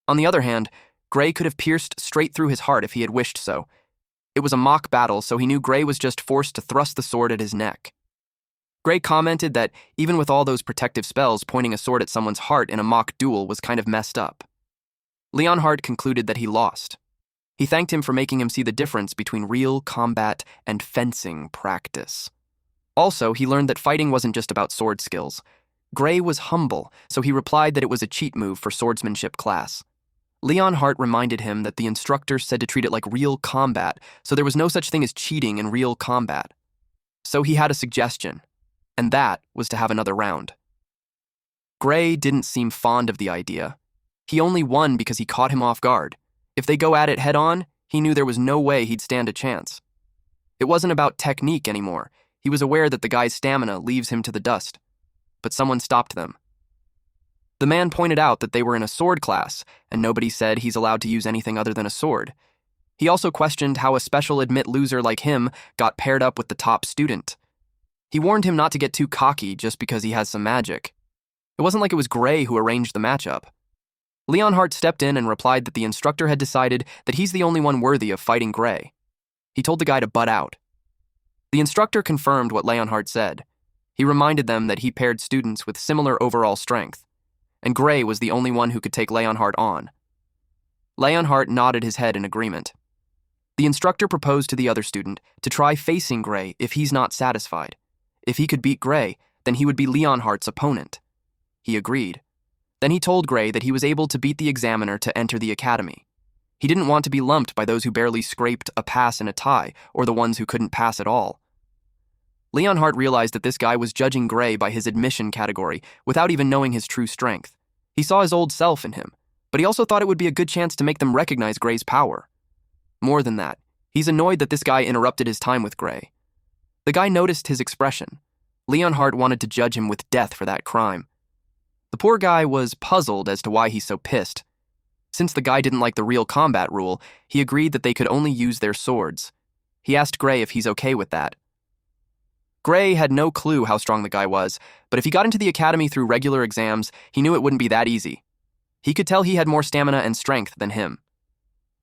On the other hand, Gray could have pierced straight through his heart if he had wished so. It was a mock battle, so he knew Gray was just forced to thrust the sword at his neck. Gray commented that even with all those protective spells, pointing a sword at someone's heart in a mock duel was kind of messed up. Leonhardt concluded that he lost. He thanked him for making him see the difference between real combat and fencing practice. Also, he learned that fighting wasn't just about sword skills. Gray was humble, so he replied that it was a cheat move for swordsmanship class. Leonhardt reminded him that the instructor said to treat it like real combat, so there was no such thing as cheating in real combat. So he had a suggestion, and that was to have another round. Gray didn't seem fond of the idea. He only won because he caught him off guard. If they go at it head-on, he knew there was no way he'd stand a chance. It wasn't about technique anymore. He was aware that the guy's stamina leaves him to the dust. But someone stopped them. The man pointed out that they were in a sword class, and nobody said he's allowed to use anything other than a sword. He also questioned how a special admit loser like him got paired up with the top student. He warned him not to get too cocky just because he has some magic. It wasn't like it was Gray who arranged the matchup. Leonhardt stepped in and replied that the instructor had decided that he's the only one worthy of fighting Gray. He told the guy to butt out. The instructor confirmed what Leonhardt said. He reminded them that he paired students with similar overall strength, and Gray was the only one who could take Leonhardt on. Leonhardt nodded his head in agreement. The instructor proposed to the other student to try facing Gray if he's not satisfied. If he could beat Gray, then he would be Leonhardt's opponent. He agreed. Then he told Gray that he was able to beat the examiner to enter the academy. He didn't want to be lumped by those who barely scraped a pass and a tie, or the ones who couldn't pass at all. Leonhardt realized that this guy was judging Gray by his admission category without even knowing his true strength. He saw his old self in him, but he also thought it would be a good chance to make them recognize Gray's power. More than that, he's annoyed that this guy interrupted his time with Gray. The guy noticed his expression. Leonhardt wanted to judge him with death for that crime. The poor guy was puzzled as to why he's so pissed. Since the guy didn't like the real combat rule, he agreed that they could only use their swords. He asked Gray if he's okay with that. Gray had no clue how strong the guy was, but if he got into the academy through regular exams, he knew it wouldn't be that easy. He could tell he had more stamina and strength than him.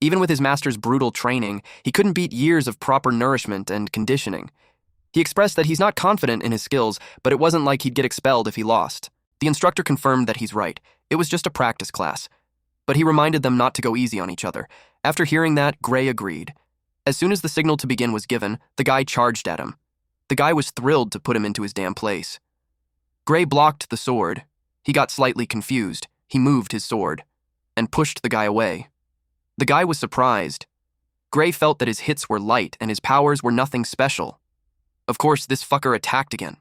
Even with his master's brutal training, he couldn't beat years of proper nourishment and conditioning. He expressed that he's not confident in his skills, but it wasn't like he'd get expelled if he lost. The instructor confirmed that he's right. It was just a practice class. But he reminded them not to go easy on each other. After hearing that, Gray agreed. As soon as the signal to begin was given, the guy charged at him. The guy was thrilled to put him into his damn place. Gray blocked the sword. He got slightly confused. He moved his sword and pushed the guy away. The guy was surprised. Gray felt that his hits were light and his powers were nothing special. Of course, this fucker attacked again.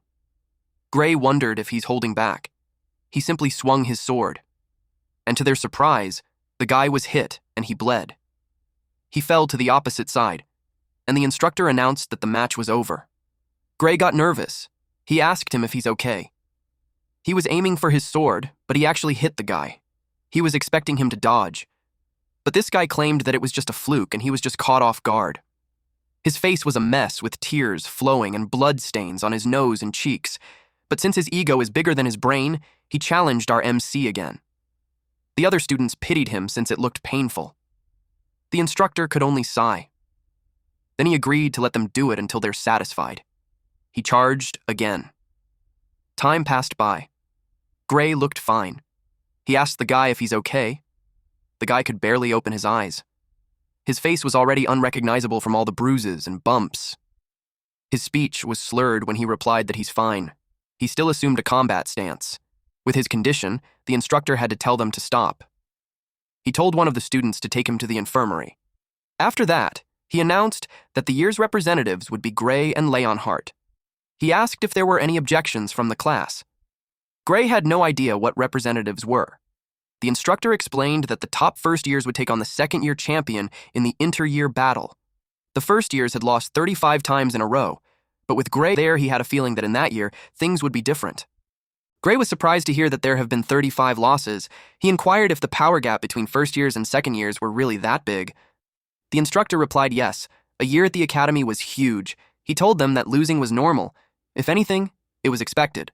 Gray wondered if he's holding back. He simply swung his sword. And to their surprise, the guy was hit and he bled. He fell to the opposite side, and the instructor announced that the match was over. Gray got nervous. He asked him if he's okay. He was aiming for his sword, but he actually hit the guy. He was expecting him to dodge. But this guy claimed that it was just a fluke and he was just caught off guard. His face was a mess with tears flowing and blood stains on his nose and cheeks. But since his ego is bigger than his brain, he challenged our MC again. The other students pitied him since it looked painful. The instructor could only sigh. Then he agreed to let them do it until they're satisfied. He charged again. Time passed by. Gray looked fine. He asked the guy if he's okay. The guy could barely open his eyes. His face was already unrecognizable from all the bruises and bumps. His speech was slurred when he replied that he's fine. He still assumed a combat stance. With his condition, the instructor had to tell them to stop. He told one of the students to take him to the infirmary. After that, he announced that the year's representatives would be Gray and Leon Hart. He asked if there were any objections from the class. Gray had no idea what representatives were. The instructor explained that the top first years would take on the second-year champion in the inter-year battle. The first years had lost 35 times in a row, but with Gray there, he had a feeling that in that year, things would be different. Gray was surprised to hear that there have been 35 losses. He inquired if the power gap between first years and second years were really that big. The instructor replied yes. A year at the academy was huge. He told them that losing was normal. If anything, it was expected.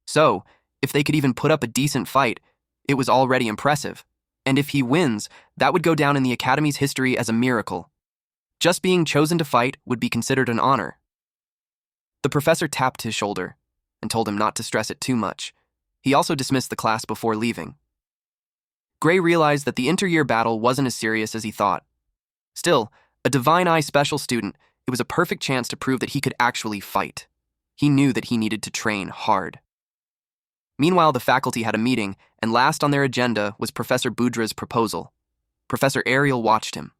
So, if they could even put up a decent fight, it was already impressive. And if he wins, that would go down in the academy's history as a miracle. Just being chosen to fight would be considered an honor. The professor tapped his shoulder and told him not to stress it too much. He also dismissed the class before leaving. Gray realized that the inter-year battle wasn't as serious as he thought. Still, a Divine Eye special student, it was a perfect chance to prove that he could actually fight. He knew that he needed to train hard. Meanwhile, the faculty had a meeting, and last on their agenda was Professor Budra's proposal. Professor Ariel watched him.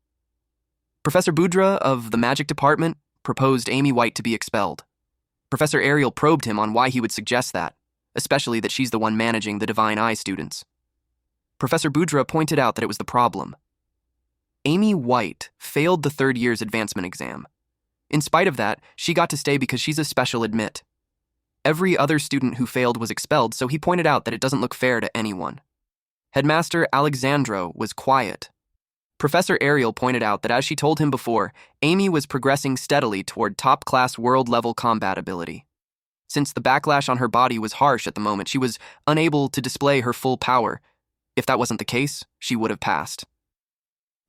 Professor Budra of the Magic Department proposed Amy White to be expelled. Professor Ariel probed him on why he would suggest that, especially that she's the one managing the Divine Eye students. Professor Budra pointed out that it was the problem. Amy White failed the third year's advancement exam. In spite of that, she got to stay because she's a special admit. Every other student who failed was expelled, so he pointed out that it doesn't look fair to anyone. Headmaster Alexandro was quiet. Professor Ariel pointed out that as she told him before, Amy was progressing steadily toward top-class world-level combat ability. Since the backlash on her body was harsh at the moment, she was unable to display her full power. If that wasn't the case, she would have passed.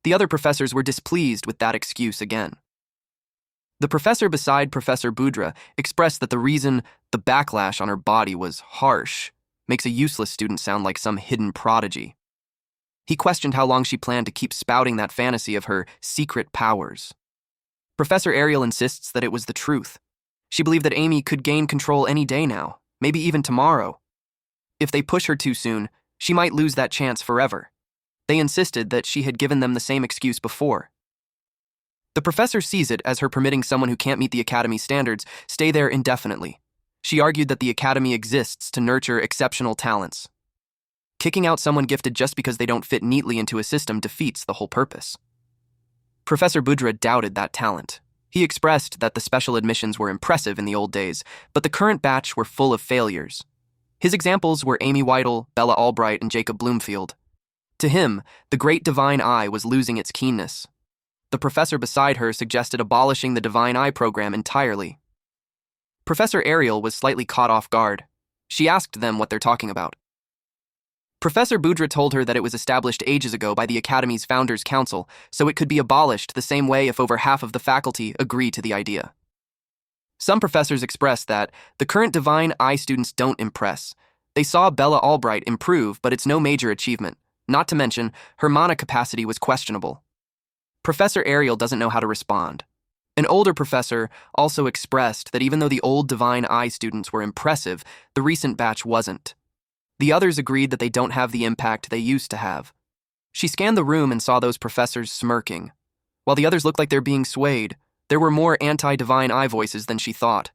The other professors were displeased with that excuse again. The professor beside Professor Budra expressed that the reason the backlash on her body was harsh makes a useless student sound like some hidden prodigy. He questioned how long she planned to keep spouting that fantasy of her secret powers. Professor Ariel insists that it was the truth. She believed that Amy could gain control any day now, maybe even tomorrow. If they push her too soon, she might lose that chance forever. They insisted that she had given them the same excuse before. The professor sees it as her permitting someone who can't meet the academy's standards stay there indefinitely. She argued that the academy exists to nurture exceptional talents. Kicking out someone gifted just because they don't fit neatly into a system defeats the whole purpose. Professor Budra doubted that talent. He expressed that the special admissions were impressive in the old days, but the current batch were full of failures. His examples were Amy Whittle, Bella Albright, and Jacob Bloomfield. To him, the great Divine Eye was losing its keenness. The professor beside her suggested abolishing the Divine Eye program entirely. Professor Ariel was slightly caught off guard. She asked them what they're talking about. Professor Budra told her that it was established ages ago by the Academy's Founders Council, so it could be abolished the same way if over half of the faculty agree to the idea. Some professors expressed that the current Divine Eye students don't impress. They saw Bella Albright improve, but it's no major achievement. Not to mention, her mana capacity was questionable. Professor Ariel doesn't know how to respond. An older professor also expressed that even though the old Divine Eye students were impressive, the recent batch wasn't. The others agreed that they don't have the impact they used to have. She scanned the room and saw those professors smirking. While the others looked like they're being swayed, there were more anti-Divine Eye voices than she thought.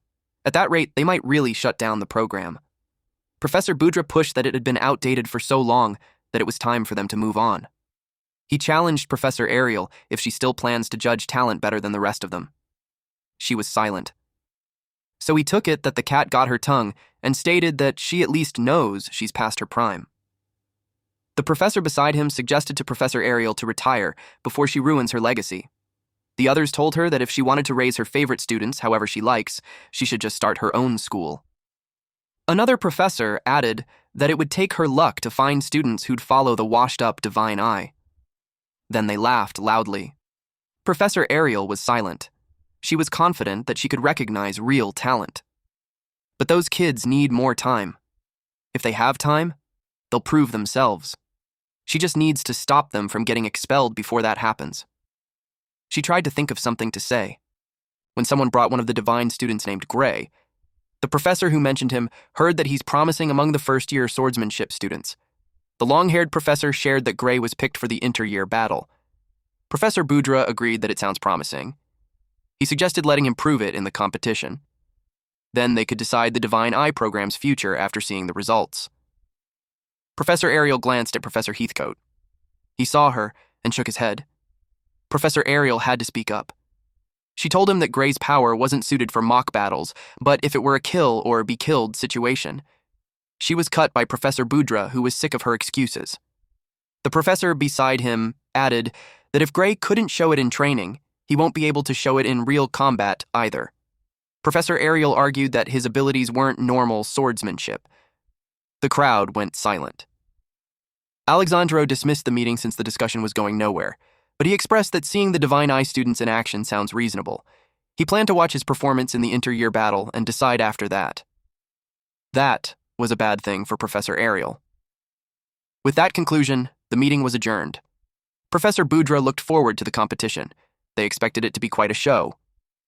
At that rate, they might really shut down the program. Professor Boudra pushed that it had been outdated for so long that it was time for them to move on. He challenged Professor Ariel if she still plans to judge talent better than the rest of them. She was silent. So he took it that the cat got her tongue and stated that she at least knows she's past her prime. The professor beside him suggested to Professor Ariel to retire before she ruins her legacy. The others told her that if she wanted to raise her favorite students however she likes, she should just start her own school. Another professor added that it would take her luck to find students who'd follow the washed-up Divine Eye. Then they laughed loudly. Professor Ariel was silent. She was confident that she could recognize real talent. But those kids need more time. If they have time, they'll prove themselves. She just needs to stop them from getting expelled before that happens. She tried to think of something to say. When someone brought one of the Divine students named Gray, the professor who mentioned him heard that he's promising among the first-year swordsmanship students. The long-haired professor shared that Gray was picked for the inter-year battle. Professor Boudra agreed that it sounds promising. He suggested letting him prove it in the competition. Then they could decide the Divine Eye program's future after seeing the results. Professor Ariel glanced at Professor Heathcote. He saw her and shook his head. Professor Ariel had to speak up. She told him that Gray's power wasn't suited for mock battles, but if it were a kill or be killed situation. She was cut by Professor Boudra, who was sick of her excuses. The professor beside him added that if Gray couldn't show it in training, he won't be able to show it in real combat either. Professor Ariel argued that his abilities weren't normal swordsmanship. The crowd went silent. Alexandro dismissed the meeting since the discussion was going nowhere, but he expressed that seeing the Divine Eye students in action sounds reasonable. He planned to watch his performance in the inter-year battle and decide after that. That was a bad thing for Professor Ariel. With that conclusion, the meeting was adjourned. Professor Boudra looked forward to the competition. They expected it to be quite a show.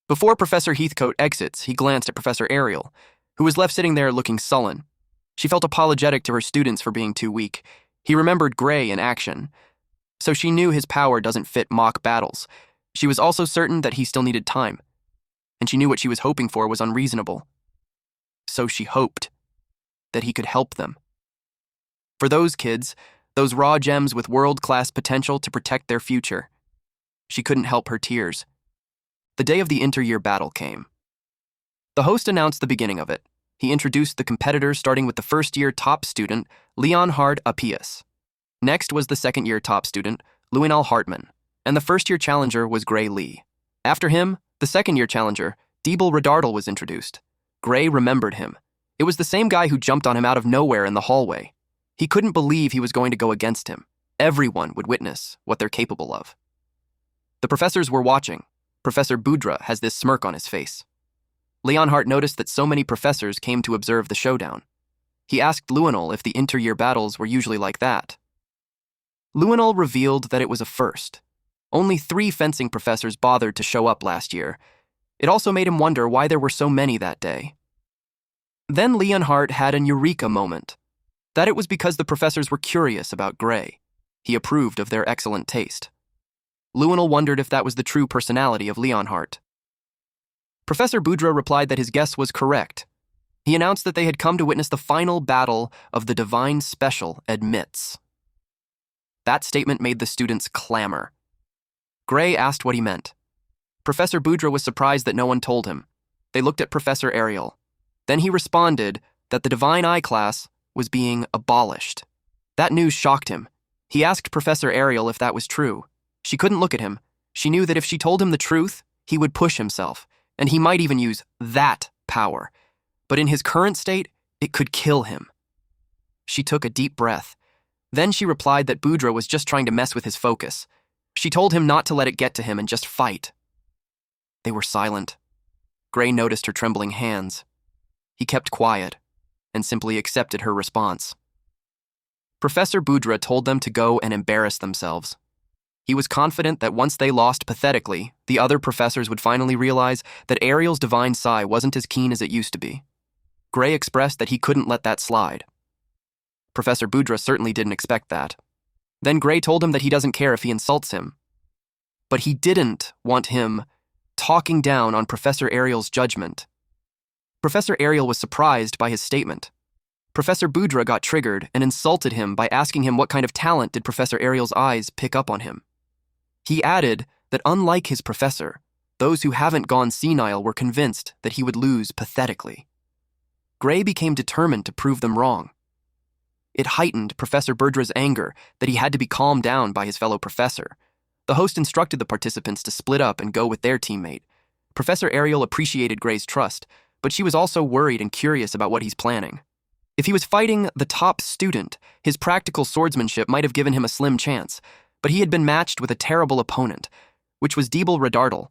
Before Professor Heathcote exits, he glanced at Professor Ariel, who was left sitting there looking sullen. She felt apologetic to her students for being too weak. He remembered Gray in action, so she knew his power doesn't fit mock battles. She was also certain that he still needed time, and she knew what she was hoping for was unreasonable. So she hoped that he could help them. For those kids, those raw gems with world-class potential to protect their future. She couldn't help her tears. The day of the inter-year battle came. The host announced the beginning of it. He introduced the competitors starting with the first-year top student, Leonhard Appius. Next was the second-year top student, Luinal Hartman, and the first-year challenger was Gray Lee. After him, the second-year challenger, Deeble Redardle, was introduced. Gray remembered him. It was the same guy who jumped on him out of nowhere in the hallway. He couldn't believe he was going to go against him. Everyone would witness what they're capable of. The professors were watching. Professor Boudra has this smirk on his face. Leonhardt noticed that so many professors came to observe the showdown. He asked Luinal if the inter-year battles were usually like that. Luinal revealed that it was a first. Only 3 fencing professors bothered to show up last year. It also made him wonder why there were so many that day. Then Leonhardt had an eureka moment. That it was because the professors were curious about Gray. He approved of their excellent taste. Luinal wondered if that was the true personality of Leonhardt. Professor Boudra replied that his guess was correct. He announced that they had come to witness the final battle of the Divine Special Admits. That statement made the students clamor. Gray asked what he meant. Professor Boudra was surprised that no one told him. They looked at Professor Ariel. Then he responded that the Divine Eye class was being abolished. That news shocked him. He asked Professor Ariel if that was true. She couldn't look at him. She knew that if she told him the truth, he would push himself, and he might even use that power. But in his current state, it could kill him. She took a deep breath. Then she replied that Boudra was just trying to mess with his focus. She told him not to let it get to him and just fight. They were silent. Gray noticed her trembling hands. He kept quiet. and simply accepted her response. Professor Budra told them to go and embarrass themselves. He was confident that once they lost pathetically, the other professors would finally realize that Ariel's divine sigh wasn't as keen as it used to be. Gray expressed that he couldn't let that slide. Professor Budra certainly didn't expect that. Then Gray told him that he doesn't care if he insults him. But he didn't want him talking down on Professor Ariel's judgment. Professor Ariel was surprised by his statement. Professor Budra got triggered and insulted him by asking him what kind of talent did Professor Ariel's eyes pick up on him. He added that unlike his professor, those who haven't gone senile were convinced that he would lose pathetically. Gray became determined to prove them wrong. It heightened Professor Budra's anger that he had to be calmed down by his fellow professor. The host instructed the participants to split up and go with their teammate. Professor Ariel appreciated Gray's trust, but she was also worried and curious about what he's planning. If he was fighting the top student, his practical swordsmanship might have given him a slim chance, but he had been matched with a terrible opponent, which was Deeble Redardal.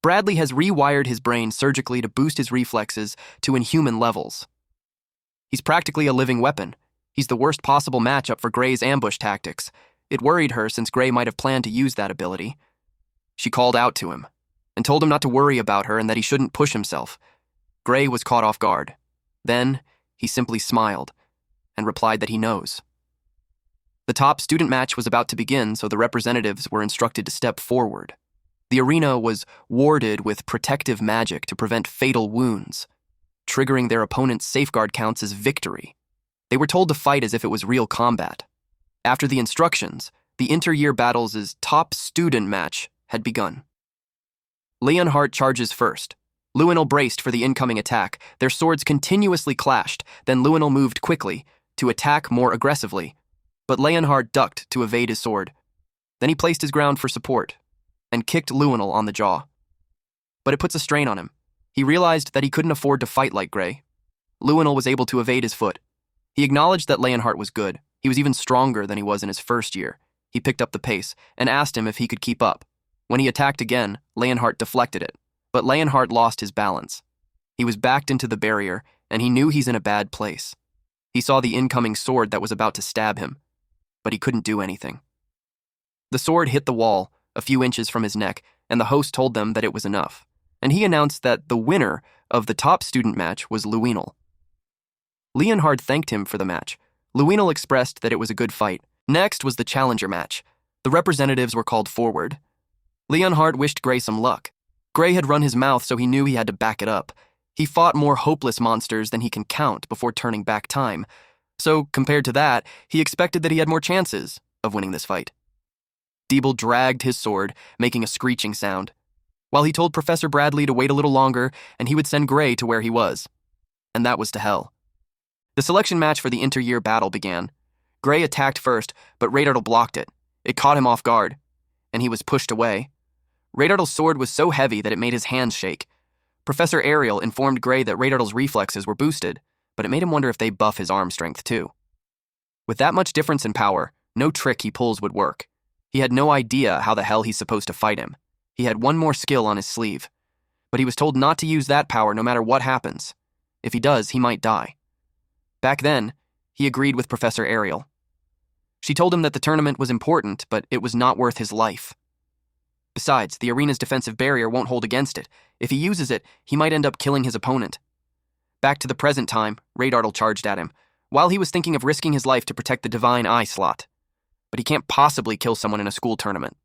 Bradley has rewired his brain surgically to boost his reflexes to inhuman levels. He's practically a living weapon. He's the worst possible matchup for Gray's ambush tactics. It worried her since Gray might have planned to use that ability. She called out to him and told him not to worry about her and that he shouldn't push himself. Gray was caught off guard. Then, he simply smiled and replied that he knows. The top student match was about to begin, so the representatives were instructed to step forward. The arena was warded with protective magic to prevent fatal wounds. Triggering their opponent's safeguard counts as victory. They were told to fight as if it was real combat. After the instructions, the inter-year battles' top student match had begun. Leonhardt charges first. Lewinel braced for the incoming attack. Their swords continuously clashed, then Lewinel moved quickly to attack more aggressively. But Leonhardt ducked to evade his sword. Then he placed his ground for support and kicked Lewinel on the jaw. But it puts a strain on him. He realized that he couldn't afford to fight like Gray. Lewinel was able to evade his foot. He acknowledged that Leonhardt was good. He was even stronger than he was in his first year. He picked up the pace and asked him if he could keep up. When he attacked again, Leonhardt deflected it. But Leonhardt lost his balance. He was backed into the barrier, and he knew he's in a bad place. He saw the incoming sword that was about to stab him, but he couldn't do anything. The sword hit the wall, a few inches from his neck, and the host told them that it was enough, and he announced that the winner of the top student match was Lewinel. Leonhardt thanked him for the match. Lewinel expressed that it was a good fight. Next was the challenger match. The representatives were called forward. Leonhardt wished Gray some luck. Gray had run his mouth, so he knew he had to back it up. He fought more hopeless monsters than he can count before turning back time. So, compared to that, he expected that he had more chances of winning this fight. Deeble dragged his sword, making a screeching sound, while he told Professor Bradley to wait a little longer and he would send Gray to where he was. And that was to hell. The selection match for the inter-year battle began. Gray attacked first, but Radardal blocked it. It caught him off guard, and he was pushed away. Radardal's sword was so heavy that it made his hands shake. Professor Ariel informed Gray that Radardal's reflexes were boosted, but it made him wonder if they buff his arm strength too. With that much difference in power, no trick he pulls would work. He had no idea how the hell he's supposed to fight him. He had one more skill on his sleeve, but he was told not to use that power no matter what happens. If he does, he might die. Back then, he agreed with Professor Ariel. She told him that the tournament was important, but it was not worth his life. Besides, the arena's defensive barrier won't hold against it. If he uses it, he might end up killing his opponent. Back to the present time, Radardal charged at him, while he was thinking of risking his life to protect the Divine Eye slot. But he can't possibly kill someone in a school tournament.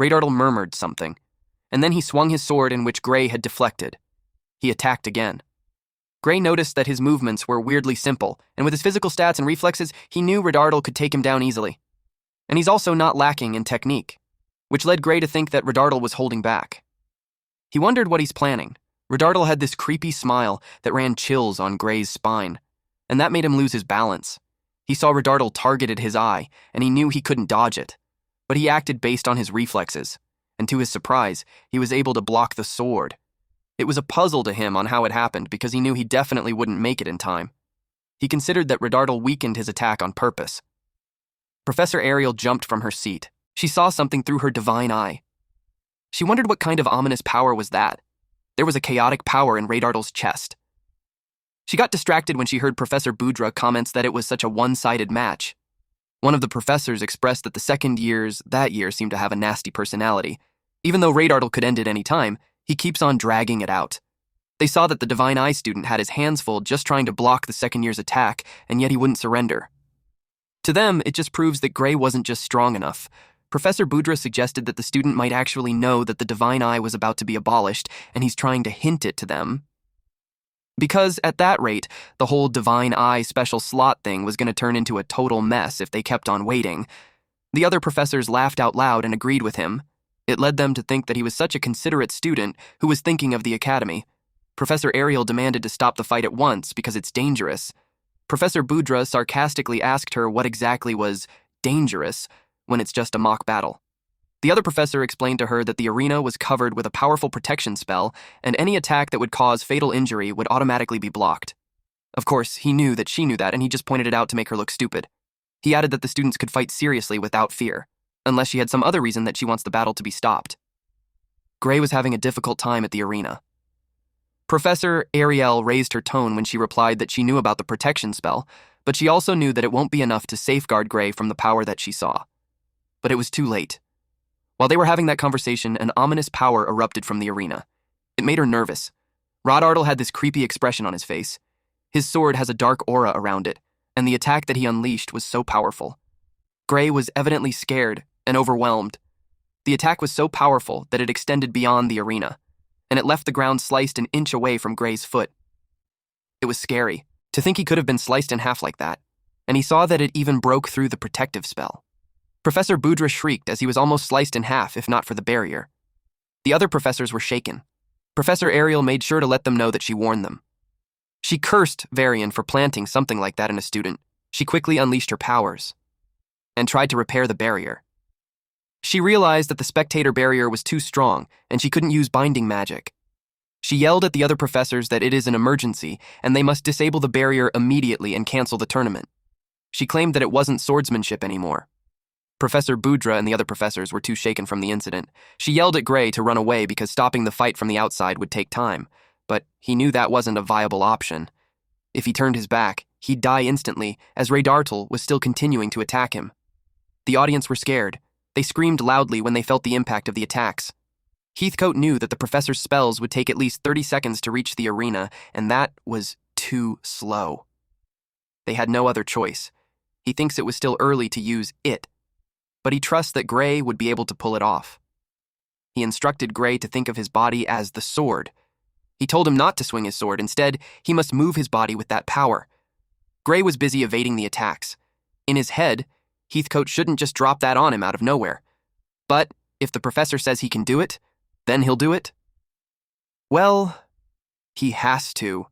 Radardal murmured something, and then he swung his sword in which Gray had deflected. He attacked again. Gray noticed that his movements were weirdly simple, and with his physical stats and reflexes, he knew Radardal could take him down easily. And he's also not lacking in technique, which led Gray to think that Radardal was holding back. He wondered what he's planning. Radardal had this creepy smile that ran chills on Gray's spine, and that made him lose his balance. He saw Radardal targeted his eye, and he knew he couldn't dodge it. But he acted based on his reflexes, and to his surprise, he was able to block the sword. It was a puzzle to him on how it happened because he knew he definitely wouldn't make it in time. He considered that Radardal weakened his attack on purpose. Professor Ariel jumped from her seat. She saw something through her divine eye. She wondered what kind of ominous power was that. There was a chaotic power in Radardal's chest. She got distracted when she heard Professor Boudra comments that it was such a one-sided match. One of the professors expressed that the second years that year seemed to have a nasty personality. Even though Radartle could end at any time, he keeps on dragging it out. They saw that the Divine Eye student had his hands full just trying to block the second year's attack, and yet he wouldn't surrender. To them, it just proves that Gray wasn't just strong enough. Professor Boudra suggested that the student might actually know that the Divine Eye was about to be abolished, and he's trying to hint it to them. Because at that rate, the whole Divine Eye special slot thing was going to turn into a total mess if they kept on waiting. The other professors laughed out loud and agreed with him. It led them to think that he was such a considerate student who was thinking of the academy. Professor Ariel demanded to stop the fight at once because it's dangerous. Professor Boudra sarcastically asked her what exactly was dangerous when it's just a mock battle. The other professor explained to her that the arena was covered with a powerful protection spell, and any attack that would cause fatal injury would automatically be blocked. Of course, he knew that she knew that, and he just pointed it out to make her look stupid. He added that the students could fight seriously without fear, unless she had some other reason that she wants the battle to be stopped. Gray was having a difficult time at the arena. Professor Ariel raised her tone when she replied that she knew about the protection spell, but she also knew that it won't be enough to safeguard Gray from the power that she saw. But it was too late. While they were having that conversation, an ominous power erupted from the arena. It made her nervous. Radartle had this creepy expression on his face. His sword has a dark aura around it, and the attack that he unleashed was so powerful. Gray was evidently scared and overwhelmed. The attack was so powerful that it extended beyond the arena, and it left the ground sliced an inch away from Gray's foot. It was scary to think he could have been sliced in half like that, and he saw that it even broke through the protective spell. Professor Boudra shrieked as he was almost sliced in half, if not for the barrier. The other professors were shaken. Professor Ariel made sure to let them know that she warned them. She cursed Varian for planting something like that in a student. She quickly unleashed her powers and tried to repair the barrier. She realized that the spectator barrier was too strong, and she couldn't use binding magic. She yelled at the other professors that it is an emergency, and they must disable the barrier immediately and cancel the tournament. She claimed that it wasn't swordsmanship anymore. Professor Boudra and the other professors were too shaken from the incident. She yelled at Gray to run away because stopping the fight from the outside would take time, but he knew that wasn't a viable option. If he turned his back, he'd die instantly, as Radartle was still continuing to attack him. The audience were scared. They screamed loudly when they felt the impact of the attacks. Heathcote knew that the professor's spells would take at least 30 seconds to reach the arena, and that was too slow. They had no other choice. He thinks it was still early to use it, but he trusts that Gray would be able to pull it off. He instructed Gray to think of his body as the sword. He told him not to swing his sword. Instead, he must move his body with that power. Gray was busy evading the attacks. In his head, Heathcote shouldn't just drop that on him out of nowhere. But if the professor says he can do it, then he'll do it. Well, he has to.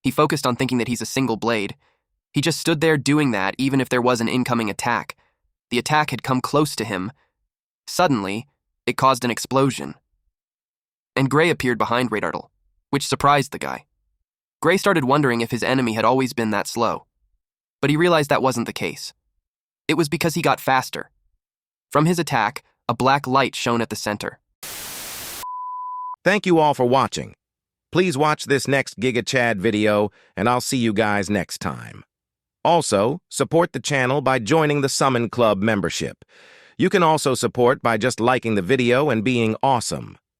He focused on thinking that he's a single blade. He just stood there doing that even if there was an incoming attack. The attack had come close to him. Suddenly, it caused an explosion. And Gray appeared behind Radartle, which surprised the guy. Gray started wondering if his enemy had always been that slow. But he realized that wasn't the case. It was because he got faster. From his attack, a black light shone at the center. Thank you all for watching. Please watch this next Giga Chad video, and I'll see you guys next time. Also, support the channel by joining the Summon Club membership. You can also support by just liking the video and being awesome.